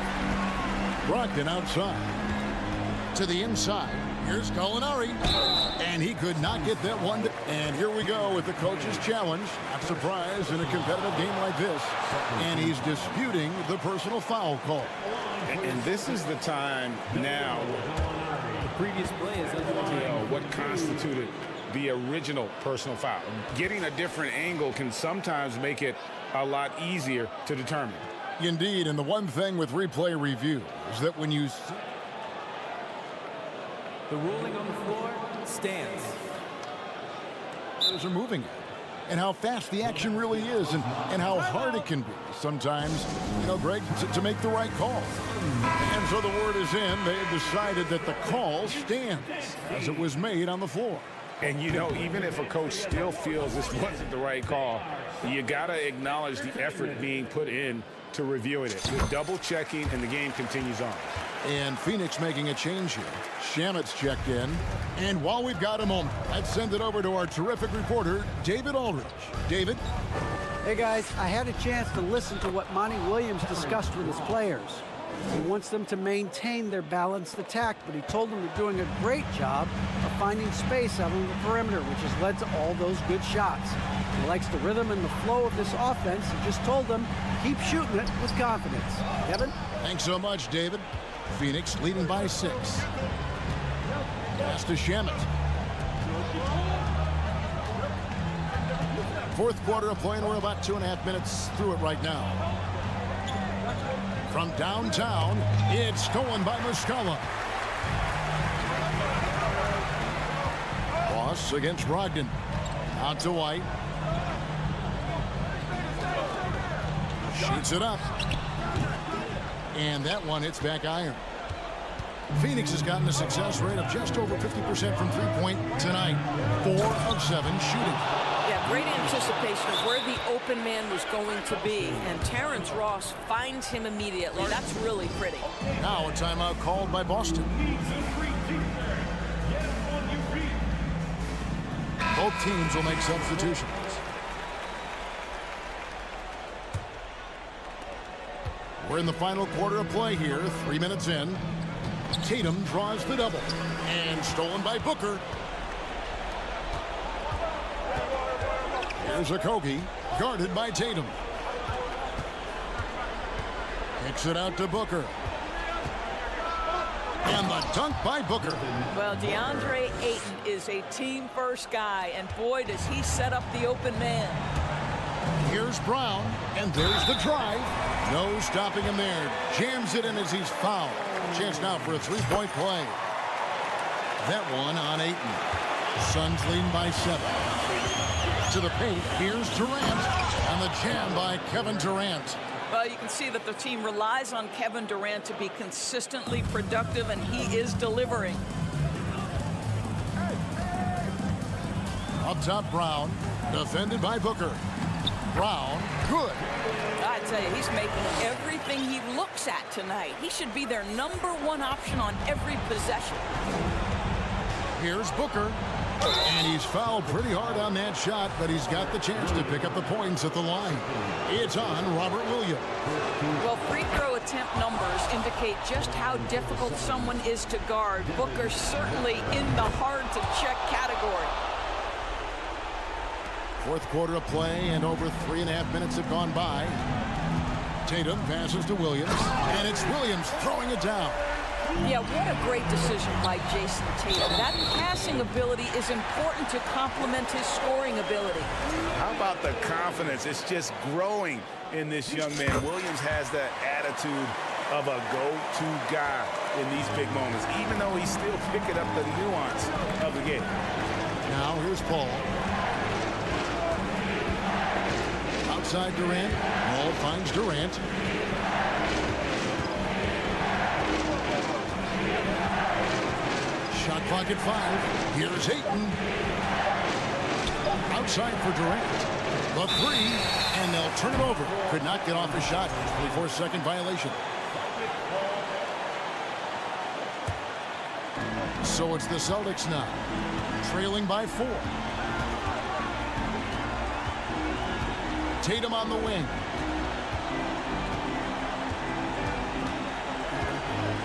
Brogdon outside. To the inside. Here's Gallinari. And he could not get that one. And here we go with the coach's challenge. Not surprised in a competitive game like this. And he's disputing the personal foul call. And this is the time now. The previous play is what constituted the original personal foul. Getting a different angle can sometimes make it a lot easier to determine. Indeed, and the one thing with replay review is that when you... The ruling on the floor stands. Those are moving. And how fast the action really is and how hard it can be sometimes, you know, Greg, to make the right call. And so the word is in. They have decided that the call stands as it was made on the floor. And, you know, even if a coach still feels this wasn't the right call, you got to acknowledge the effort being put in to reviewing it. The double checking, and the game continues on. And Phoenix making a change here. Shamet's checked in. And while we've got a moment, let's send it over to our terrific reporter, David Aldridge. David? Hey, guys, I had a chance to listen to what Monty Williams discussed with his players. He wants them to maintain their balanced attack, but he told them they're doing a great job of finding space out on the perimeter, which has led to all those good shots. He likes the rhythm and the flow of this offense. He just told them, keep shooting it with confidence. Kevin? Thanks so much, David. Phoenix leading by 6. Pass to Shamet. Fourth quarter of play, and we're about 2.5 minutes through it right now. From downtown, it's stolen by Muscala. Ross against Brogdon. Out to White. Shoots it up. And that one hits back iron. Phoenix has gotten a success rate of just over 50% from three-point tonight. 4 of 7 shooting. Yeah, great anticipation of where the open man was going to be. And Terrence Ross finds him immediately. That's really pretty. Now a timeout called by Boston. Both teams will make substitutions. We're in the final quarter of play here, 3 minutes in. Tatum draws the double. And stolen by Booker. Here's Okogie, guarded by Tatum. Kicks it out to Booker. And the dunk by Booker. Well, DeAndre Ayton is a team-first guy, and boy, does he set up the open man. Here's Brown, and there's the drive. No stopping him there. Jams it in as he's fouled. Chance now for a three-point play. That one on Ayton. Suns leading by 7. To the paint, here's Durant. And the jam by Kevin Durant. Well, you can see that the team relies on Kevin Durant to be consistently productive, and he is delivering. Up top, Brown. Defended by Booker. Brown, good. I tell you, he's making everything he looks at tonight. He should be their #1 option on every possession. Here's Booker. And he's fouled pretty hard on that shot, but he's got the chance to pick up the points at the line. It's on Robert Williams. Well, free throw attempt numbers indicate just how difficult someone is to guard. Booker's certainly in the hard-to-check category. Fourth quarter of play, and over 3.5 minutes have gone by. Tatum passes to Williams, and it's Williams throwing it down. Yeah, what a great decision by Jason Tatum. That passing ability is important to complement his scoring ability. How about the confidence? It's just growing in this young man. Williams has that attitude of a go-to guy in these big moments, even though he's still picking up the nuance of the game. Now here's Paul. Outside Durant. Paul finds Durant. Shot clock at 5. Here's Ayton. Outside for Durant. The 3, and they'll turn it over. Could not get off a shot. 24-second violation. So it's the Celtics now, trailing by 4. Tatum on the wing.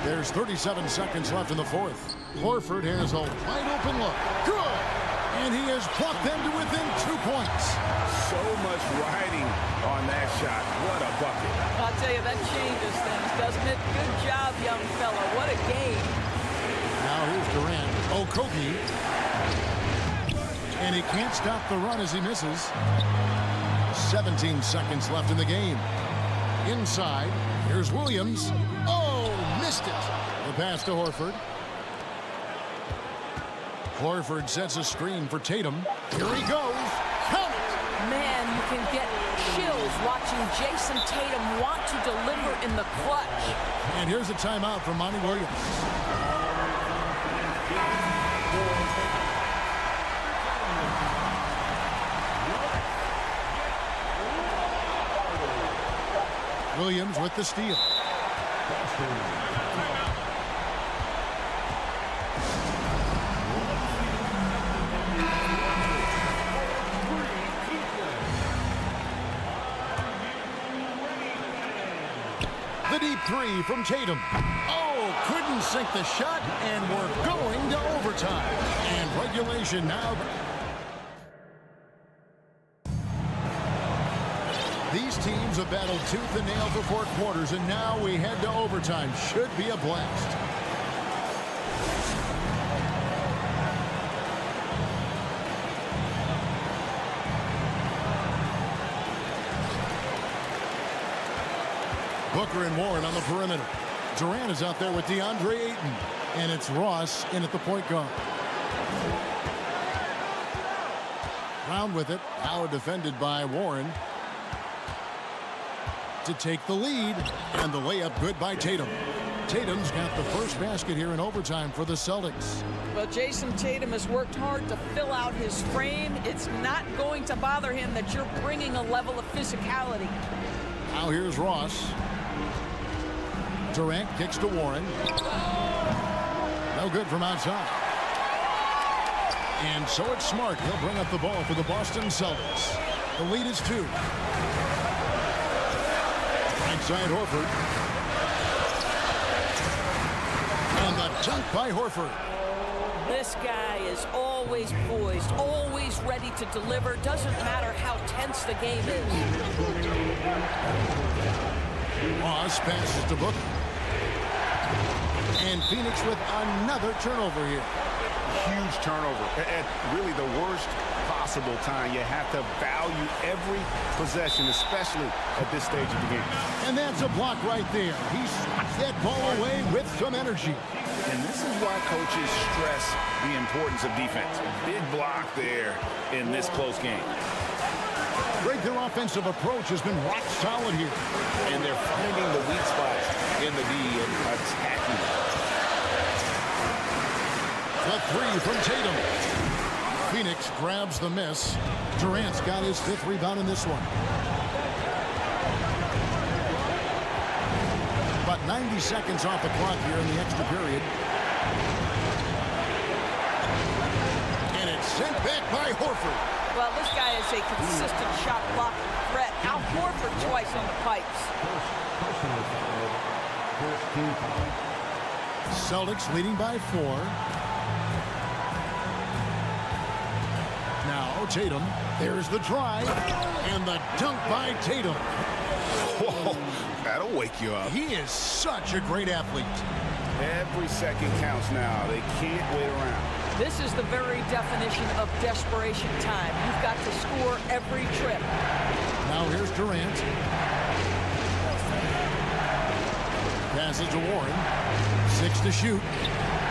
There's 37 seconds left in the fourth. Horford has a wide open look. Good! And he has brought them to within 2 points. So much riding on that shot. What a bucket. I'll tell you, that changes things, doesn't it? Good job, young fella. What a game. Now here's Durant. Okogie. And he can't stop the run as he misses. 17 seconds left in the game. Inside, here's Williams. Oh, missed it. The pass to Horford. Horford sets a screen for Tatum. Here he goes. Count it. Man, you can get chills watching Jason Tatum want to deliver in the clutch. And here's a timeout from Monty Williams. Williams with the steal. The deep 3 from Tatum. Oh, couldn't sink the shot, and we're going to overtime. And regulation now. These teams have battled tooth and nail for 4 quarters, and now we head to overtime. Should be a blast. Booker and Warren on the perimeter. Durant is out there with DeAndre Ayton, and it's Ross in at the point guard. Brown with it, now defended by Warren. to take the lead, and the layup good by Tatum. Tatum's got the first basket here in overtime for the Celtics. Well, Jason Tatum has worked hard to fill out his frame. It's not going to bother him that you're bringing a level of physicality. Now here's Ross. Durant kicks to Warren. No good from outside. And so it's Smart. He'll bring up the ball for the Boston Celtics. The lead is 2. Inside Horford. And the dunk by Horford. This guy is always poised, always ready to deliver. Doesn't matter how tense the game is. Ross passes to Booker. And Phoenix with another turnover here. Huge turnover at really the worst possible time. You have to value every possession, especially at this stage of the game. And that's a block right there. He swats that ball away with some energy. And this is why coaches stress the importance of defense. Big block there in this close game. Great, their offensive approach has been rock solid here. And they're finding the weak spots in the D and attacking it. The 3 from Tatum. Phoenix grabs the miss. Durant's got his 5th rebound in this one. About 90 seconds off the clock here in the extra period. And it's sent back by Horford. Well, this guy is a consistent shot blocking threat. Al Horford twice on the pipes. Celtics leading by 4. Now Tatum. There's the drive. And the dunk by Tatum. Whoa, that'll wake you up. He is such a great athlete. Every second counts now. They can't wait around. This is the very definition of desperation time. You've got to score every trip. Now here's Durant. Passes to Warren. 6 to shoot.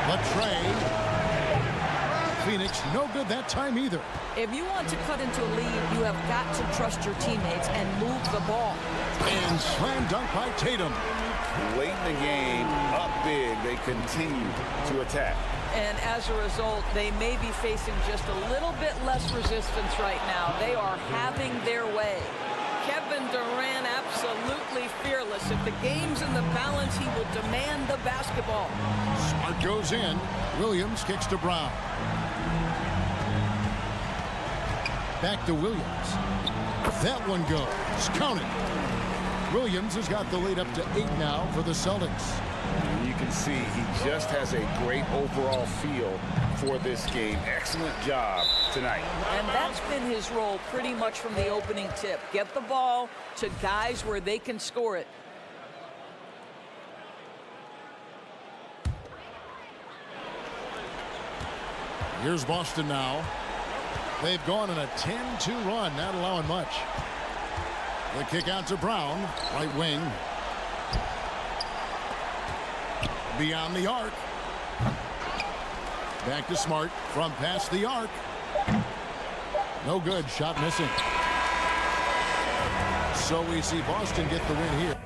Latrey. Phoenix no good that time either. If you want to cut into a lead, you have got to trust your teammates and move the ball. And slam dunk by Tatum. Late in the game, up big, they continue to attack. And as a result, they may be facing just a little bit less resistance right now. They are having their way. Kevin Durant absolutely fearless. If the game's in the balance, he will demand the basketball. Smart goes in. Williams kicks to Brown. Back to Williams. That one goes. Count it. Williams has got the lead up to 8 now for the Celtics. You can see he just has a great overall feel for this game. Excellent job tonight. And that's been his role pretty much from the opening tip. Get the ball to guys where they can score it. Here's Boston now. They've gone on a 10-2 run, not allowing much. The kick out to Brown, right wing. Beyond the arc. Back to Smart from past the arc. No good, shot missing. So we see Boston get the win here.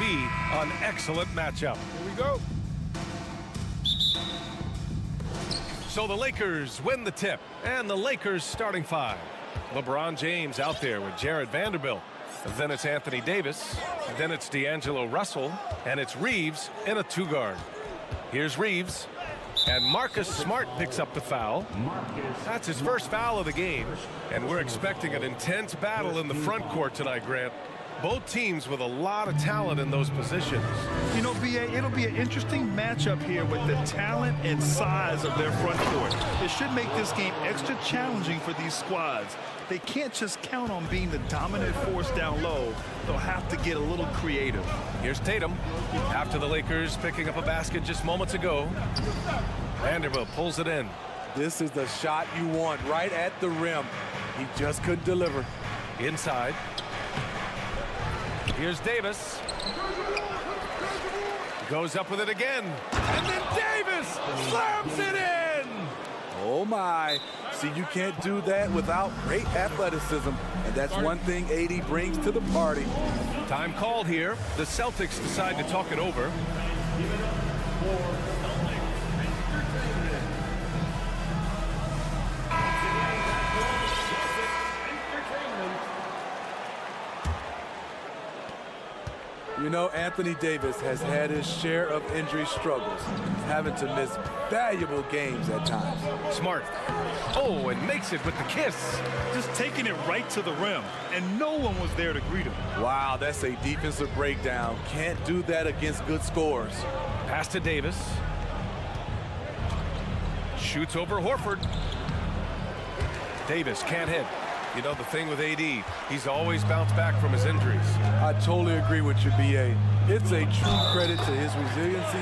be an excellent matchup. Here we go. So the Lakers win the tip, and the Lakers starting five. LeBron James out there with Jared Vanderbilt. Then it's Anthony Davis. Then it's D'Angelo Russell. And it's Reeves in a two-guard. Here's Reeves. And Marcus Smart picks up the foul. That's his first foul of the game. And we're expecting an intense battle in the front court tonight, Grant. Both teams with a lot of talent in those positions. You know, BA, it'll be an interesting matchup here with the talent and size of their front court. It should make this game extra challenging for these squads. They can't just count on being the dominant force down low. They'll have to get a little creative. Here's Tatum. After the Lakers picking up a basket just moments ago. Vanderbilt pulls it in. This is the shot you want right at the rim. He just couldn't deliver. Inside. Here's Davis. Goes up with it again. And then Davis slams it in. Oh, my. See, you can't do that without great athleticism. And that's one thing AD brings to the party. Time called here. The Celtics decide to talk it over. You know, Anthony Davis has had his share of injury struggles, having to miss valuable games at times. Smart. Oh, and makes it with the kiss. Just taking it right to the rim, and no one was there to greet him. Wow, that's a defensive breakdown. Can't do that against good scores. Pass to Davis. Shoots over Horford. Davis can't hit. You know, the thing with AD, he's always bounced back from his injuries. I totally agree with you, BA. It's a true credit to his resiliency,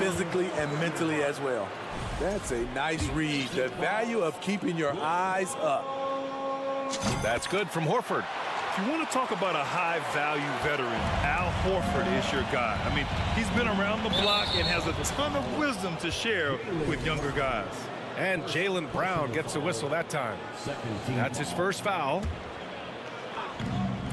physically and mentally as well. That's a nice read. The value of keeping your eyes up. That's good from Horford. If you want to talk about a high-value veteran, Al Horford is your guy. I mean, he's been around the block and has a ton of wisdom to share with younger guys. And Jaylen Brown gets the whistle that time. That's his first foul.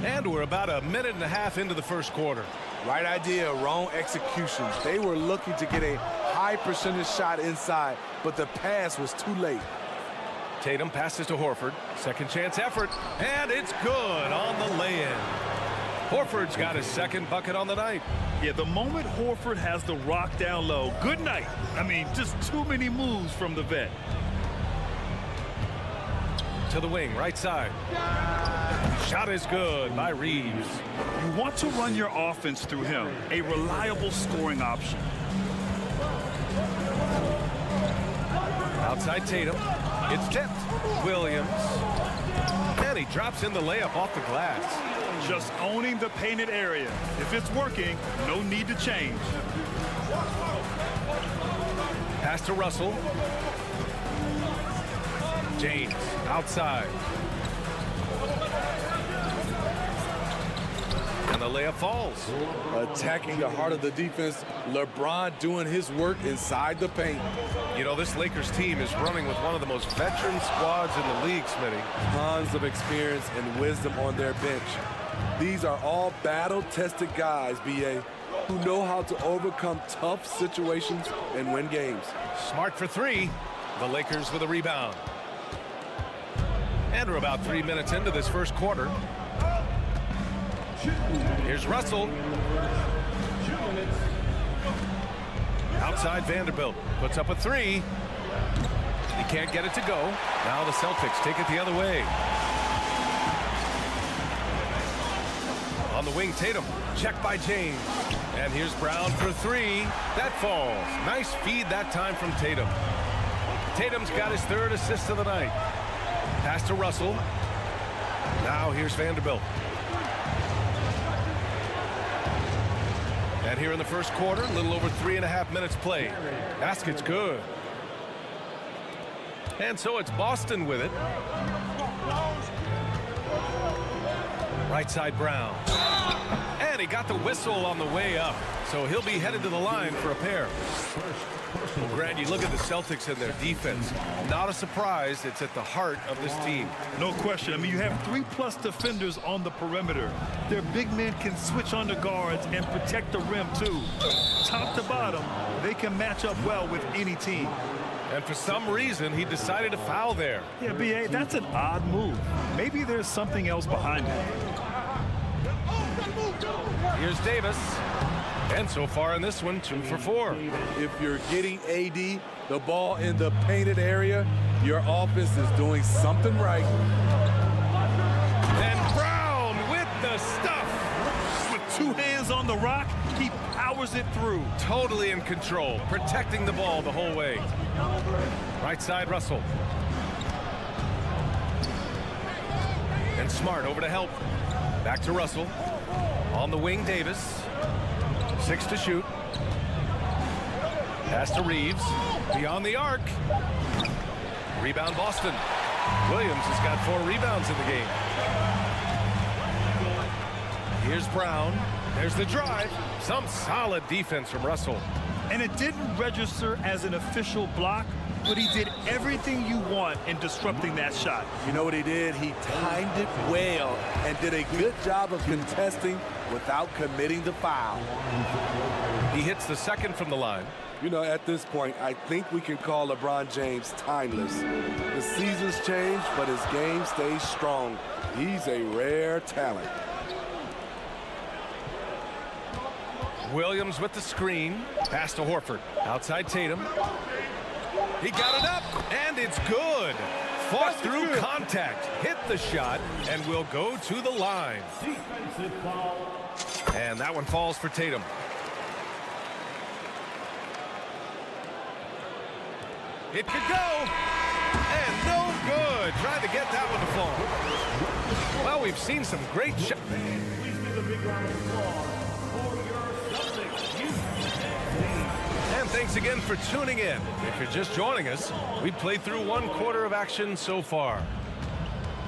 And we're about a minute and a half into the first quarter. Right idea, wrong execution. They were looking to get a high percentage shot inside, but the pass was too late. Tatum passes to Horford. Second chance effort. And it's good on the lay-in. Horford's got his second bucket on the night. Yeah, the moment Horford has the rock down low, good night. I mean, just too many moves from the vet. To the wing, right side. Shot is good by Reeves. You want to run your offense through him, a reliable scoring option. Outside Tatum. It's tipped. Williams. And he drops in the layup off the glass. Just owning the painted area. If it's working, no need to change. Pass to Russell. James outside. And the layup falls. Attacking the heart of the defense, LeBron doing his work inside the paint. You know, this Lakers team is running with one of the most veteran squads in the league, Smitty. Tons of experience and wisdom on their bench. These are all battle-tested guys, BA, who know how to overcome tough situations and win games. Smart for three. The Lakers with a rebound. And we're about 3 minutes into this first quarter. Here's Russell. Outside Vanderbilt. Puts up a three. He can't get it to go. Now the Celtics take it the other way. On the wing, Tatum. Check by James. And here's Brown for three. That falls. Nice feed that time from Tatum. Tatum's got his third assist of the night. Pass to Russell. Now here's Vanderbilt. And here in the first quarter, a little over 3.5 minutes played. Basket's good. And so it's Boston with it. Right side Brown. And he got the whistle on the way up, so he'll be headed to the line for a pair. Well, Grant, you look at the Celtics and their defense. Not a surprise, it's at the heart of this team. No question. I mean, you have 3+ defenders on the perimeter. Their big men can switch on the guards and protect the rim, too. Top to bottom, they can match up well with any team. And for some reason, he decided to foul there. Yeah, B.A., that's an odd move. Maybe there's something else behind it. Here's Davis. And so far in this one, 2 for 4. If you're getting AD the ball in the painted area, your offense is doing something right. And Brown with the stuff. With 2 hands on the rock, he powers it through. Totally in control, protecting the ball the whole way. Right side, Russell. And Smart over to help. Back to Russell. On the wing, Davis. 6 to shoot. Pass to Reeves. Beyond the arc. Rebound, Boston. Williams has got 4 rebounds in the game. Here's Brown. There's the drive. Some solid defense from Russell. And it didn't register as an official block, but he did everything you want in disrupting that shot. You know what he did? He timed it well and did a good job of contesting without committing the foul. He hits the second from the line. You know, at this point, I think we can call LeBron James timeless. The seasons change, but his game stays strong. He's a rare talent. Williams with the screen. Pass to Horford. Outside Tatum. He got it up, and it's good. Fought through contact, hit the shot, and will go to the line. And that one falls for Tatum. It could go, and no good. Tried to get that one to fall. Well, we've seen some great shots. And thanks again for tuning in. If you're just joining us, we've played through 1 quarter of action so far.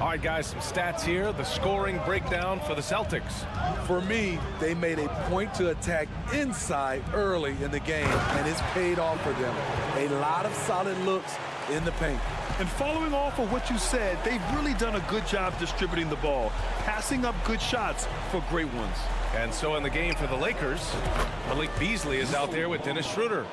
All right, guys, some stats here. The scoring breakdown for the Celtics. For me, they made a point to attack inside early in the game, and it's paid off for them. A lot of solid looks in the paint. And following off of what you said, they've really done a good job distributing the ball, passing up good shots for great ones. And so in the game for the Lakers, Malik Beasley is out there with Dennis Schroeder.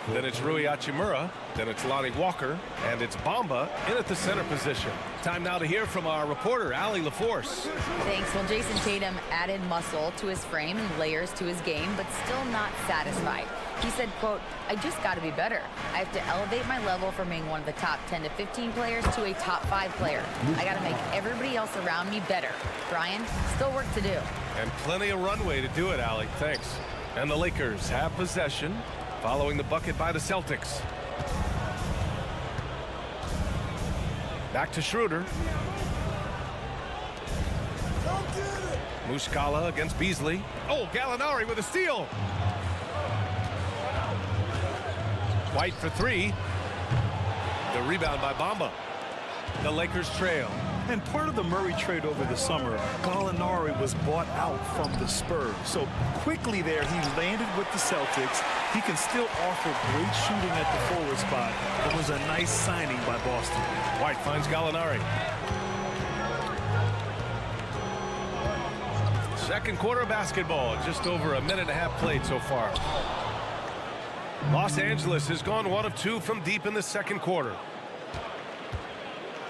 Then it's Rui Hachimura. Then it's Lonnie Walker. And it's Bamba in at the center position. Time now to hear from our reporter, Allie LaForce. Thanks. Well, Jason Tatum added muscle to his frame and layers to his game, but still not satisfied. He said, quote, "I just got to be better. I have to elevate my level from being one of the top 10 to 15 players to a top 5 player. I got to make everybody else around me better. Brian, still work to do." And plenty of runway to do it, Allie. Thanks. And the Lakers have possession following the bucket by the Celtics. Back to Schroeder. Muscala against Beasley. Oh, Gallinari with a steal. White for 3. The rebound by Bamba. The Lakers trail. And part of the Murray trade over the summer, Gallinari was bought out from the Spurs. So quickly there, he landed with the Celtics. He can still offer great shooting at the forward spot. It was a nice signing by Boston. White finds Gallinari. Second quarter of basketball. Just over a minute and a half played so far. Los Angeles has gone 1 of 2 from deep in the second quarter.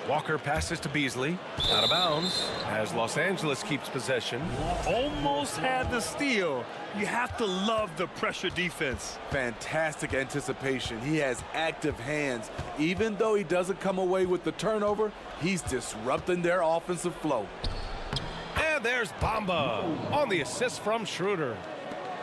Walker passes to Beasley. Out of bounds as Los Angeles keeps possession. Almost had the steal. You have to love the pressure defense. Fantastic anticipation. He has active hands. Even though he doesn't come away with the turnover, he's disrupting their offensive flow. And there's Bamba on the assist from Schroeder.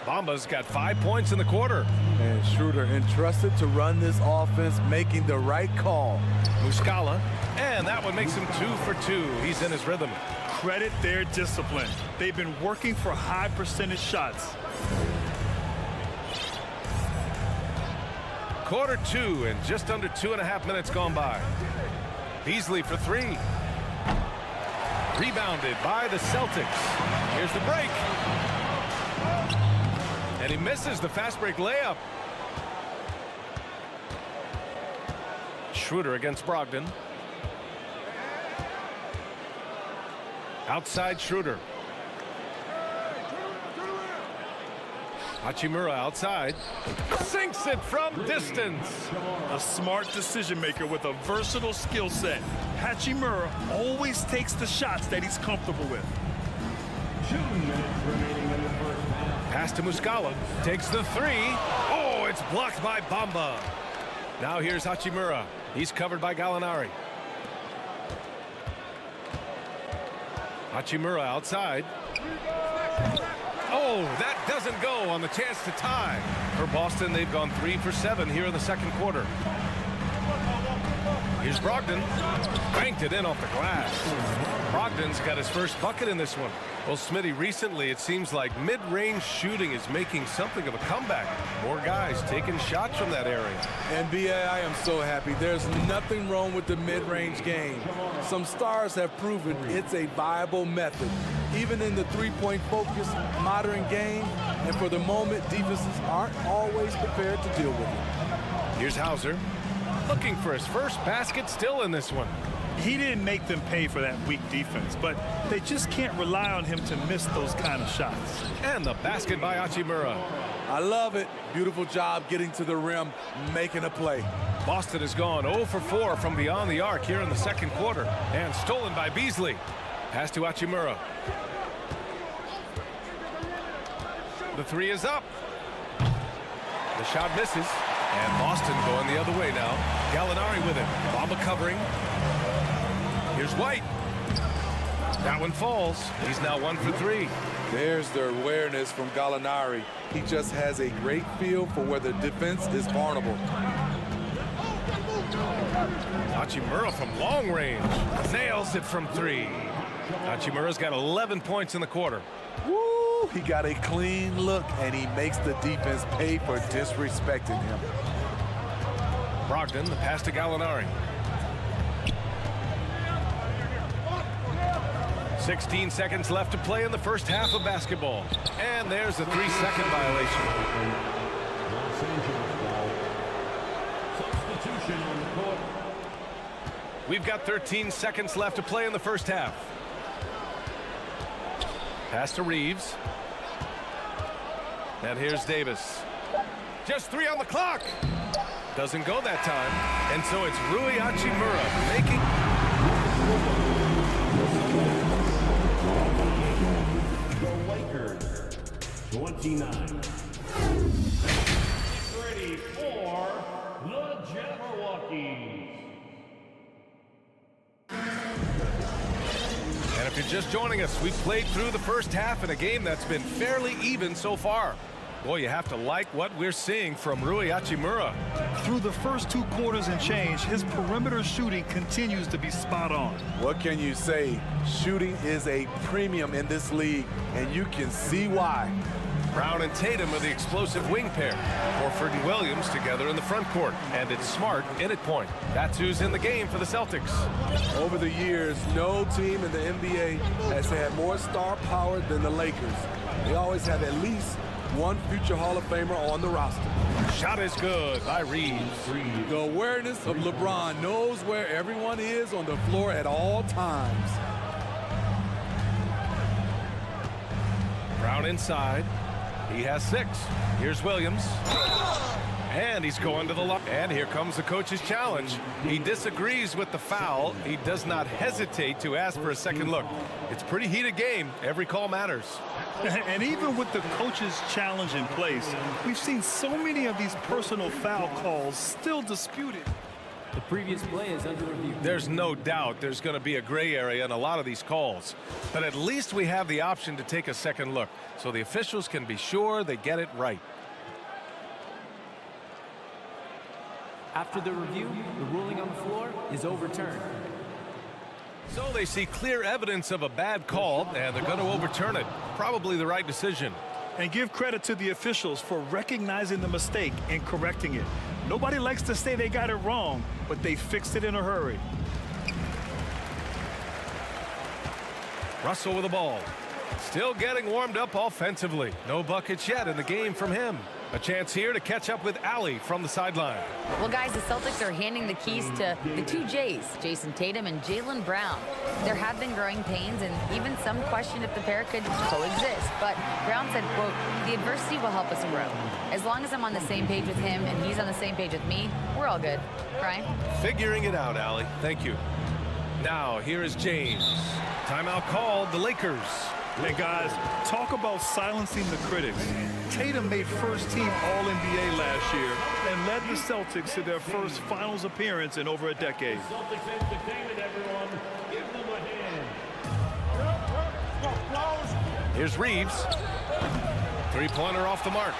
Bamba's got 5 points in the quarter. And Schroeder entrusted to run this offense, making the right call. Muscala, and that one makes him 2 for 2. He's in his rhythm. Credit their discipline. They've been working for high percentage shots. Quarter 2 and just under 2.5 minutes gone by. Beasley for 3. Rebounded by the Celtics. Here's the break. And he misses the fast break layup. Schroeder against Brogdon. Outside Schroeder. Hachimura outside. Sinks it from distance. A smart decision maker with a versatile skill set. Hachimura always takes the shots that he's comfortable with. 2 minutes remaining in the first half. Pass to Muscala. Takes the three. Oh, it's blocked by Bamba. Now here's Hachimura. He's covered by Gallinari. Hachimura outside. Oh, that doesn't go on the chance to tie. For Boston, they've gone 3 for 7 here in the second quarter. Here's Brogdon. Banked it in off the glass. Brogdon's got his first bucket in this one. Well, Smitty, recently it seems like mid-range shooting is making something of a comeback. More guys taking shots from that area. NBA, I am so happy. There's nothing wrong with the mid-range game. Some stars have proven it's a viable method, even in the three-point focused modern game. And for the moment, defenses aren't always prepared to deal with it. Here's Hauser. Looking for his first basket still in this one. He didn't make them pay for that weak defense, but they just can't rely on him to miss those kind of shots. And the basket by Hachimura. I love it. Beautiful job getting to the rim, making a play. Boston has gone 0 for 4 from beyond the arc here in the second quarter. And stolen by Beasley. Pass to Hachimura. The three is up. The shot misses. And Boston going the other way now. Gallinari with it. Bamba covering. Here's White. That one falls. He's now 1 for 3. There's the awareness from Gallinari. He just has a great feel for where the defense is vulnerable. Hachimura from long range. Nails it from 3. Hachimura's got 11 points in the quarter. Woo! He got a clean look, and he makes the defense pay for disrespecting him. Brogdon, the pass to Gallinari. 16 seconds left to play in the first half of basketball. And there's a 3-second violation. Los Angeles ball. Substitution on the court. We've got 13 seconds left to play in the first half. Pass to Reeves. And here's Davis. Just 3 on the clock. Doesn't go that time. And so it's Rui Hachimura making... The Lakers, 29. Ready for the Jabberwockies. And if you're just joining us, we've played through the first half in a game that's been fairly even so far. Boy, you have to like what we're seeing from Rui Hachimura. Through the first 2 quarters and change, his perimeter shooting continues to be spot on. What can you say? Shooting is a premium in this league, and you can see why. Brown and Tatum are the explosive wing pair. Horford and Williams together in the front court. And it's Smart in at point. That's who's in the game for the Celtics. Over the years, no team in the NBA has had more star power than the Lakers. They always have at least one future Hall of Famer on the roster. Shot is good by Reeves. The awareness of LeBron knows where everyone is on the floor at all times. Brown inside. He has 6. Here's Williams. And he's going to the line. And here comes the coach's challenge. He disagrees with the foul. He does not hesitate to ask for a second look. It's a pretty heated game. Every call matters. And even with the coach's challenge in place, we've seen so many of these personal foul calls still disputed. The previous play is under review. There's no doubt there's going to be a gray area in a lot of these calls. But at least we have the option to take a second look, so the officials can be sure they get it right. After the review, the ruling on the floor is overturned. So they see clear evidence of a bad call, and they're going to overturn it. Probably the right decision. And give credit to the officials for recognizing the mistake and correcting it. Nobody likes to say they got it wrong, but they fixed it in a hurry. Russell with the ball. Still getting warmed up offensively. No buckets yet in the game from him. A chance here to catch up with Allie from the sideline. Well, guys, the Celtics are handing the keys to the two J's, Jason Tatum and Jaylen Brown. There have been growing pains, and even some question if the pair could coexist. But Brown said, quote, "The adversity will help us grow. As long as I'm on the same page with him and he's on the same page with me, we're all good." Brian? Figuring it out, Allie. Thank you. Now, here is James. Timeout called, the Lakers. Hey, guys, talk about silencing the critics. Tatum made first-team All-NBA last year and led the Celtics to their first finals appearance in over a decade. Here's Reeves. Three-pointer off the mark.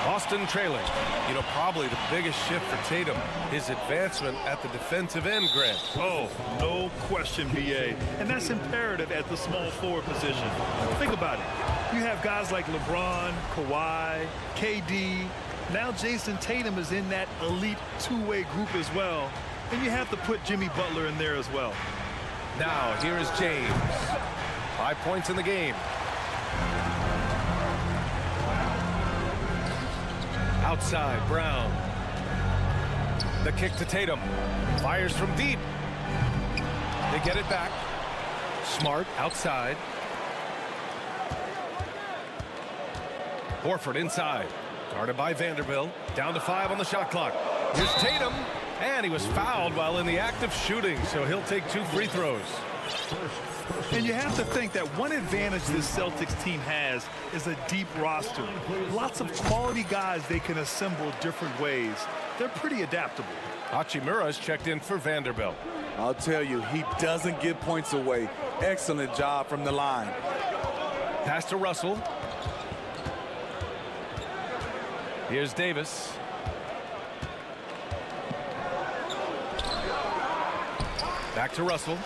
Boston trailing. You know, probably the biggest shift for Tatum, his advancement at the defensive end, Grant. Oh, no question, B.A. And that's imperative at the small forward position. Think about it. You have guys like LeBron, Kawhi, KD. Now Jason Tatum is in that elite two-way group as well. And you have to put Jimmy Butler in there as well. Now, here is James. 5 points in the game. Outside, Brown. The kick to Tatum. Fires from deep. They get it back. Smart outside. Horford inside. Guarded by Vanderbilt. Down to 5 on the shot clock. Here's Tatum. And he was fouled while in the act of shooting, so he'll take 2 free throws. And you have to think that one advantage this Celtics team has is a deep roster. Lots of quality guys they can assemble different ways. They're pretty adaptable. Hachimura's checked in for Vanderbilt. I'll tell you, he doesn't give points away. Excellent job from the line. Pass to Russell. Here's Davis. Back to Russell.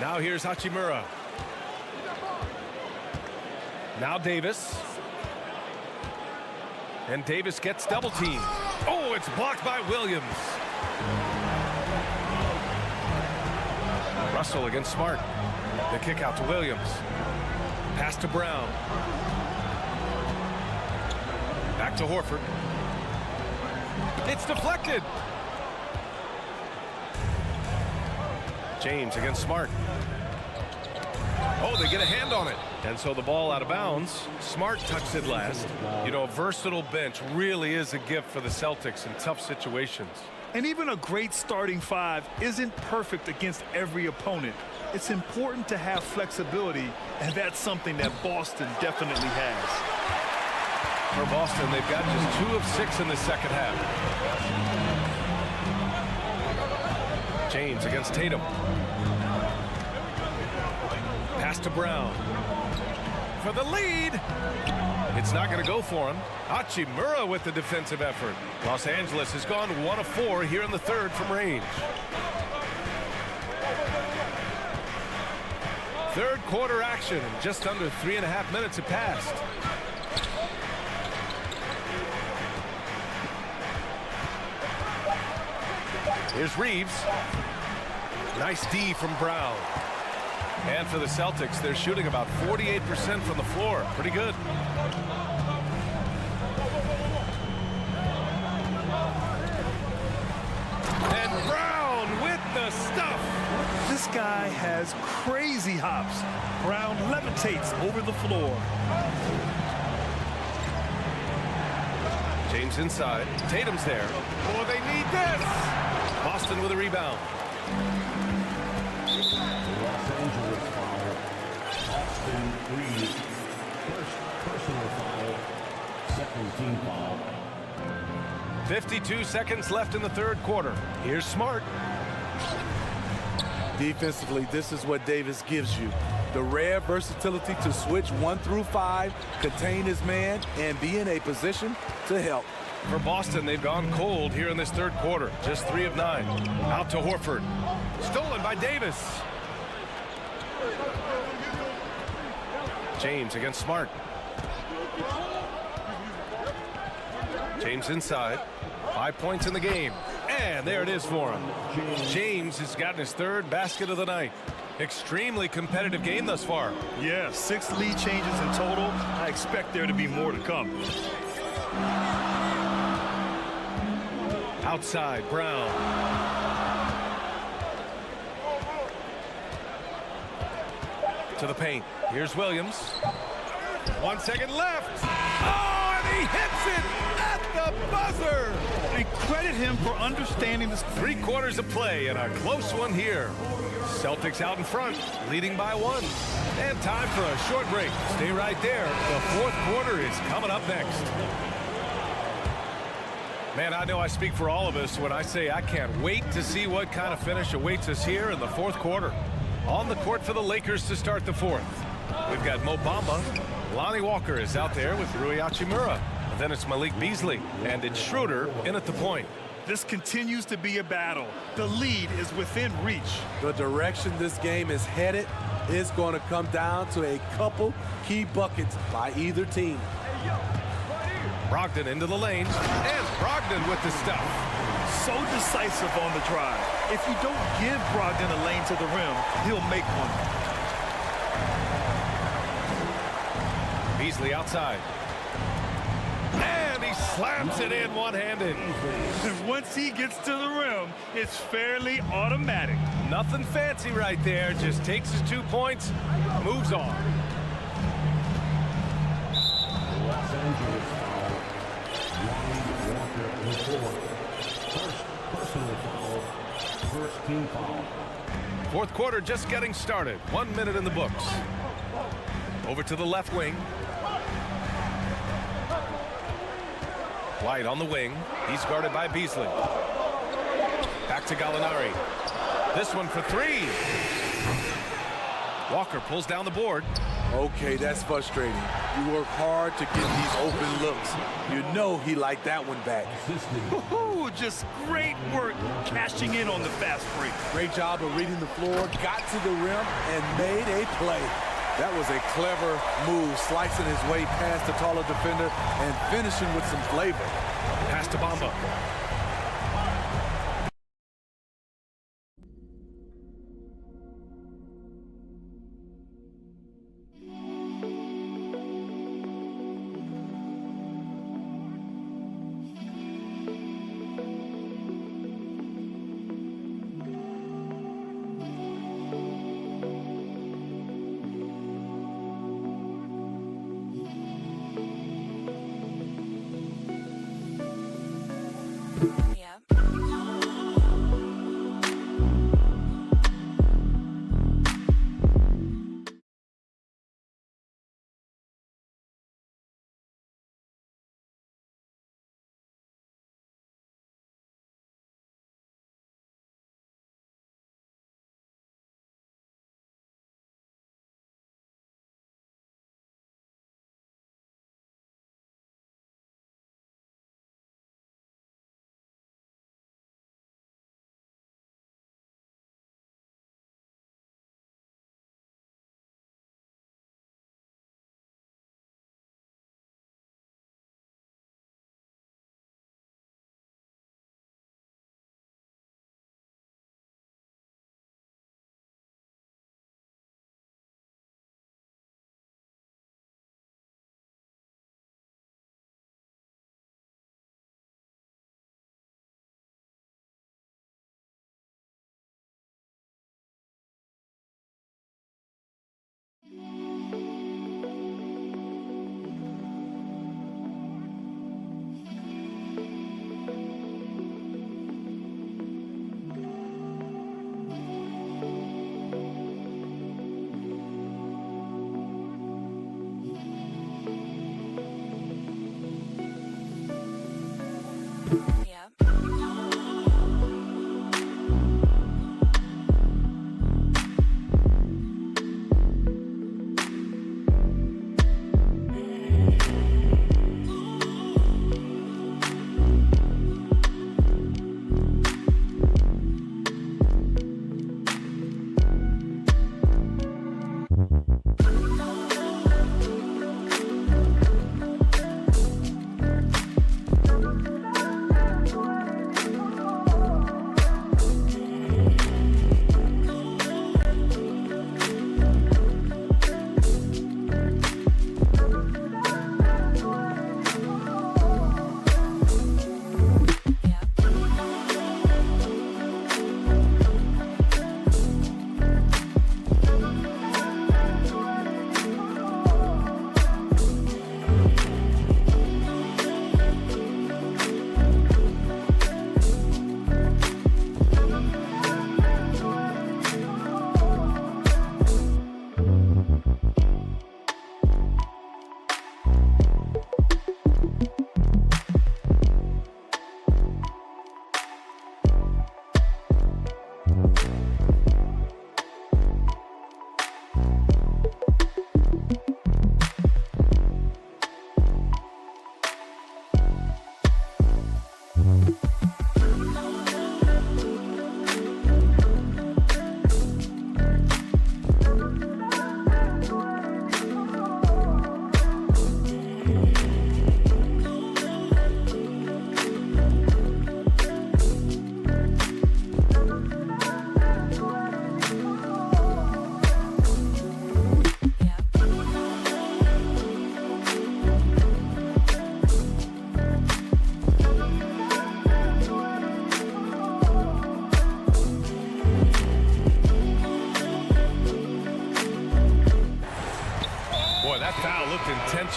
Now here's Hachimura. Now Davis. And Davis gets double teamed. Oh, it's blocked by Williams. Russell against Smart. The kick out to Williams. Pass to Brown. Back to Horford. It's deflected. James against Smart. Oh, they get a hand on it. And so the ball out of bounds. Smart tucks it last. You know, a versatile bench really is a gift for the Celtics in tough situations. And even a great starting 5 isn't perfect against every opponent. It's important to have flexibility, and that's something that Boston definitely has. For Boston, they've got just 2 of 6 in the second half. James against Tatum. Pass to Brown. For the lead. It's not going to go for him. Hachimura with the defensive effort. Los Angeles has gone 1 of 4 here in the third from range. Third quarter action. Just under 3.5 minutes have passed. Here's Reeves. Nice D from Brown. And for the Celtics, they're shooting about 48% from the floor. Pretty good. And Brown with the stuff. This guy has crazy hops. Brown levitates over the floor. James inside. Tatum's there. Oh, they need this. Boston with a rebound. Los Angeles foul. Boston Reeves. First personal foul. Second team foul. 52 seconds left in the third quarter. Here's Smart. Defensively, this is what Davis gives you. The rare versatility to switch 1 through 5, contain his man, and be in a position to help. For Boston, they've gone cold here in this third quarter. Just 3 of 9. Out to Horford. Stolen by Davis. James against Smart. James inside. 5 points in the game. And there it is for him. James has gotten his third basket of the night. Extremely competitive game thus far. Yeah, 6 lead changes in total. I expect there to be more to come. Outside, Brown. To the paint. Here's Williams. 1 second left. Oh, and he hits it at the buzzer. And credit him for understanding this. 3 quarters of play and a close one here. Celtics out in front, leading by 1. And time for a short break. Stay right there. The 4th quarter is coming up next. Man, I know I speak for all of us when I say I can't wait to see what kind of finish awaits us here in the 4th quarter. On the court for the Lakers to start the 4th. We've got Mo Bamba. Lonnie Walker is out there with Rui Hachimura. And then it's Malik Beasley. And it's Schroeder in at the point. This continues to be a battle. The lead is within reach. The direction this game is headed is going to come down to a couple key buckets by either team. Brogdon into the lane, and Brogdon with the stuff. So decisive on the drive. If you don't give Brogdon a lane to the rim, he'll make one. Beasley outside. And he slams it in one-handed. And once he gets to the rim, it's fairly automatic. Nothing fancy right there. Just takes his 2 points, moves on. Los Angeles foul. Lonnie Walker with 4. First personal foul. First team foul. 4th quarter just getting started. 1 minute in the books. Over to the left wing. White on the wing. He's guarded by Beasley. Back to Gallinari. This one for 3. Walker pulls down the board. Okay, that's frustrating. You work hard to get these open looks. You know he liked that one back. Just great work cashing in on the fast break. Great job of reading the floor, got to the rim, and made a play. That was a clever move, slicing his way past the taller defender and finishing with some flavor. Pass to Bamba.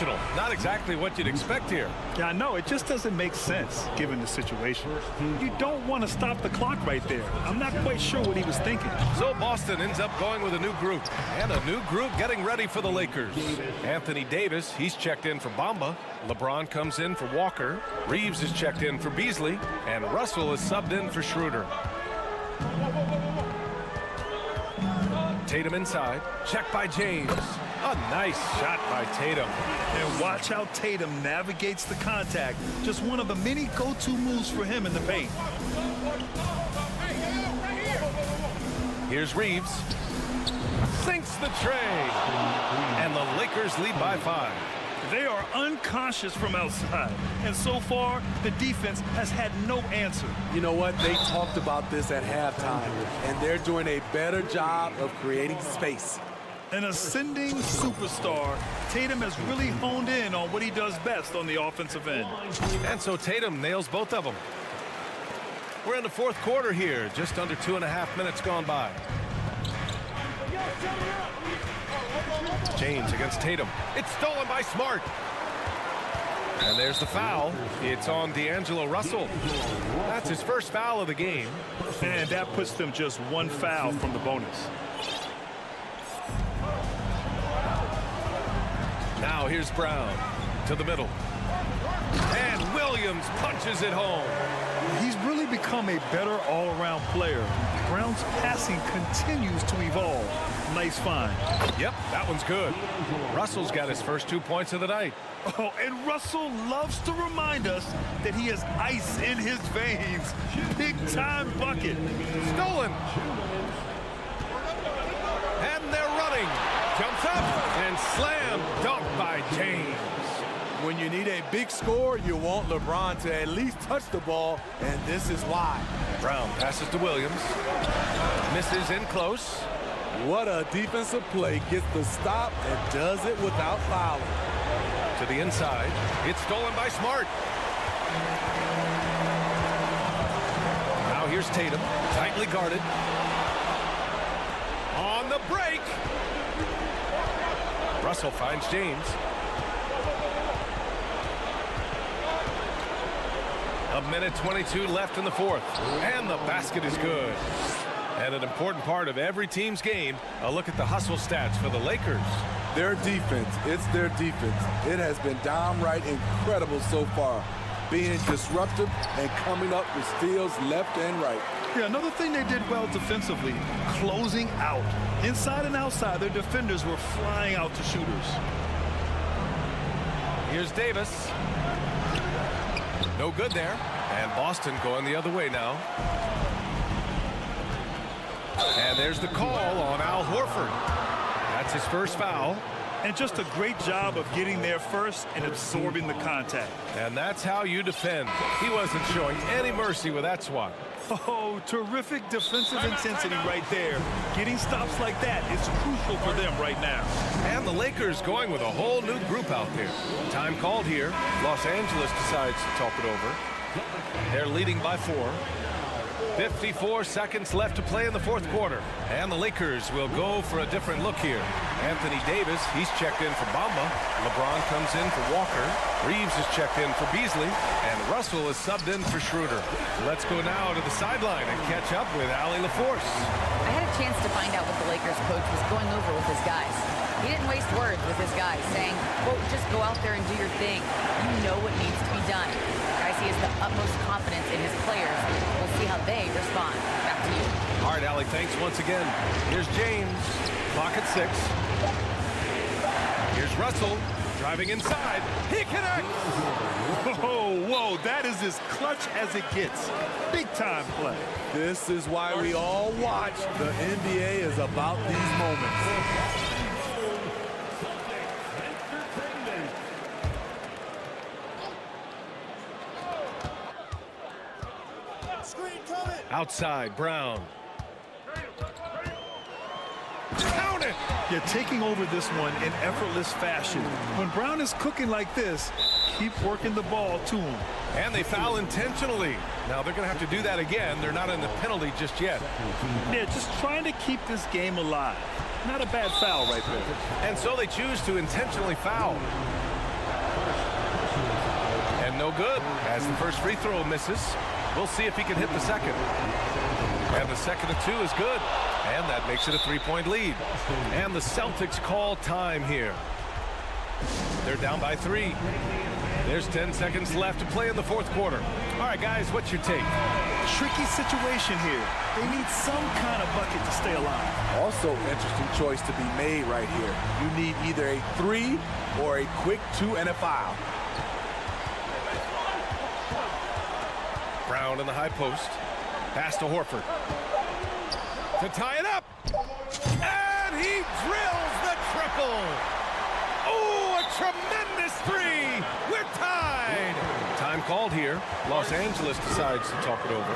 Unconventional. Not exactly what you'd expect here. Yeah, I know. It just doesn't make sense given the situation. You don't want to stop the clock right there. I'm not quite sure what he was thinking. So Boston ends up going with a new group. And a new group getting ready for the Lakers. Anthony Davis, he's checked in for Bamba. LeBron comes in for Walker. Reeves is checked in for Beasley. And Russell is subbed in for Schroeder. Tatum inside. Check by James. A nice shot by Tatum. And watch how Tatum navigates the contact. Just one of the many go-to moves for him in the paint. Here's Reeves. Sinks the tray. And the Lakers lead by 5. They are unconscious from outside. And so far, the defense has had no answer. You know what? They talked about this at halftime, and they're doing a better job of creating space. An ascending superstar, Tatum has really honed in on what he does best on the offensive end. And so Tatum nails both of them. We're in the fourth quarter here. Just under 2.5 minutes gone by. James against Tatum. It's stolen by Smart. And there's the foul. It's on D'Angelo Russell. That's his first foul of the game. And that puts them just one foul from the bonus. Now here's Brown to the middle. And Williams punches it home. He's really become a better all-around player. Brown's passing continues to evolve. Nice find. Yep, that one's good. Russell's got his first 2 points of the night. Oh, and Russell loves to remind us that he has ice in his veins. Big-time bucket. Stolen. And they're running. Jumps up and slam dunk by James. When you need a big score, you want LeBron to at least touch the ball, and this is why. Brown passes to Williams. Misses in close. What a defensive play. Gets the stop and does it without fouling. To the inside. It's stolen by Smart. Now here's Tatum. Tightly guarded. On the break. Russell finds James. A minute 22 left in the fourth. And the basket is good. And an important part of every team's game, a look at the hustle stats for the Lakers. Their defense, it's their defense. It has been downright incredible so far. Being disruptive and coming up with steals left and right. Yeah, another thing they did well defensively, closing out. Inside and outside, their defenders were flying out to shooters. Here's Davis. No good there. And Boston going the other way now. And there's the call on Al Horford. That's his first foul. And just a great job of getting there first and absorbing the contact. And that's how you defend. He wasn't showing any mercy with that swat. Oh, terrific defensive intensity right there. Getting stops like that is crucial for them right now. And the Lakers going with a whole new group out there. Time called here. Los Angeles decides to talk it over. They're leading by 4. 54 seconds left to play in the fourth quarter. And the Lakers will go for a different look here. Anthony Davis, he's checked in for Bamba. LeBron comes in for Walker. Reeves is checked in for Beasley. And Russell is subbed in for Schroeder. Let's go now to the sideline and catch up with Allie LaForce. I had a chance to find out what the Lakers coach was going over with his guys. He didn't waste words with his guys, saying, quote, just go out there and do your thing. You know what needs to be done. Guys, he has the utmost confidence in his players. We'll see how they respond. Back to you. All right, Allie, thanks once again. Here's James. Clock at 6. Here's Russell driving inside. He connects. Whoa, that is as clutch as it gets. Big time play. This is why we all watch. The NBA is about these moments. Outside, Brown. Count it! You're taking over this one in effortless fashion. When Brown is cooking like this, keep working the ball to him. And they foul intentionally. Now they're going to have to do that again. They're not in the penalty just yet. They're just trying to keep this game alive. Not a bad foul right there. And so they choose to intentionally foul. good as the first free throw misses. We'll see if he can hit the second. And the second of 2 is good. And that makes it a 3-point lead. And the Celtics call time here. They're down by 3. There's 10 seconds left to play in the fourth quarter. All right, guys, what's your take? Tricky situation here. They need some kind of bucket to stay alive. Also, interesting choice to be made right here. You need either a 3 or a quick 2 and a foul. Brown in the high post. Pass to Horford. To tie it up. And he drills the triple. Oh, a tremendous 3. We're tied. Time called here. Los Angeles decides to talk it over.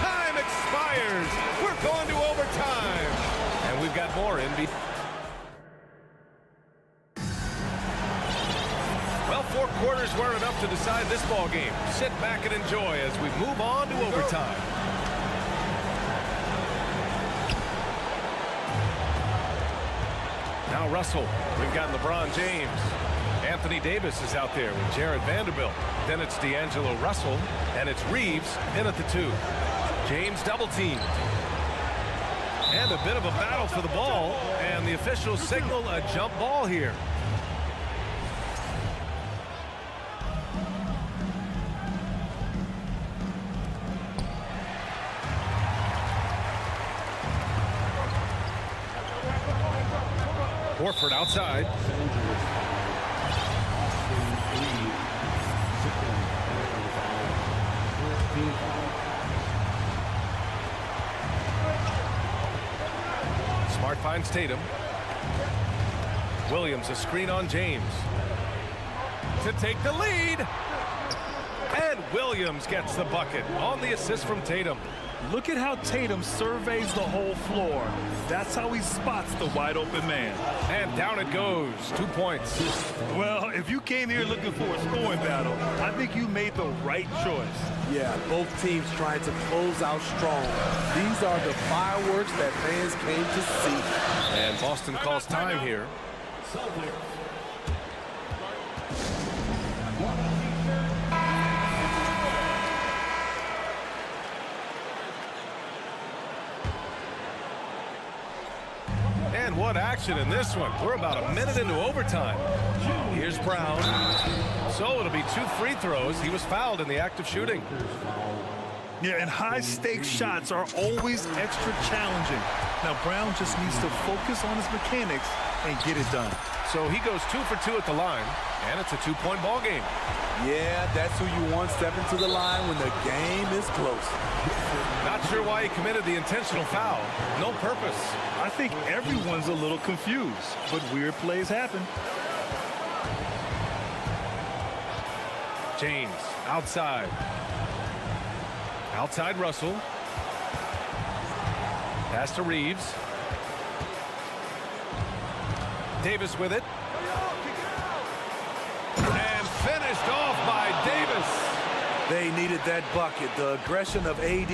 Time expires. We're going to overtime. And we've got more NBA. Well, 4 quarters weren't enough to decide this ball game. Sit back and enjoy as we move on to overtime. Now Russell. We've got LeBron James. Anthony Davis is out there with Jared Vanderbilt. Then it's D'Angelo Russell, and it's Reeves in at the 2. James double teamed. And a bit of a battle for the ball, and the officials signal a jump ball here. Horford outside. Smart finds Tatum. Williams a screen on James. To take the lead. And Williams gets the bucket on the assist from Tatum. Look at how Tatum surveys the whole floor. That's how he spots the wide open man. And down it goes. 2 points. Well, if you came here looking for a scoring battle, I think you made the right choice. Yeah, both teams trying to close out strong. These are the fireworks that fans came to see. And Boston calls time here. And what action in this one. We're about a minute into overtime. Here's Brown. So it'll be 2 free throws. He was fouled in the act of shooting. Yeah, and high-stakes shots are always extra challenging. Now, Brown just needs to focus on his mechanics and get it done. So he goes 2 for 2 at the line, and it's a 2-point ball game. Yeah, that's who you want stepping to the line when the game is close. Not sure why he committed the intentional foul. No purpose. I think everyone's a little confused, but weird plays happen. James outside. Outside Russell. Pass to Reeves. Davis with it. And finished off by Davis. They needed that bucket. The aggression of AD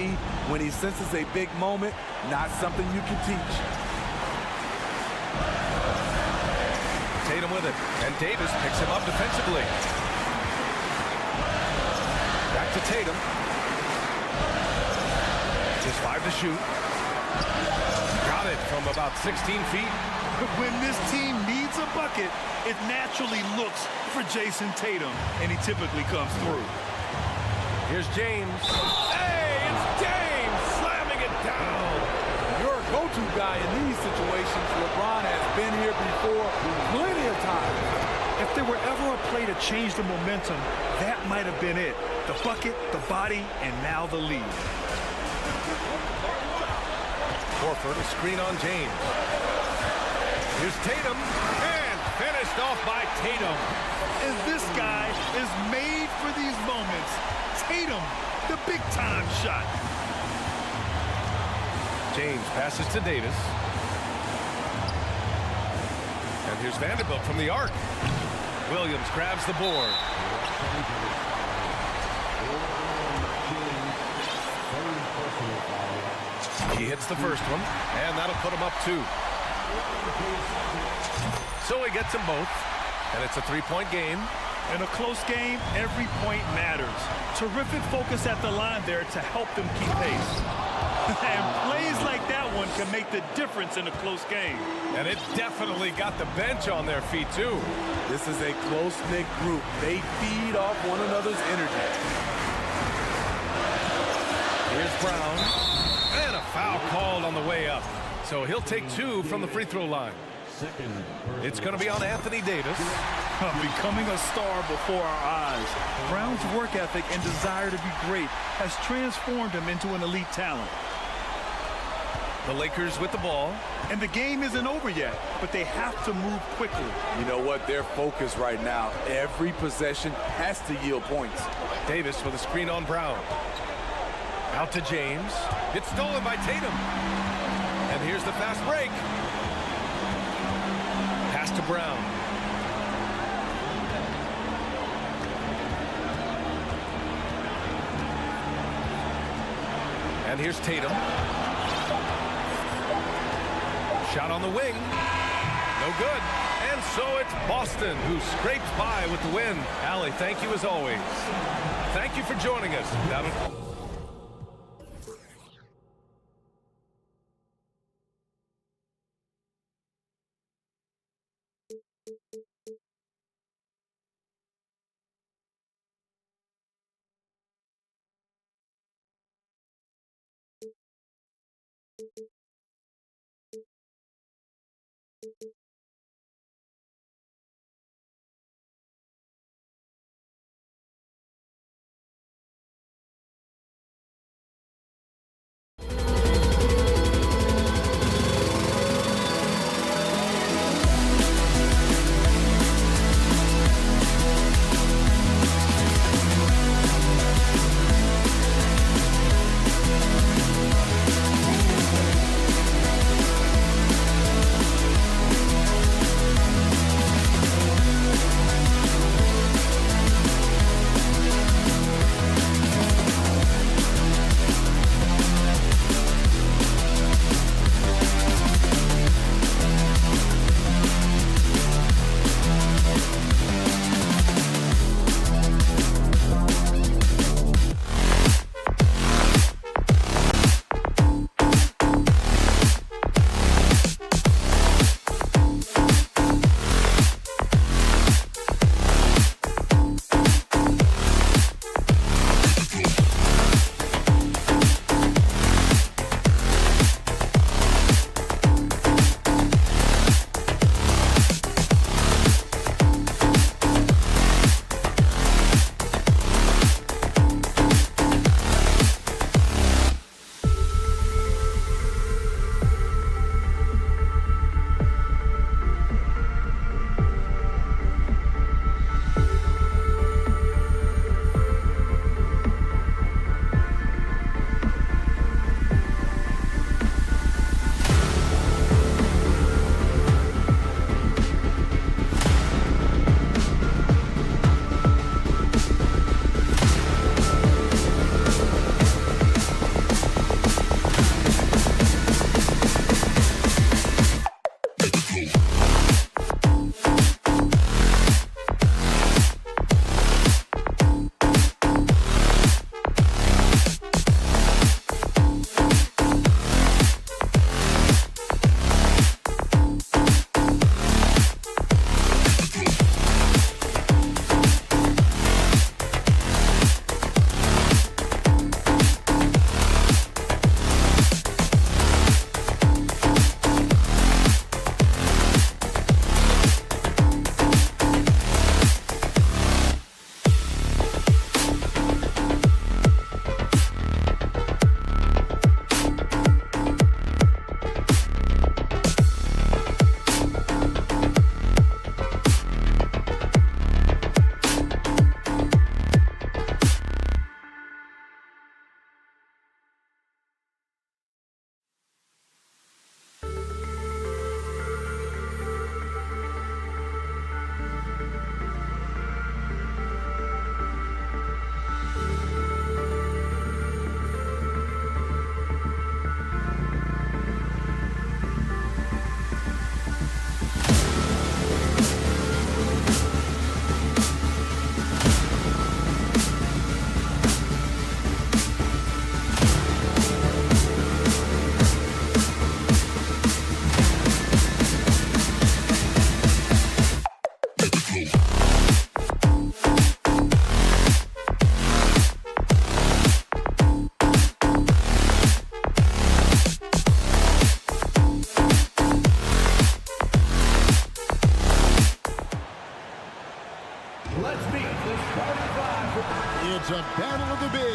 when he senses a big moment, not something you can teach. Tatum with it. And Davis picks him up defensively. Back to Tatum. Just 5 to shoot. Got it from about 16 feet. When this team needs a bucket, it naturally looks for Jason Tatum, and he typically comes through. Here's James. Hey, it's James slamming it down. Your go-to guy in these situations, LeBron has been here before plenty of times. If there were ever a play to change the momentum, that might have been it. The bucket, the body, and now the lead. Horford, a screen on James. Here's Tatum, and finished off by Tatum. And this guy is made for these moments. Tatum, the big-time shot. James passes to Davis. And here's Vanderbilt from the arc. Williams grabs the board. hits the first one, and that'll put him up 2. So he gets them both, and it's a 3-point game. In a close game, every point matters. Terrific focus at the line there to help them keep pace. And plays like that one can make the difference in a close game. And it definitely got the bench on their feet, too. This is a close-knit group. They feed off one another's energy. Here's Brown. And a foul called on the way up. So he'll take 2 from the free throw line. It's going to be on Anthony Davis. Becoming a star before our eyes. Brown's work ethic and desire to be great has transformed him into an elite talent. The Lakers with the ball. And the game isn't over yet, but they have to move quickly. You know what? Their focus right now, every possession has to yield points. Davis with a screen on Brown. Out to James. It's stolen by Tatum. And here's the fast break. Pass to Brown. And here's Tatum. Shot on the wing. No good. And so it's Boston who scrapes by with the win. Allie, thank you as always. Thank you for joining us.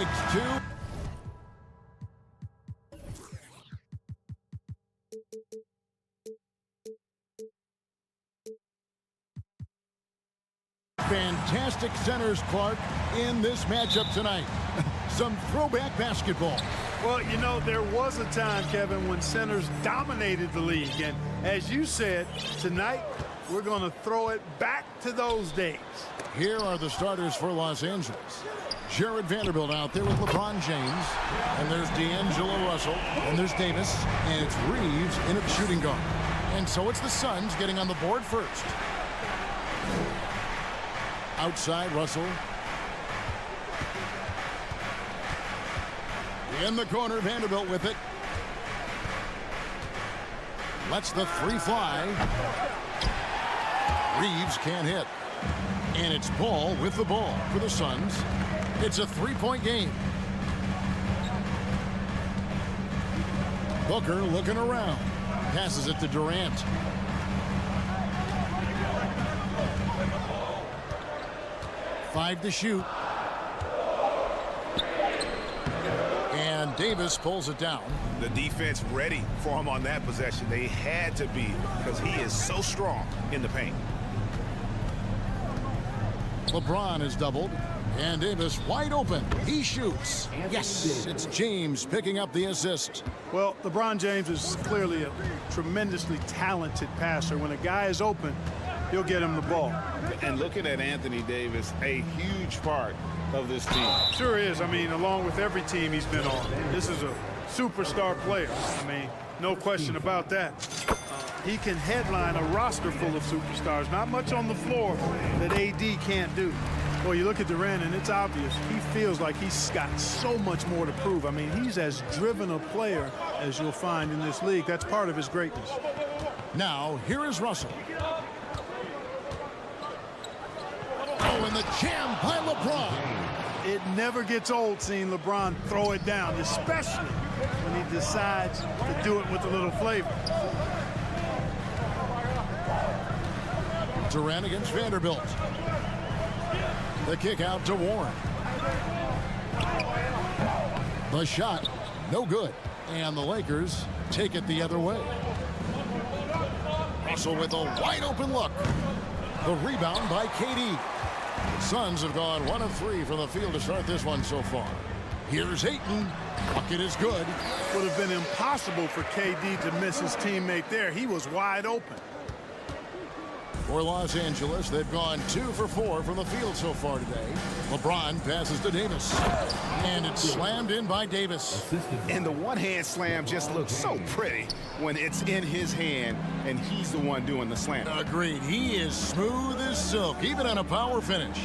makes two. Fantastic centers, Clark, in this matchup tonight. Some throwback basketball. Well, you know, there was a time, Kevin, when centers dominated the league. And as you said, tonight we're going to throw it back to those days. Here are the starters for Los Angeles. Jared Vanderbilt out there with LeBron James. And there's D'Angelo Russell. And there's Davis. And it's Reeves in at shooting guard. And so it's the Suns getting on the board first. Outside, Russell. In the corner, Vanderbilt with it. Lets the three fly. Reeves can't hit. And it's Paul with the ball for the Suns. It's a three-point game. Booker looking around. Passes it to Durant. Five to shoot. And Davis pulls it down. The defense ready for him on that possession. They had to be because he is so strong in the paint. LeBron is doubled. And Davis wide open. He shoots. Yes, it's James picking up the assist. Well, LeBron James is clearly a tremendously talented passer. When a guy is open, he'll get him the ball. And looking at Anthony Davis, a huge part of this team. Sure is. I mean, along with every team he's been on. This is a superstar player. I mean, no question about that. He can headline a roster full of superstars. Not much on the floor that AD can't do. Well, you look at Durant, and it's obvious. He feels like he's got so much more to prove. I mean, he's as driven a player as you'll find in this league. That's part of his greatness. Now, here is Russell. Oh, and the jam by LeBron. It never gets old seeing LeBron throw it down, especially when he decides to do it with a little flavor. Durant against Vanderbilt. The kick out to Warren. The shot, no good. And the Lakers take it the other way. Russell with a wide open look. The rebound by KD. The Suns have gone 1 of 3 from the field to start this one so far. Here's Ayton. Bucket is good. Would have been impossible for KD to miss his teammate there. He was wide open. For Los Angeles, they've gone 2 for 4 from the field so far today. LeBron passes to Davis. And it's slammed in by Davis. And the one-hand slam just looks so pretty when it's in his hand and he's the one doing the slam. Agreed. He is smooth as silk, even on a power finish.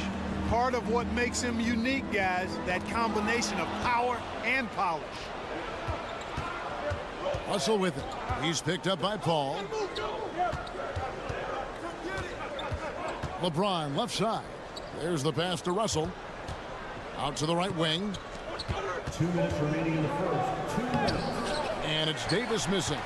Part of what makes him unique, guys, that combination of power and polish. Russell with it. He's picked up by Paul. LeBron left side. There's the pass to Russell. Out to the right wing. 2 minutes remaining in the first. 2 minutes. And it's Davis missing.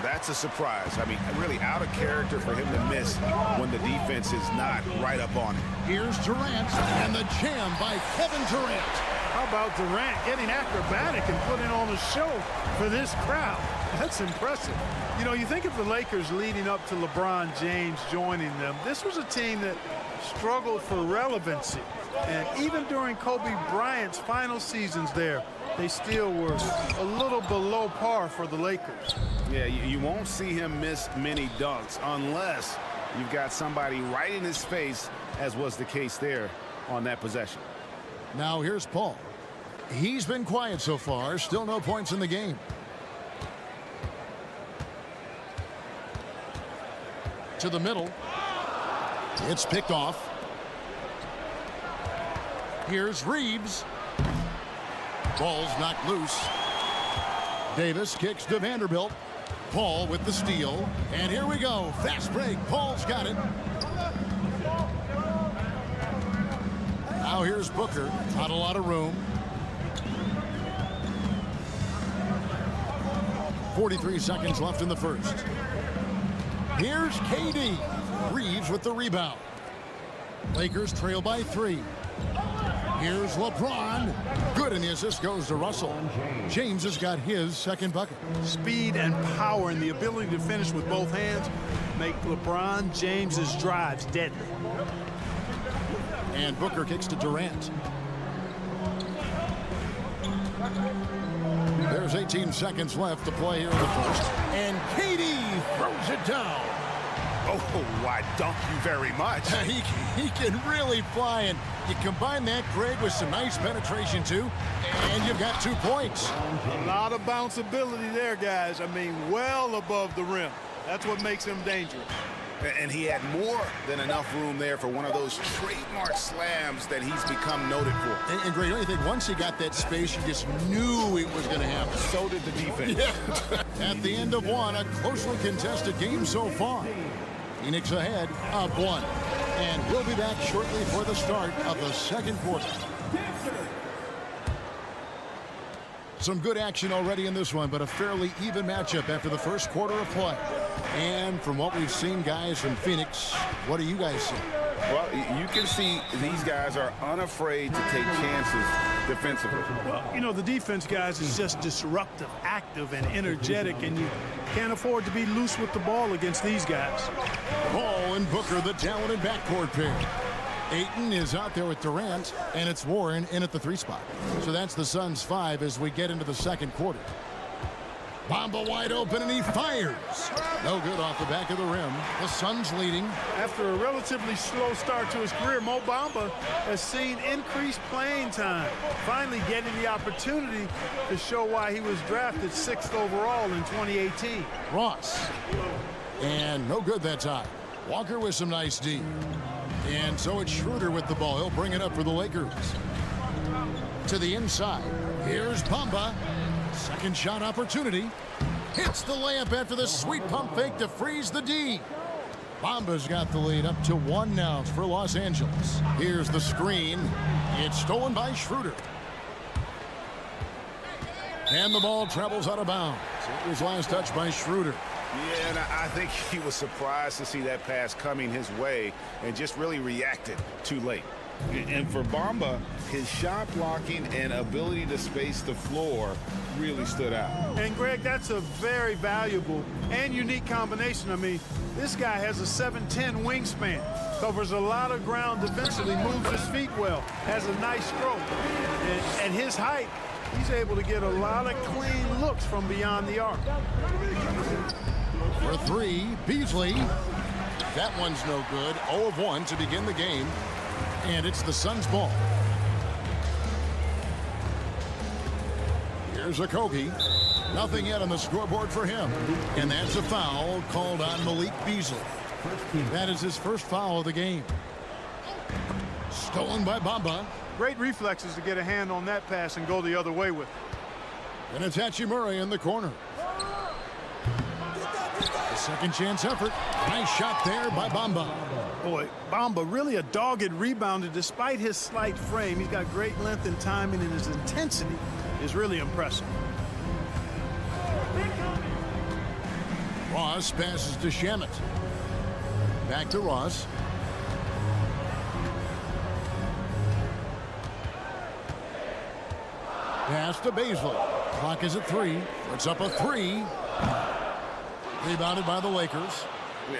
That's a surprise. I mean, really out of character for him to miss when the defense is not right up on him. Here's Durant and the jam by Kevin Durant. How about Durant getting acrobatic and putting on a show for this crowd? That's impressive. You know, you think of the Lakers leading up to LeBron James joining them. This was a team that struggled for relevancy. And even during Kobe Bryant's final seasons there, they still were a little below par for the Lakers. Yeah, you won't see him miss many dunks unless you've got somebody right in his face, as was the case there on that possession. Now here's Paul. He's been quiet so far. Still no points in the game. To the middle. It's picked off. Here's Reeves. Ball's knocked loose. Davis kicks to Vanderbilt. Paul with the steal. And here we go. Fast break. Paul's got it. Now here's Booker. Not a lot of room. 43 seconds left in the first. Here's KD. Reeves with the rebound. Lakers trail by 3. Here's LeBron. Good, and the assist goes to Russell. James has got his second bucket. Speed and power and the ability to finish with both hands make LeBron James's drives deadly. And Booker kicks to Durant. There's 18 seconds left to play here in the first. And KD throws it down. Oh, why, thank you very much. He can really fly, and you combine that, Greg, with some nice penetration, too, and you've got 2 points. A lot of bounceability there, guys. I mean, well above the rim. That's what makes him dangerous. And he had more than enough room there for one of those trademark slams that he's become noted for. And Greg, don't you think once he got that space, you just knew it was going to happen? So did the defense. Yeah. At the end of one, a closely contested game so far. Phoenix ahead of 1. And we'll be back shortly for the start of the second quarter. Some good action already in this one, but a fairly even matchup after the first quarter of play. And from what we've seen, guys, from Phoenix, what do you guys see? Well, you can see these guys are unafraid to take chances defensively. Well, you know, the defense, guys, is just disruptive, active, and energetic, and you can't afford to be loose with the ball against these guys. Ball and Booker, the talented backcourt pair. Ayton is out there with Durant, and it's Warren in at the 3 spot. So that's the Suns' 5 as we get into the second quarter. Bamba wide open, and he fires. No good off the back of the rim. The Suns leading. After a relatively slow start to his career, Mo Bamba has seen increased playing time, finally getting the opportunity to show why he was drafted 6th overall in 2018. Ross. And no good that time. Walker with some nice D. And so it's Schroeder with the ball. He'll bring it up for the Lakers. To the inside. Here's Bamba. Second shot opportunity. Hits the layup after the sweet pump fake to freeze the D. Bamba's got the lead up to 1 now for Los Angeles. Here's the screen. It's stolen by Schroeder. And the ball travels out of bounds. It was last touch by Schroeder. Yeah, and I think he was surprised to see that pass coming his way and just really reacted too late. And for Bamba, his shot blocking and ability to space the floor really stood out. And, Greg, that's a very valuable and unique combination. I mean, this guy has a 7'10" wingspan, covers a lot of ground defensively, moves his feet well, has a nice stroke. And at his height, he's able to get a lot of clean looks from beyond the arc. For 3, Beasley. That one's no good. 0 of 1 to begin the game. And it's the Suns' ball. Here's Okogie. Nothing yet on the scoreboard for him. And that's a foul called on Malik Beasley. That is his first foul of the game. Stolen by Bamba. Great reflexes to get a hand on that pass and go the other way with it. And it's Hachimura in the corner. A second chance effort. Nice shot there by Bamba. Boy, Bamba really a dogged rebounder despite his slight frame. He's got great length and timing, and his intensity is really impressive. Ross passes to Shamet. Back to Ross. Pass to Beasley. Clock is at 3. Puts up a 3. Rebounded by the Lakers.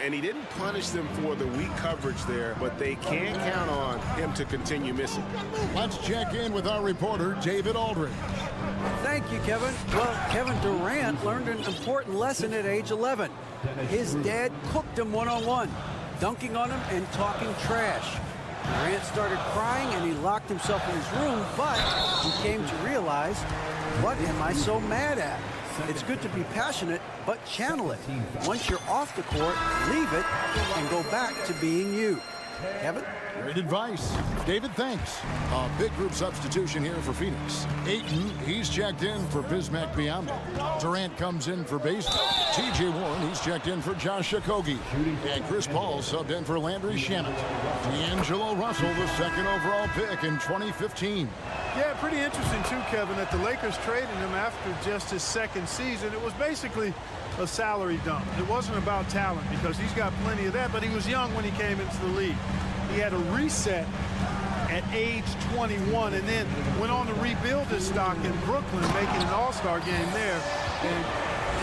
And he didn't punish them for the weak coverage there, but they can count on him to continue missing. Let's check in with our reporter, David Aldridge. Thank you, Kevin. Well, Kevin Durant learned an important lesson at age 11. His dad cooked him one-on-one, dunking on him and talking trash. Durant started crying and he locked himself in his room, but he came to realize, what am I so mad at? It's good to be passionate, but channel it. Once you're off the court, leave it and go back to being you. Kevin? Great advice. David, thanks. A big group substitution here for Phoenix. Ayton, he's checked in for Bismack Biyombo. Durant comes in for Beasley. T.J. Warren, he's checked in for Josh Okogie. And Chris Paul subbed in for Landry Shamet. D'Angelo Russell, the second overall pick in 2015. Yeah, pretty interesting, too, Kevin, that the Lakers traded him after just his second season. It was basically a salary dump. It wasn't about talent because he's got plenty of that, but he was young when he came into the league. He had a reset at age 21 and then went on to rebuild his stock in Brooklyn, making an all-star game there. And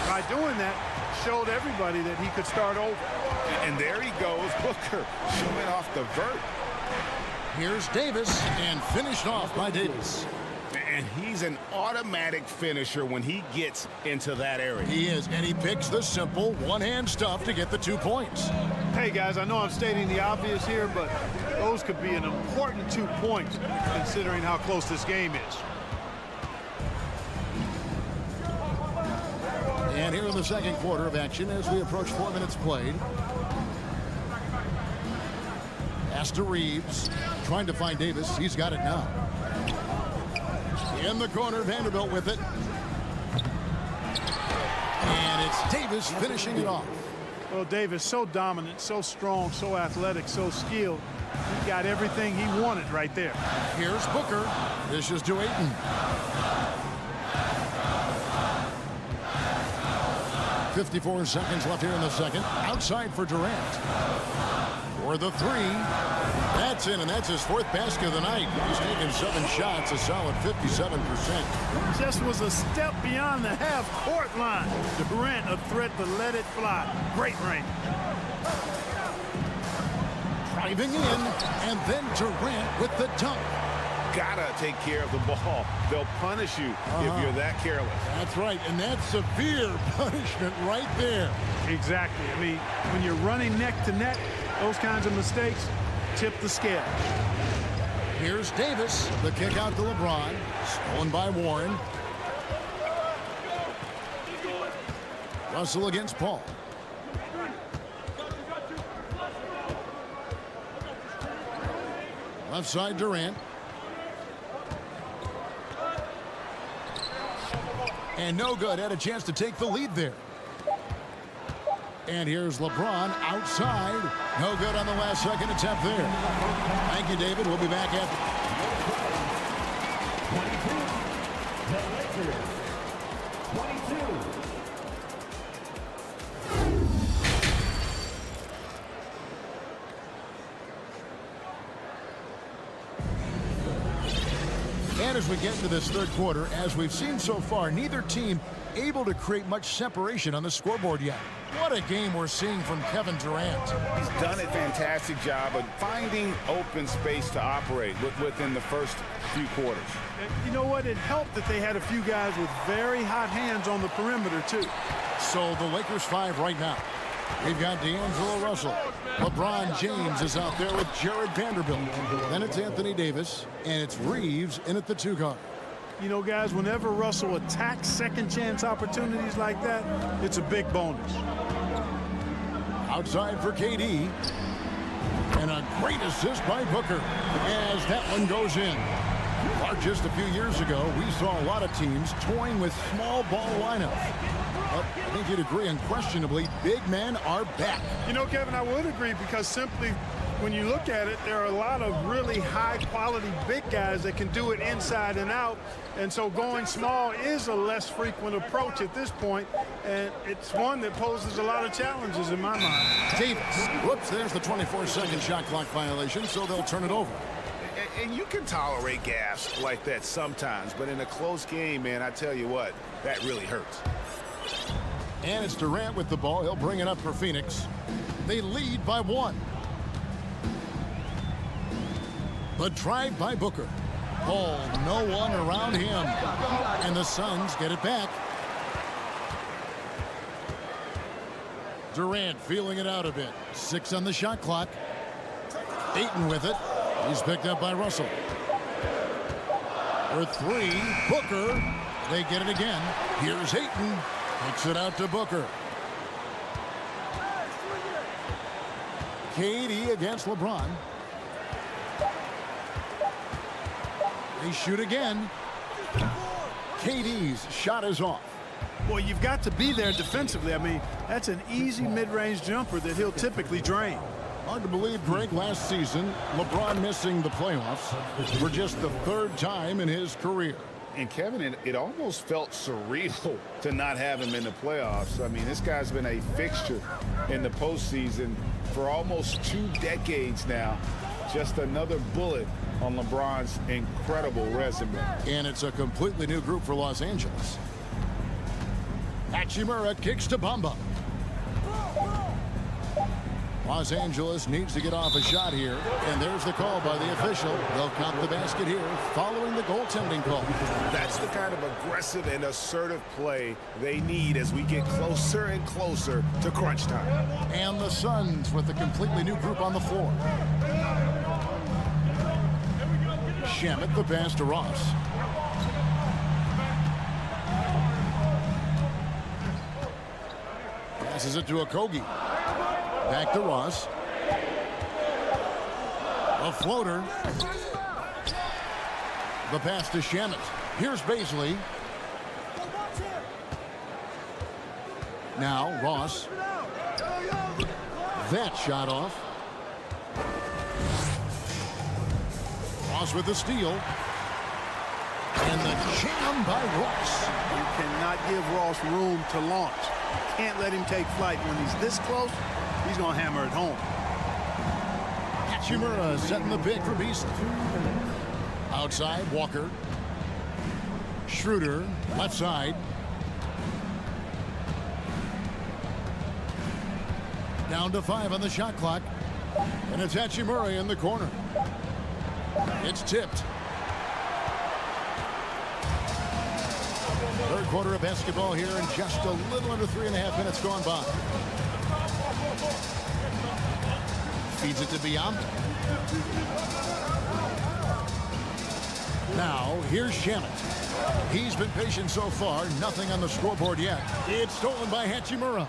by doing that, showed everybody that he could start over. And there he goes, Booker, showing off the vert. Here's Davis, and finished off by Davis. And he's an automatic finisher when he gets into that area. He is, and he picks the simple one-hand stuff to get the 2 points. Hey, guys, I know I'm stating the obvious here, but those could be an important 2 points considering how close this game is. And here in the second quarter of action as we approach 4 minutes played. Pass to Reeves, trying to find Davis. He's got it now. In the corner, Vanderbilt with it. And it's Davis finishing it off. Well, Davis, so dominant, so strong, so athletic, so skilled. He got everything he wanted right there. Here's Booker. Dishes to Ayton. .54 seconds left here in the second. Outside for Durant. For the three. That's in, and that's his 4th basket of the night. He's taken 7 shots, a solid 57%. Just was a step beyond the half-court line. Durant a threat to let it fly. Great range. Driving in, and then Durant with the dunk. Gotta take care of the ball. They'll punish you if you're that careless. That's right, and that's severe punishment right there. Exactly. I mean, when you're running neck to neck, those kinds of mistakes tip the scale. Here's Davis. The kick out to LeBron. Stolen by Warren. Russell against Paul. Left side Durant. And no good. Had a chance to take the lead there. And here's LeBron outside. No good on the last second attempt there. Thank you, David. We'll be back after. 22. And as we get into this third quarter, as we've seen so far, neither team able to create much separation on the scoreboard yet. What a game we're seeing from Kevin Durant. He's done a fantastic job of finding open space to operate within the first few quarters. You know what? It helped that they had a few guys with very hot hands on the perimeter, too. So the Lakers 5 right now. We've got D'Angelo Russell. LeBron James is out there with Jared Vanderbilt. Then it's Anthony Davis, and it's Reeves in at the 2 guard. You know, guys, whenever Russell attacks second chance opportunities like that, it's a big bonus. Outside for KD. And a great assist by Booker as that one goes in. Just a few years ago, we saw a lot of teams toying with small ball lineups. But I think you'd agree, unquestionably, big men are back. You know, Kevin, I would agree because simply when you look at it, there are a lot of really high-quality big guys that can do it inside and out. And so going small is a less frequent approach at this point, and it's one that poses a lot of challenges in my mind. Davis. Whoops, there's the 24-second shot clock violation, so they'll turn it over. And you can tolerate gas like that sometimes, but in a close game, man, I tell you what, that really hurts. And it's Durant with the ball. He'll bring it up for Phoenix. They lead by 1. But drive by Booker. Ball, no one around him. And the Suns get it back. Durant feeling it out a bit. 6 on the shot clock. Ayton with it. He's picked up by Russell. For 3, Booker. They get it again. Here's Ayton. Takes it out to Booker. KD against LeBron. They shoot again. KD's shot is off. Well, you've got to be there defensively. I mean, that's an easy mid-range jumper that he'll typically drain. Hard to believe, Greg, last season, LeBron missing the playoffs for just the 3rd time in his career. And Kevin, it almost felt surreal to not have him in the playoffs. I mean, this guy's been a fixture in the postseason for almost 2 decades now. Just another bullet on LeBron's incredible resume. And it's a completely new group for Los Angeles. Hachimura kicks to Bamba. Los Angeles needs to get off a shot here, and there's the call by the official. They'll count the basket here following the goaltending call. That's the kind of aggressive and assertive play they need as we get closer and closer to crunch time. And the Suns with a completely new group on the floor. Shamet the pass to Ross. Passes it to Okogie. Back to Ross. A floater. The pass to Shamet. Here's Baisley. Now Ross. That shot off. Ross with the steal. And the jam by Ross. You cannot give Ross room to launch. Can't let him take flight. When he's this close, he's going to hammer it home. Hachimura setting the pick for Beasley. Outside, Walker. Schroeder, left side. Down to 5 on the shot clock. And it's Hachimura in the corner. It's tipped. Third quarter of basketball here, and just a little under 3.5 minutes gone by. Feeds it to Biyombo. Now, here's Shamet. He's been patient so far. Nothing on the scoreboard yet. It's stolen by Hachimura.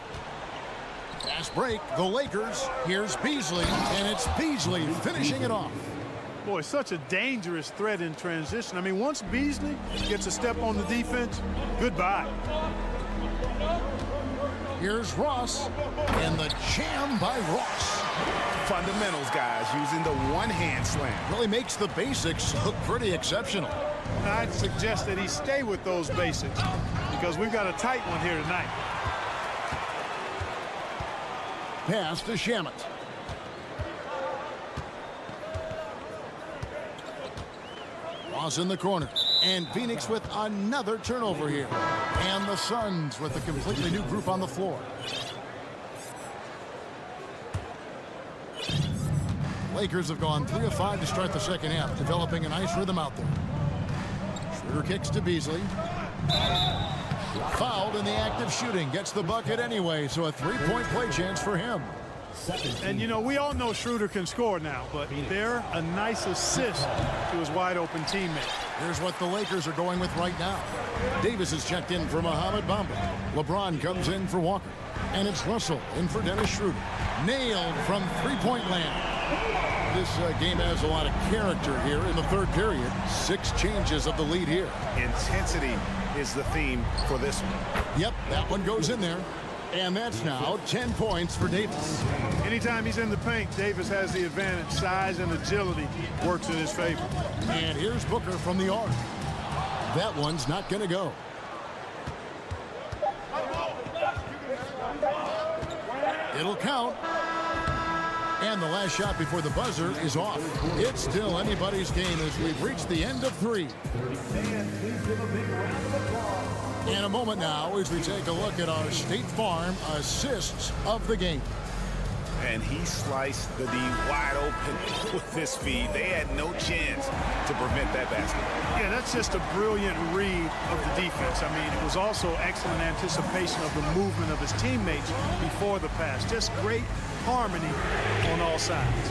Fast break, the Lakers. Here's Beasley, and it's Beasley finishing it off. Boy, such a dangerous threat in transition. I mean, once Beasley gets a step on the defense, goodbye. Here's Ross, and the jam by Ross. Fundamentals, guys, using the one-hand slam. Really makes the basics look pretty exceptional. I'd suggest that he stay with those basics because we've got a tight one here tonight. Pass to Shamet. Ross in the corner. And Phoenix with another turnover here. And the Suns with a completely new group on the floor. Lakers have gone 3 of 5 to start the second half, developing a nice rhythm out there. Schroeder kicks to Beasley. Fouled in the act of shooting. Gets the bucket anyway, so a 3-point play chance for him. And, you know, we all know Schroeder can score now, but they're a nice assist to his wide-open teammate. Here's what the Lakers are going with right now. Davis is checked in for Mohamed Bamba. LeBron comes in for Walker. And it's Russell in for Dennis Schroeder. Nailed from three-point land. This game has a lot of character here in the third period. 6 changes of the lead here. Intensity is the theme for this one. Yep, that one goes in there. And that's now 10 points for Davis. Anytime he's in the paint, Davis has the advantage. Size and agility works in his favor. And here's Booker from the arc. That one's not going to go. It'll count. And the last shot before the buzzer is off. It's still anybody's game as we've reached the end of 3. In a moment now as we take a look at our State Farm assists of the game. And he sliced the D wide open with his feed. They had no chance to prevent that basket. Yeah, that's just a brilliant read of the defense. I mean, it was also excellent anticipation of the movement of his teammates before the pass. Just great harmony on all sides.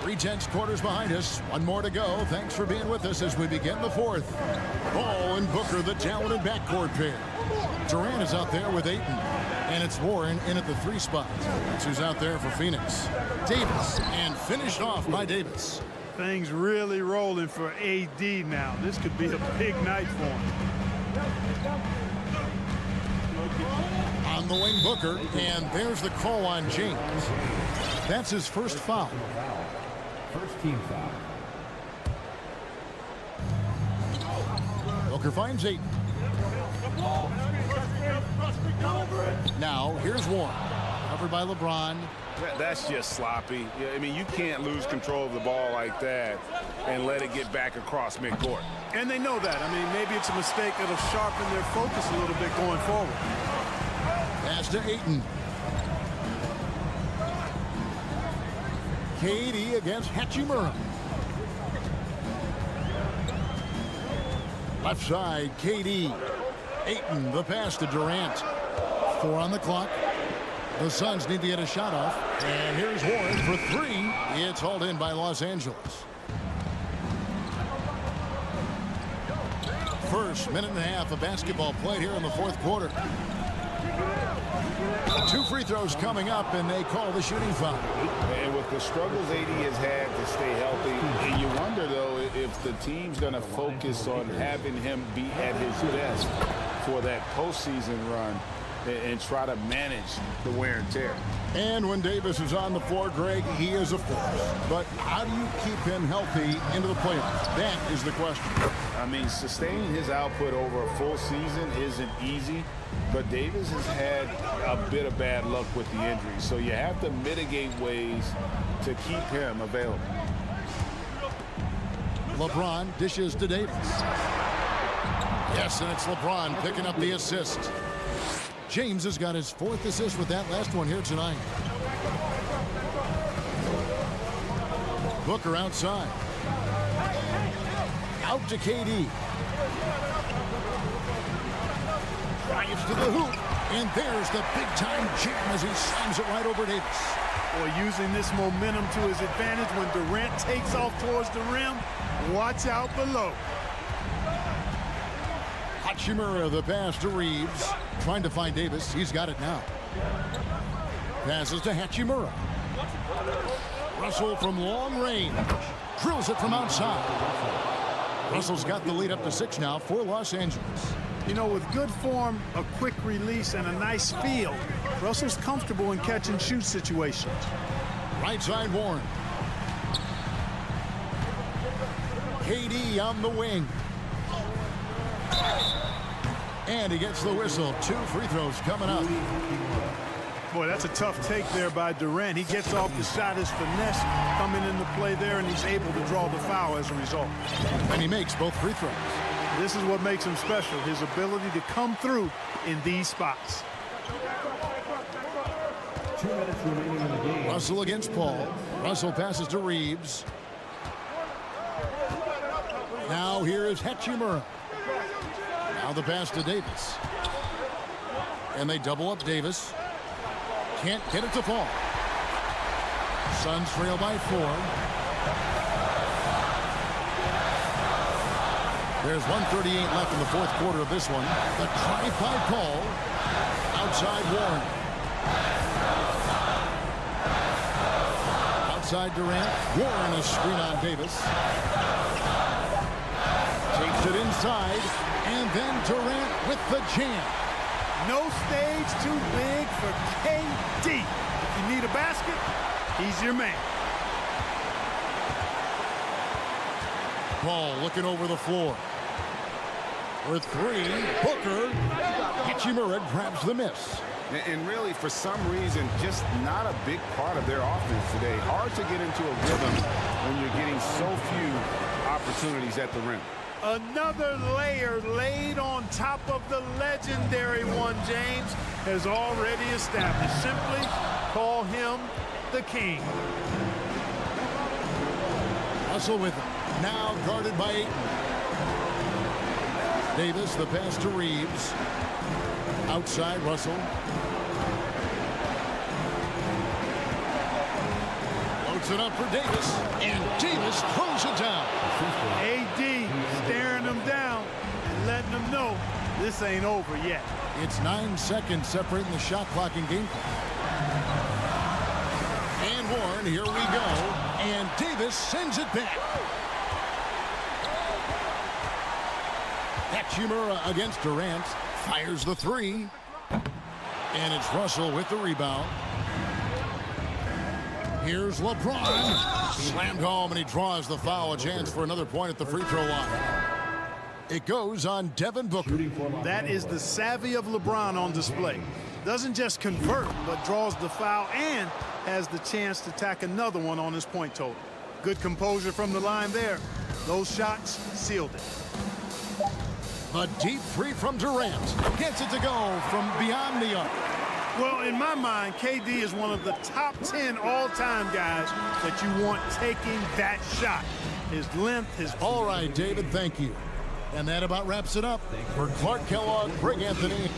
3/10 quarters behind us. One more to go. Thanks for being with us as we begin the fourth. Ball and Booker, the talented backcourt pair. Durant is out there with Ayton. And it's Warren in at the 3 spot. That's who's out there for Phoenix. Davis, and finished off by Davis. Things really rolling for AD now. This could be a big night for him. On the wing, Booker, and there's the call on James. That's his first foul. First team foul. Booker finds Ayton. Now, here's Warren. Covered by LeBron. That's just sloppy. I mean, you can't lose control of the ball like that and let it get back across midcourt. And they know that. I mean, maybe it's a mistake that'll sharpen their focus a little bit going forward. Pass to Ayton. KD against Hachimura. Left side, KD. Ayton, the pass to Durant. 4 on the clock. The Suns need to get a shot off. And here's Warren for 3. It's hauled in by Los Angeles. First minute and a half of basketball played here in the fourth quarter. 2 free throws coming up, and they call the shooting foul. And with the struggles AD has had to stay healthy, and you wonder, though, if the team's going to focus on having him be at his best for that postseason run and try to manage the wear and tear. And when Davis is on the floor, Greg, he is a force. But how do you keep him healthy into the playoffs? That is the question. I mean, sustaining his output over a full season isn't easy, but Davis has had a bit of bad luck with the injury. So you have to mitigate ways to keep him available. LeBron dishes to Davis. Yes, and it's LeBron picking up the assist. James has got his 4th assist with that last one here tonight. Booker outside. Out to KD. Drives to the hoop. And there's the big-time jam as he slams it right over Davis. Or using this momentum to his advantage when Durant takes off towards the rim. Watch out below. Hachimura, the pass to Reeves. Trying to find Davis. He's got it now. Passes to Hachimura. Russell from long range. Drills it from outside. Russell's got the lead up to 6 now for Los Angeles. You know, with good form, a quick release, and a nice feel, Russell's comfortable in catch-and-shoot situations. Right side, Warren. KD on the wing. And he gets the whistle. 2 free throws coming up. Boy, that's a tough take there by Durant. He gets off the shot, his finesse coming into play there, and he's able to draw the foul as a result. And he makes both free throws. This is what makes him special, his ability to come through in these spots. 2 minutes remaining in the game. Russell against Paul. Russell passes to Reeves. Now here is Hachimura. Now the pass to Davis. And they double up Davis. Can't get it to fall. Suns trail by 4. There's 1:38 left in the fourth quarter of this one. The drive by Paul. Outside Warren. Outside Durant. Warren a screen on Davis. Takes it inside. And then Durant with the jam. No stage too big for KD. If you need a basket, he's your man. Paul looking over the floor. For 3, Booker. Hachimura grabs the miss. And really, for some reason, just not a big part of their offense today. Hard to get into a rhythm when you're getting so few opportunities at the rim. Another layer laid on top of the legendary one James has already established. Simply call him the king. Russell with it. Now guarded by Ayton. Davis, the pass to Reeves. Outside Russell. Loads it up for Davis. And Davis throws it down. AD staring him down and letting him know this ain't over yet. It's 9 seconds separating the shot clock and game clock. And Warren, here we go. And Davis sends it back. Hachimura against Durant. Fires the 3. And it's Russell with the rebound. Here's LeBron. Slammed home, and he draws the foul. A chance for another point at the free throw line. It goes on Devin Booker. That is the savvy of LeBron on display. Doesn't just convert, but draws the foul and has the chance to tack another one on his point total. Good composure from the line there. Those shots sealed it. A deep three from Durant. Gets it to go from beyond the arc. Well, in my mind, KD is one of the top 10 all-time guys that you want taking that shot. His length, his... All right, David, thank you. And that about wraps it up. For Clark Kellogg, Greg Anthony.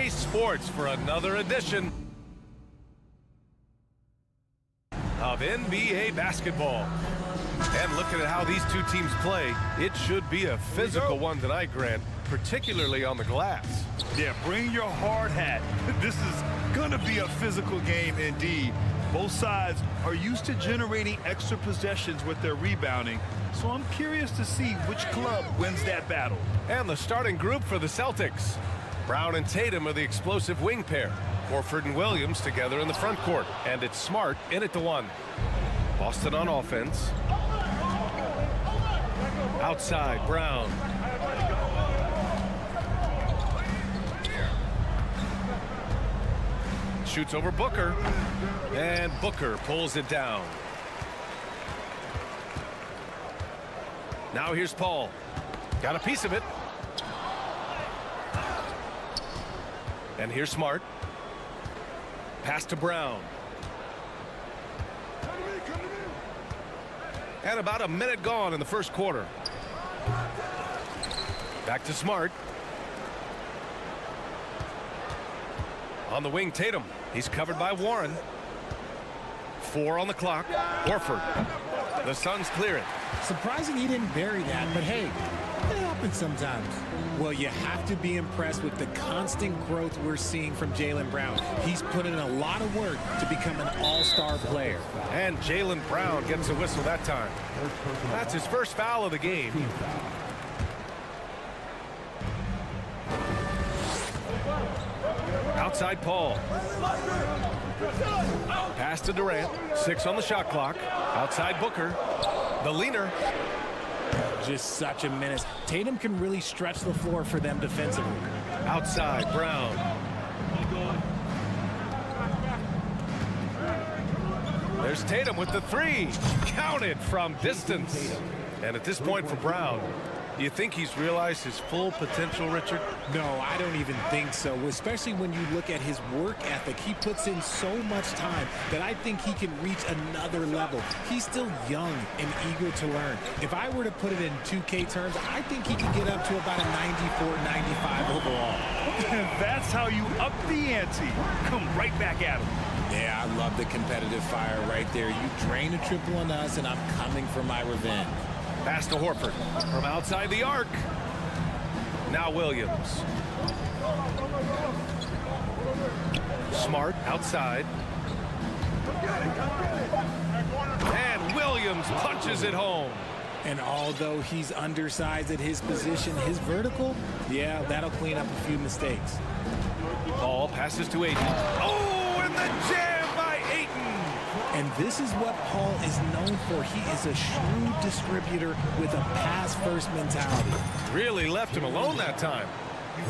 Sports for another edition of NBA basketball. And looking at how these two teams play, it should be a physical one tonight, Grant, particularly on the glass. Yeah, bring your hard hat. This is gonna be a physical game indeed. Both sides are used to generating extra possessions with their rebounding, so I'm curious to see which club wins that battle. And the starting group for the Celtics. Brown and Tatum are the explosive wing pair. Horford and Williams together in the front court. And it's Smart in at the one. Boston on offense. Outside, Brown. Shoots over Booker. And Booker pulls it down. Now here's Paul. Got a piece of it. And here's Smart. Pass to Brown. And about a minute gone in the first quarter. Back to Smart. On the wing, Tatum. He's covered by Warren. 4 on the clock. Horford. The Suns clear it. Surprising he didn't bury that, but hey, it happens sometimes. Well, you have to be impressed with the constant growth we're seeing from Jaylen Brown. He's put in a lot of work to become an all-star player. And Jaylen Brown gets a whistle that time. That's his first foul of the game. Outside Paul. Pass to Durant. 6 on the shot clock. Outside Booker. The leaner. Just such a menace. Tatum can really stretch the floor for them defensively. Outside Brown. There's Tatum with the 3. Counted from distance. And at this point for Brown, do you think he's realized his full potential, Richard? No, I don't even think so, especially when you look at his work ethic. He puts in so much time that I think he can reach another level. He's still young and eager to learn. If I were to put it in 2K terms, I think he could get up to about a 94, 95 overall. That's how you up the ante. Come right back at him. Yeah, I love the competitive fire right there. You drain a triple on us, and I'm coming for my revenge. Pass to Horford from outside the arc. Now Williams. Smart outside. And Williams punches it home. And although he's undersized at his position, his vertical, yeah, that'll clean up a few mistakes. Ball passes to Ayton. Oh, and the jam by Ayton. And this is what Paul is known for. He is a shrewd distributor with a pass-first mentality. Really left him alone that time.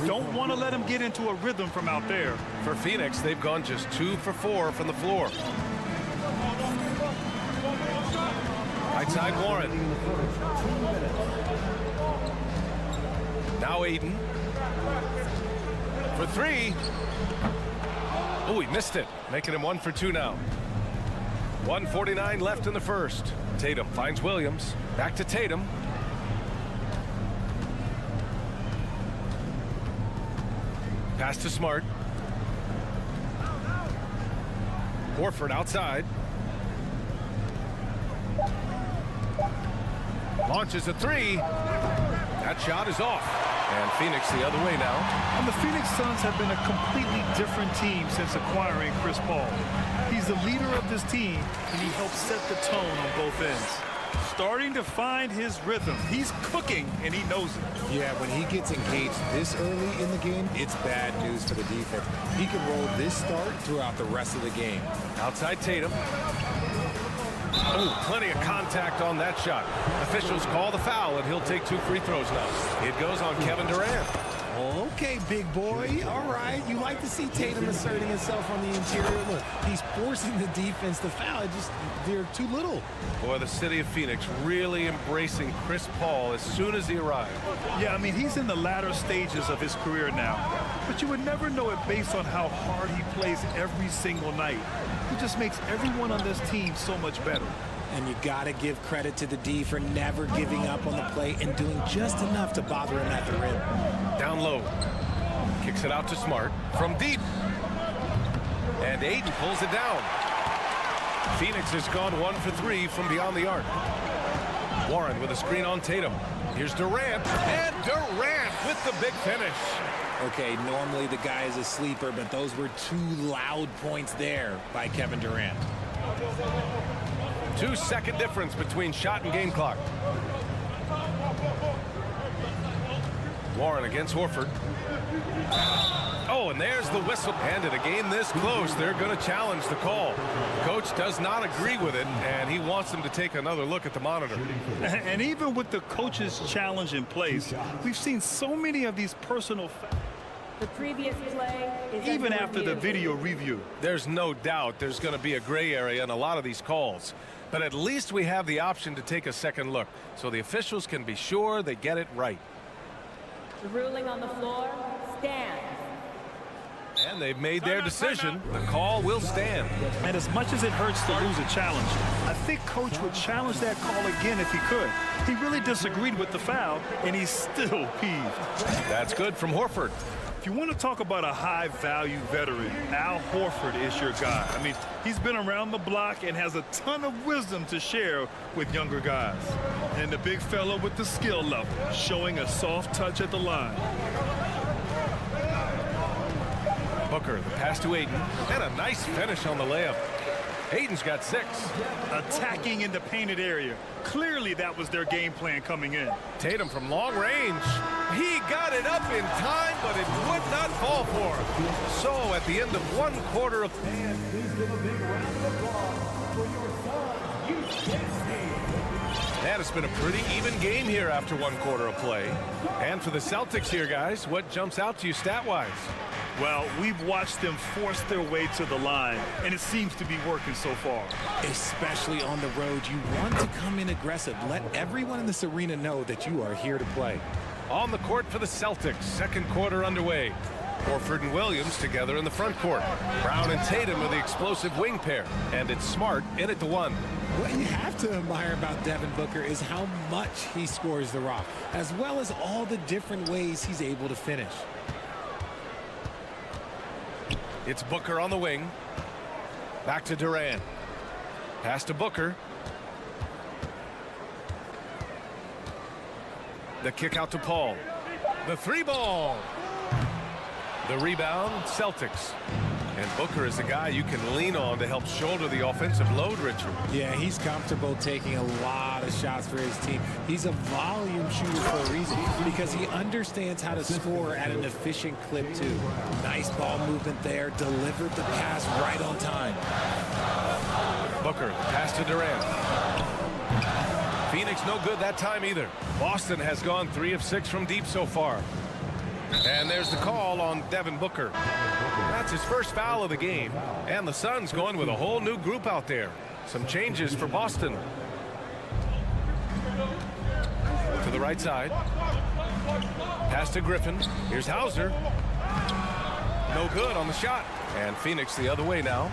You don't want to let him get into a rhythm from out there. For Phoenix, they've gone just 2 for 4 from the floor. Right side Warren. Now Ayton. For 3. Oh, he missed it. Making him 1 for 2 now. 1:49 left in the first. Tatum finds Williams. Back to Tatum. Pass to Smart. Horford outside. Launches a 3. That shot is off. And Phoenix the other way now. And the Phoenix Suns have been a completely different team since acquiring Chris Paul. He's the leader of this team, and he helps set the tone on both ends. Starting to find his rhythm. He's cooking, and he knows it. Yeah, when he gets engaged this early in the game, it's bad news for the defense. He can roll this start throughout the rest of the game. Outside Tatum. Oh, plenty of contact on that shot. Officials call the foul, and he'll take 2 free throws now. It goes on Kevin Durant. Okay, big boy. All right. You like to see Tatum asserting himself on the interior. Look, he's forcing the defense to foul. They're too little. Boy, the city of Phoenix really embracing Chris Paul as soon as he arrived. Yeah, I mean, he's in the latter stages of his career now. But you would never know it based on how hard he plays every single night. He just makes everyone on this team so much better. And you got to give credit to the D for never giving up on the play and doing just enough to bother him at the rim. Down low. Kicks it out to Smart from deep. And Ayton pulls it down. Phoenix has gone 1 for 3 from beyond the arc. Warren with a screen on Tatum. Here's Durant. And Durant with the big finish. Okay, normally the guy is a sleeper, but those were 2 loud points there by Kevin Durant. 2-second difference between shot and game clock. Warren against Horford. Oh, and there's the whistle. And in a game this close, they're going to challenge the call. Coach does not agree with it, and he wants them to take another look at the monitor. And even with the coach's challenge in place, we've seen so many of these personal The previous play is even after the video review. There's no doubt there's going to be a gray area in a lot of these calls. But at least we have the option to take a second look, so the officials can be sure they get it right. The ruling on the floor stands. And they've made their decision. The call will stand. And as much as it hurts to lose a challenge, I think Coach would challenge that call again if he could. He really disagreed with the foul, and he's still peeved. That's good from Horford. If you want to talk about a high-value veteran, Al Horford is your guy. I mean, he's been around the block and has a ton of wisdom to share with younger guys. And the big fella with the skill level, showing a soft touch at the line. Booker, the pass to Ayton, and a nice finish on the layup. Ayton's got 6. Attacking in the painted area. Clearly that was their game plan coming in. Tatum from long range. He got it up in time, but it would not fall for him. So at the end of 1 quarter of... And please give a big round of applause for your son, And it's been a pretty even game here after 1 quarter of play. And for the Celtics here, guys, what jumps out to you stat-wise? Well, we've watched them force their way to the line, and it seems to be working so far. Especially on the road, you want to come in aggressive. Let everyone in this arena know that you are here to play. On the court for the Celtics, 2nd quarter underway. Horford and Williams together in the front court. Brown and Tatum are the explosive wing pair. And it's Smart in it to 1. What you have to admire about Devin Booker is how much he scores the rock, as well as all the different ways he's able to finish. It's Booker on the wing. Back to Durant. Pass to Booker. The kick out to Paul. The 3-ball. The rebound, Celtics. And Booker is the guy you can lean on to help shoulder the offensive load, Richard. Yeah, he's comfortable taking a lot of shots for his team. He's a volume shooter for a reason because he understands how to score at an efficient clip, too. Nice ball movement there. Delivered the pass right on time. Booker, pass to Durant. Phoenix no good that time either. Boston has gone 3 of 6 from deep so far. And there's the call on Devin Booker. That's his first foul of the game. And the Suns going with a whole new group out there. Some changes for Boston. To the right side. Pass to Griffin. Here's Hauser. No good on the shot. And Phoenix the other way now.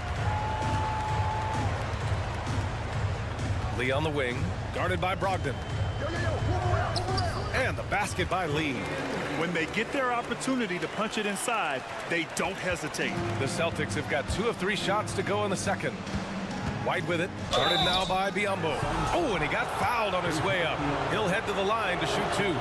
Lee on the wing. Guarded by Brogdon. And the basket by Lee. When they get their opportunity to punch it inside, they don't hesitate. The Celtics have got 2 of 3 shots to go in the second. White with it. Guarded now by Biyombo. Oh, and he got fouled on his way up. He'll head to the line to shoot 2.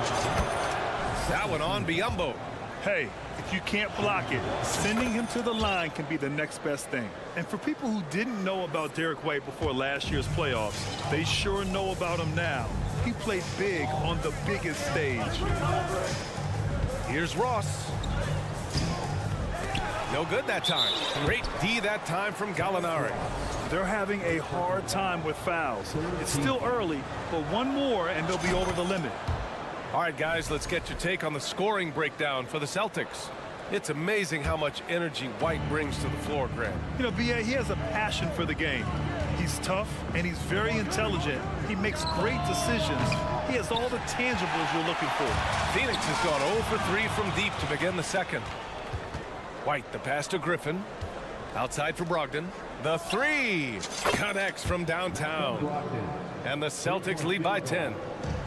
That one on Biyombo. Hey, if you can't block it, sending him to the line can be the next best thing. And for people who didn't know about Derek White before last year's playoffs, they sure know about him now. He played big on the biggest stage. Here's Ross. No good that time. Great D that time from Gallinari. They're having a hard time with fouls. It's still early, but 1 more and they'll be over the limit. All right, guys, let's get your take on the scoring breakdown for the Celtics. It's amazing how much energy White brings to the floor, Grant. You know, B.A., he has a passion for the game. He's tough, and he's very intelligent. He makes great decisions. He has all the tangibles you're looking for. Phoenix has gone 0 for 3 from deep to begin the second. White, the pass to Griffin. Outside for Brogdon. The 3 connects from downtown. And the Celtics lead by 10.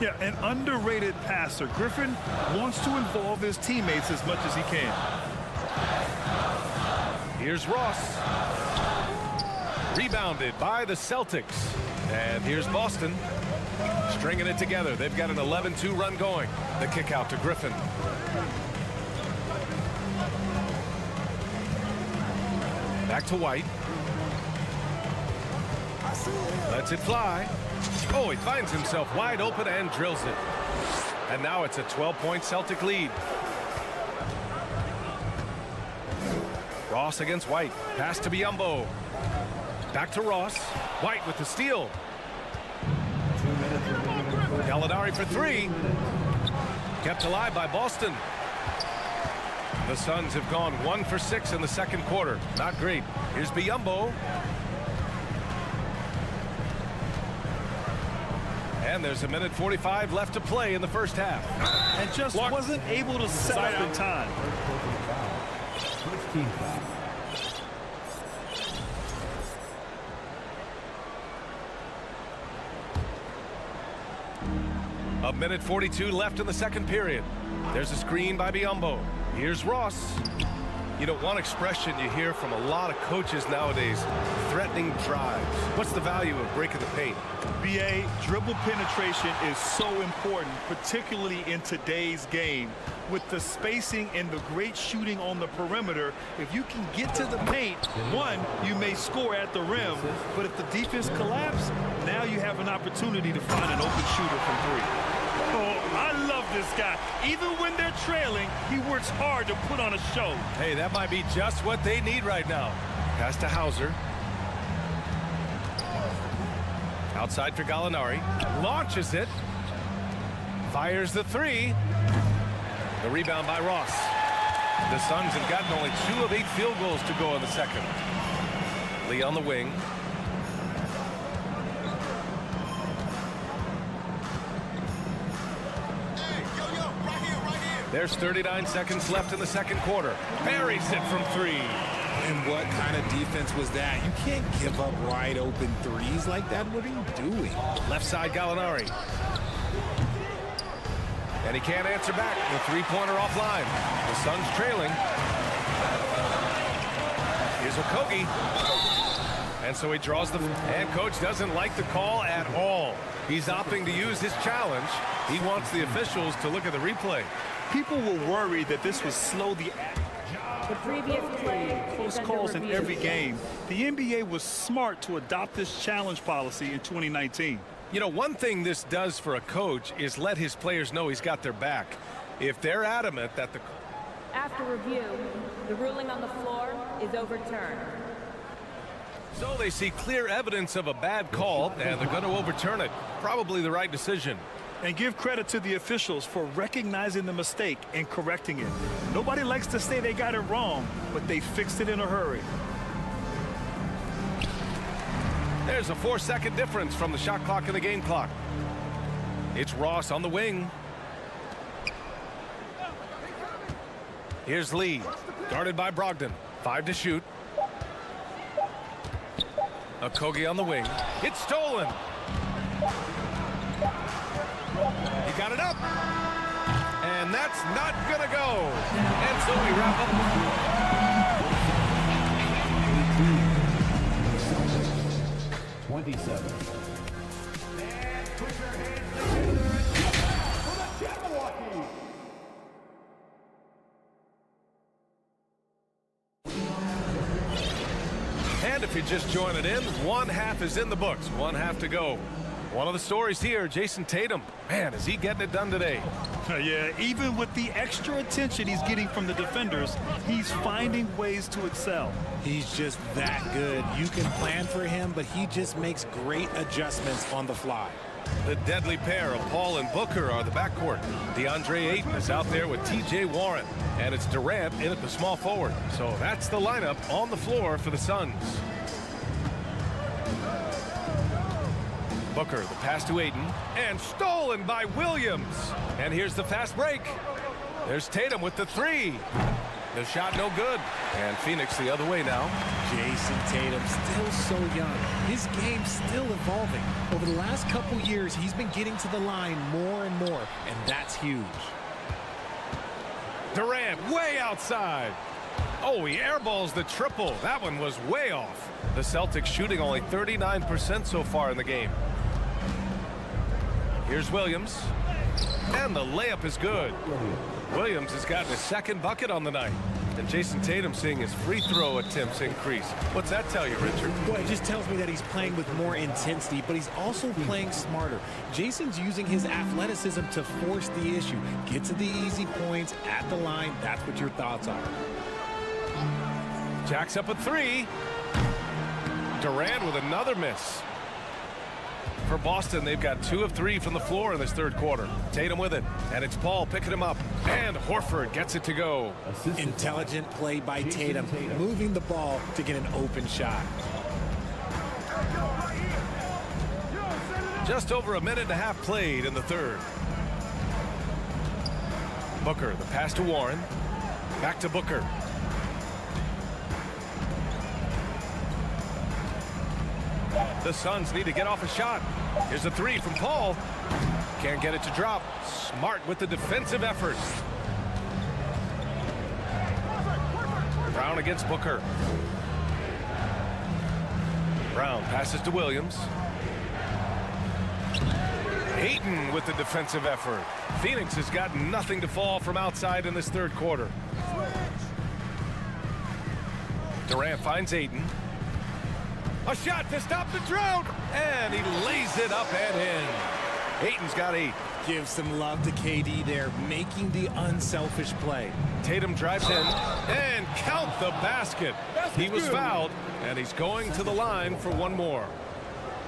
Yeah, an underrated passer. Griffin wants to involve his teammates as much as he can. Here's Ross. Rebounded by the Celtics. And here's Boston. Stringing it together. They've got an 11-2 run going. The kick out to Griffin. Back to White. Lets it fly. Oh, he finds himself wide open and drills it. And now it's a 12-point Celtic lead. Ross against White. Pass to Biyombo. Back to Ross. White with the steal. Gallinari for 3. Kept alive by Boston. The Suns have gone 1 for 6 in the second quarter. Not great. Here's Biyombo. And there's 1:45 left to play in the first half. And just wasn't able to set up in time. A 1:42 left in the second period. There's a screen by Biyombo. Here's Ross. You know, one expression you hear from a lot of coaches nowadays, threatening drives. What's the value of breaking the paint? BA, dribble penetration is so important, particularly in today's game. with the spacing and the great shooting on the perimeter. If you can get to the paint, one, you may score at the rim, but if the defense collapses, now you have an opportunity to find an open shooter from three. Oh, I love this guy. Even when they're trailing, he works hard to put on a show. Hey, that might be just what they need right now. Pass to Hauser. Outside for Gallinari. Launches it. Fires the three. The rebound by Ross. The Suns have gotten only 2 of 8 field goals to go in the second. Lee on the wing. There's 39 seconds left in the second quarter. Buries it from 3. And what kind of defense was that? You can't give up wide open threes like that. What are you doing? Left side Gallinari. And he can't answer back. The three-pointer offline. The Suns trailing. Here's Okogie. And so he draws the... And coach doesn't like the call at all. He's opting to use his challenge. He wants the officials to look at the replay. People were worried that this would slow the previous play. Close calls in every game. The NBA was smart to adopt this challenge policy in 2019. You know, one thing this does for a coach is let his players know he's got their back. If they're adamant that the... After review, the ruling on the floor is overturned. So they see clear evidence of a bad call, and they're going to overturn it. Probably the right decision. And give credit to the officials for recognizing the mistake and correcting it. Nobody likes to say they got it wrong, but they fixed it in a hurry. There's a 4-second difference from the shot clock and the game clock. It's Ross on the wing. Here's Lee, guarded by Brogdon. 5 to shoot. Okogie on the wing. It's stolen. He got it up. And that's not gonna go. And so we wrap up. And if you're just joining in, one half is in the books, one half to go. One of the stories here, Jason Tatum. Man, is he getting it done today? Yeah, even with the extra attention he's getting from the defenders, he's finding ways to excel. He's just that good. You can plan for him, but he just makes great adjustments on the fly. The deadly pair of Paul and Booker are the backcourt. DeAndre Ayton is out there with T.J. Warren, and it's Durant in at the small forward. So that's the lineup on the floor for the Suns. Booker, the pass to Ayton, and stolen by Williams. And here's the fast break. There's Tatum with the 3. The shot no good. And Phoenix the other way now. Jason Tatum, still so young. His game's still evolving. Over the last couple years, he's been getting to the line more and more, and that's huge. Durant way outside. Oh, he airballs the triple. That one was way off. The Celtics shooting only 39% so far in the game. Here's Williams. And the layup is good. Williams has gotten his second bucket on the night. And Jason Tatum seeing his free throw attempts increase. What's that tell you, Richard? Well, it just tells me that he's playing with more intensity, but he's also playing smarter. Jason's using his athleticism to force the issue. Get to the easy points at the line. That's what your thoughts are. Jacks up a 3. Durant with another miss. For Boston, they've got 2 of 3 from the floor in this third quarter. Tatum with it, and it's Paul picking him up. And Horford gets it to go. Intelligent play by Tatum, moving the ball to get an open shot. Just over a minute and a half played in the third. Booker, the pass to Warren. Back to Booker. The Suns need to get off a shot. Here's a 3 from Paul. Can't get it to drop. Smart with the defensive effort. Brown against Booker. Brown passes to Williams. Ayton with the defensive effort. Phoenix has got nothing to fall from outside in this third quarter. Durant finds Ayton. A shot to stop the drought, and he lays it up and in. Ayton's got 8. Give some love to KD there, making the unselfish play. Tatum drives in, and count the basket. He was fouled, and he's going to the line for one more.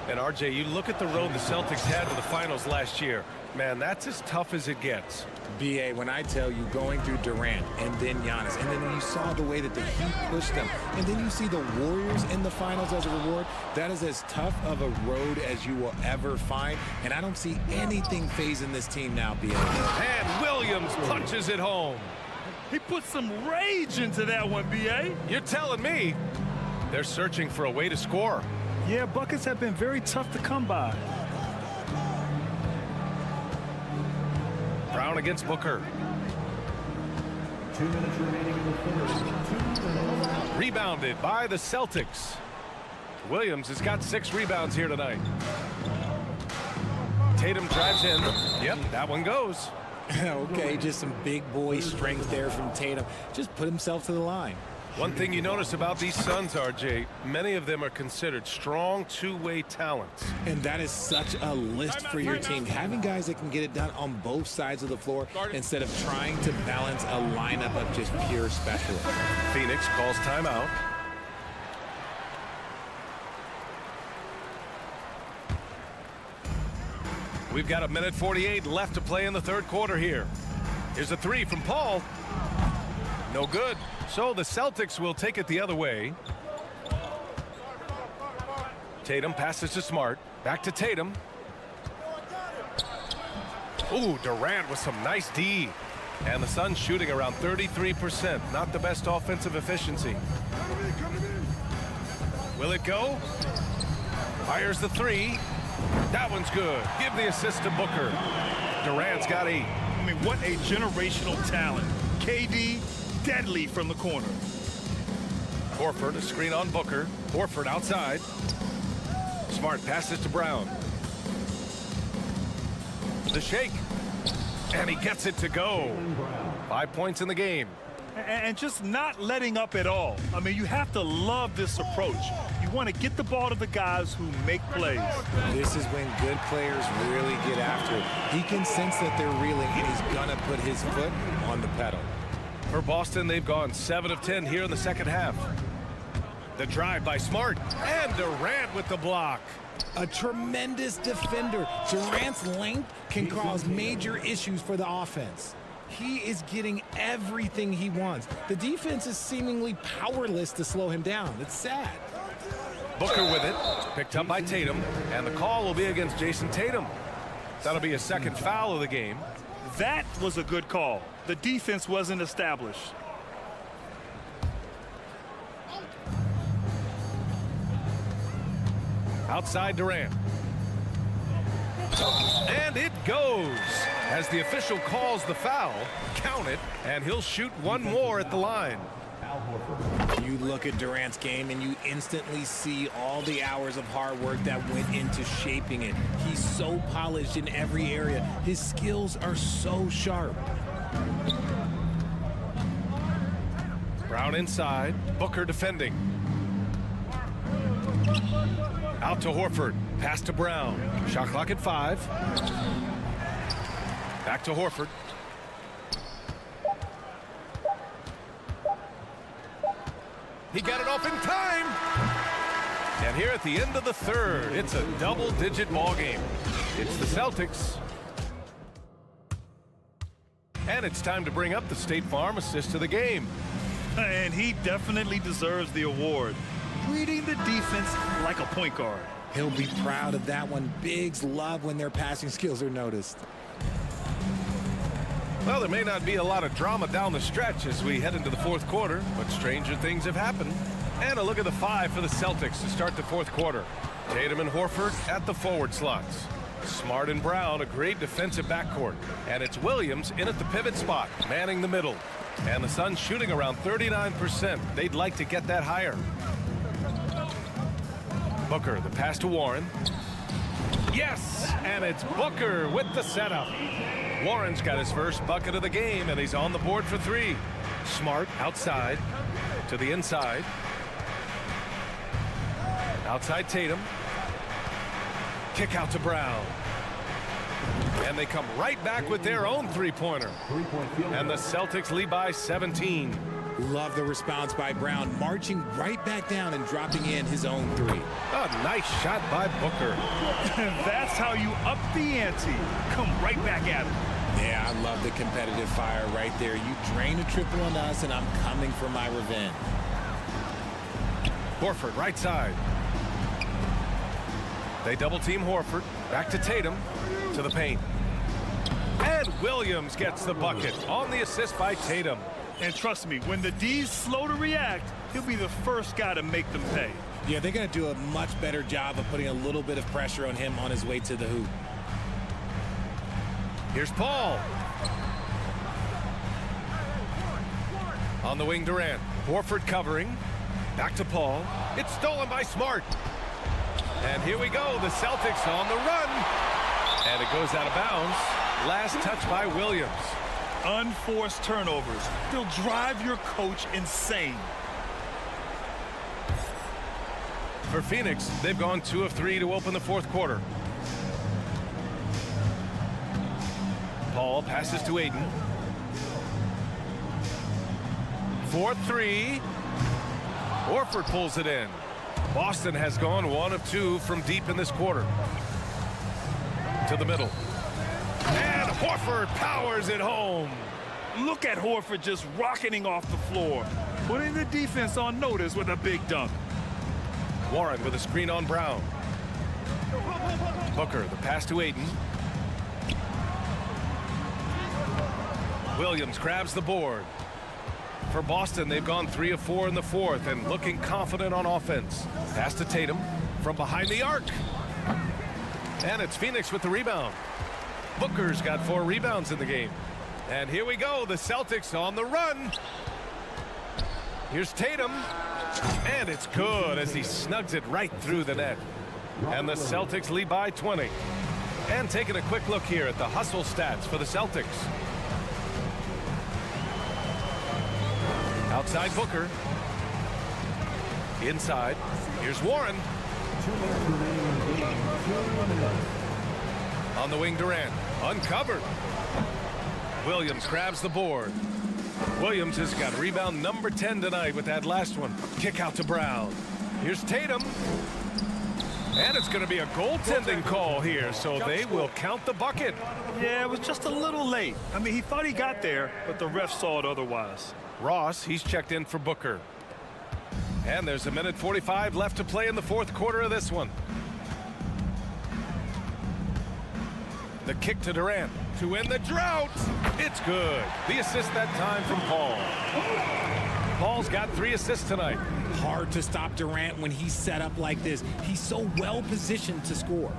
And RJ, you look at the road the Celtics had to the finals last year. Man, that's as tough as it gets. BA, when I tell you going through Durant and then Giannis, and then you saw the way that the Heat pushed them, and then you see the Warriors in the finals as a reward, that is as tough of a road as you will ever find, and I don't see anything phasing this team now, BA. And Williams punches it home. He put some rage into that one, BA. You're telling me they're searching for a way to score. Yeah, buckets have been very tough to come by. Brown against Booker. 2 minutes remaining in the third. Rebounded by the Celtics. Williams has got 6 rebounds here tonight. Tatum drives in. Yep, that one goes. Okay, just some big boy strength there from Tatum. Just put himself to the line. One thing you notice about these Suns, RJ, many of them are considered strong two-way talents. And that is such a list for your team. Having guys that can get it done on both sides of the floor instead of trying to balance a lineup of just pure specialists. Phoenix calls timeout. We've got 1:48 left to play in the third quarter here. Here's a 3 from Paul. No good. So the Celtics will take it the other way. Tatum passes to Smart. Back to Tatum. Ooh, Durant with some nice D. And the Suns shooting around 33%. Not the best offensive efficiency. Will it go? Fires the 3. That one's good. Give the assist to Booker. Durant's got 8. I mean, what a generational talent. KD, deadly from the corner. Horford, a screen on Booker. Horford outside. Smart passes to Brown. The shake. And he gets it to go. 5 points in the game. And just not letting up at all. I mean, you have to love this approach. You want to get the ball to the guys who make plays. This is when good players really get after it. He can sense that they're reeling, and he's going to put his foot on the pedal. For Boston, they've gone 7 of 10 here in the second half. The drive by Smart, and Durant with the block. A tremendous defender. Durant's length can cause major issues for the offense. He is getting everything he wants. The defense is seemingly powerless to slow him down. It's sad. Booker with it, picked up by Tatum, and the call will be against Jason Tatum. That'll be a second foul of the game. That was a good call. The defense wasn't established. Outside Durant. And it goes. As the official calls the foul, count it, and he'll shoot one more at the line. You look at Durant's game and you instantly see all the hours of hard work that went into shaping it. He's so polished in every area. His skills are so sharp. Brown inside, Booker defending. Out to Horford, pass to Brown. Shot clock at 5. Back to Horford. He got it off in time. And here at the end of the third, it's a double-digit ball game. It's the Celtics. And it's time to bring up the State Farm assist of the game. And he definitely deserves the award. Reading the defense like a point guard. He'll be proud of that one. Bigs love when their passing skills are noticed. Well, there may not be a lot of drama down the stretch as we head into the fourth quarter, but stranger things have happened. And a look at the 5 for the Celtics to start the fourth quarter. Tatum and Horford at the forward slots. Smart and Brown, a great defensive backcourt. And it's Williams in at the pivot spot, manning the middle. And the Suns shooting around 39%. They'd like to get that higher. Booker, the pass to Warren. Yes, and it's Booker with the setup. Warren's got his first bucket of the game, and he's on the board for 3. Smart outside to the inside. Outside Tatum. Kick out to Brown. And they come right back with their own three-pointer. And the Celtics lead by 17. Love the response by Brown, marching right back down and dropping in his own 3. A nice shot by Booker. That's how you up the ante. Come right back at him. Yeah, I love the competitive fire right there. You drain a triple on us, and I'm coming for my revenge. Horford, right side. They double-team Horford. Back to Tatum. To the paint. And Williams gets the bucket on the assist by Tatum. And trust me, when the D's slow to react, he'll be the first guy to make them pay. Yeah, they're going to do a much better job of putting a little bit of pressure on him on his way to the hoop. Here's Paul. On the wing, Durant. Horford covering. Back to Paul. It's stolen by Smart. And here we go. The Celtics on the run. And it goes out of bounds. Last touch by Williams. Unforced turnovers. They'll drive your coach insane. For Phoenix, they've gone 2 of 3 to open the 4th quarter. Paul passes to Aiden. 4-3. Horford pulls it in. Boston has gone 1 of 2 from deep in this quarter. To the middle. And Horford powers it home. Look at Horford just rocketing off the floor, putting the defense on notice with a big dunk. Warren with a screen on Brown. Booker, the pass to Aiden. Williams grabs the board. For Boston, they've gone 3 of 4 in the 4th and looking confident on offense. Pass to Tatum from behind the arc. And it's Phoenix with the rebound. Booker's got 4 rebounds in the game. And here we go, the Celtics on the run. Here's Tatum. And it's good as he snugs it right through the net. And the Celtics lead by 20. And taking a quick look here at the hustle stats for the Celtics. Outside Booker. Inside. Here's Warren. On the wing, Durant. Uncovered. Williams grabs the board. Williams has got rebound number 10 tonight with that last one. Kick out to Brown. Here's Tatum. And it's going to be a goaltending call here, so they will count the bucket. Yeah, it was just a little late. I mean, he thought he got there, but the ref saw it otherwise. Ross, he's checked in for Booker. And there's 1:45 left to play in the 4th quarter of this one. The kick to Durant to end the drought. It's good. The assist that time from Paul. Paul's got 3 assists tonight. Hard to stop Durant when he's set up like this. He's so well positioned to score.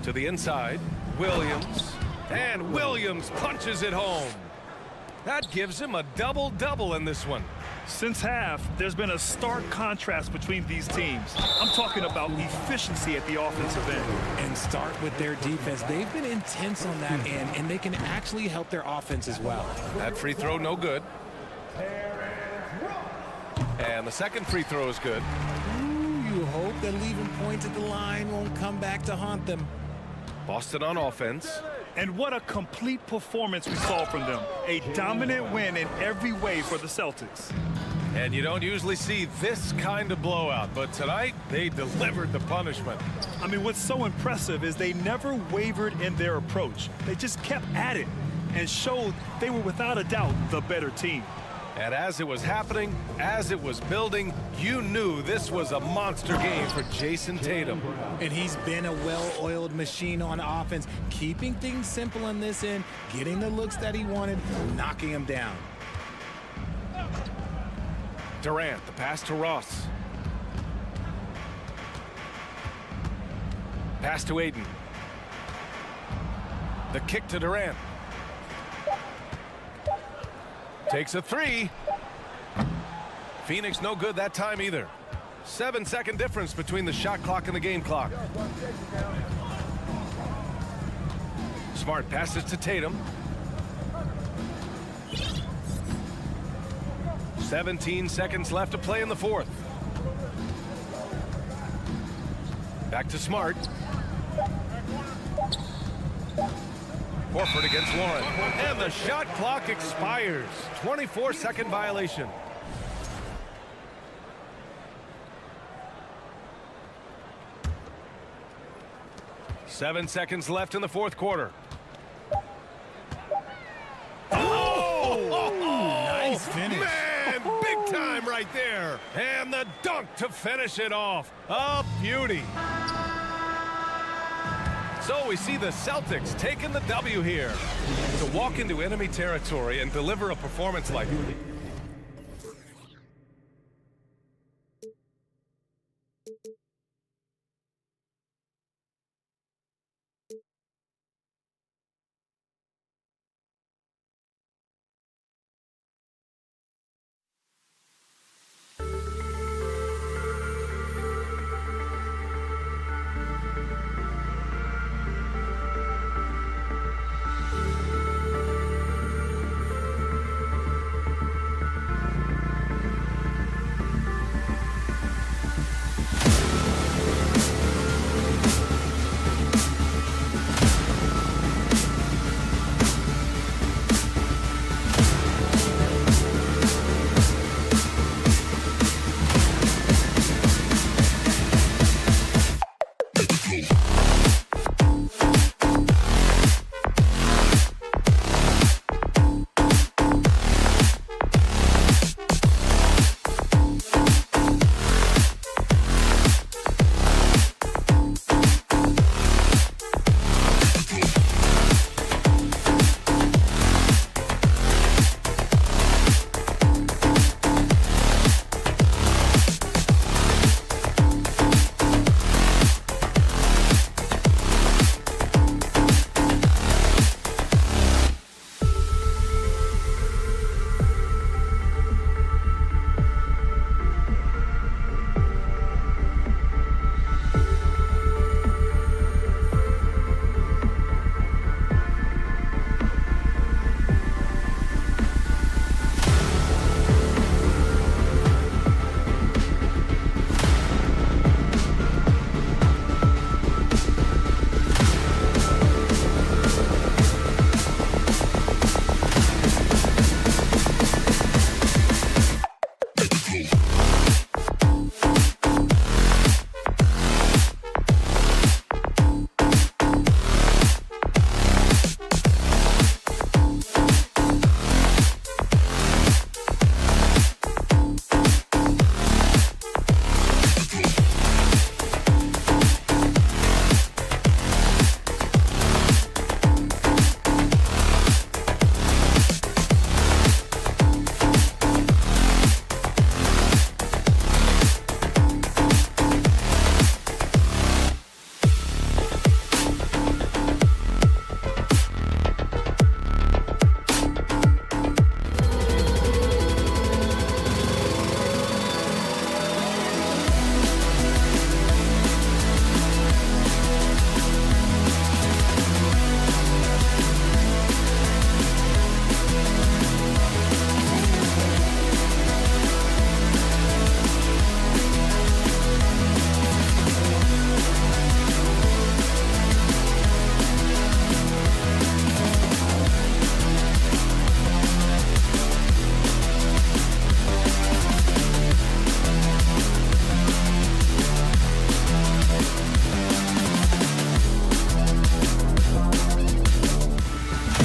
To the inside, Williams. And Williams punches it home. That gives him a double-double in this one. Since half, there's been a stark contrast between these teams. I'm talking about efficiency at the offensive end. And start with their defense. They've been intense on that end, and they can actually help their offense as well. That free throw, no good. And the second free throw is good. Ooh, you hope that leaving points at the line won't come back to haunt them. Boston on offense. And what a complete performance we saw from them. A dominant win in every way for the Celtics. And you don't usually see this kind of blowout, but tonight they delivered the punishment. I mean, what's so impressive is they never wavered in their approach. They just kept at it and showed they were without a doubt the better team. And as it was happening, as it was building, you knew this was a monster game for Jason Tatum. And he's been a well-oiled machine on offense, keeping things simple on this end, getting the looks that he wanted, knocking him down. Durant, the pass to Ross. Pass to Aiden. The kick to Durant. Takes a 3. Phoenix no good that time either. 7-second difference between the shot clock and the game clock. Smart passes to Tatum. 17 seconds left to play in the fourth. Back to Smart. Horford against Warren. And the shot clock expires. 24-second violation. Seven seconds left in the fourth quarter. Nice finish. Man, big time right there. And the dunk to finish it off. A beauty. So we see the Celtics taking the W here. To walk into enemy territory and deliver a performance like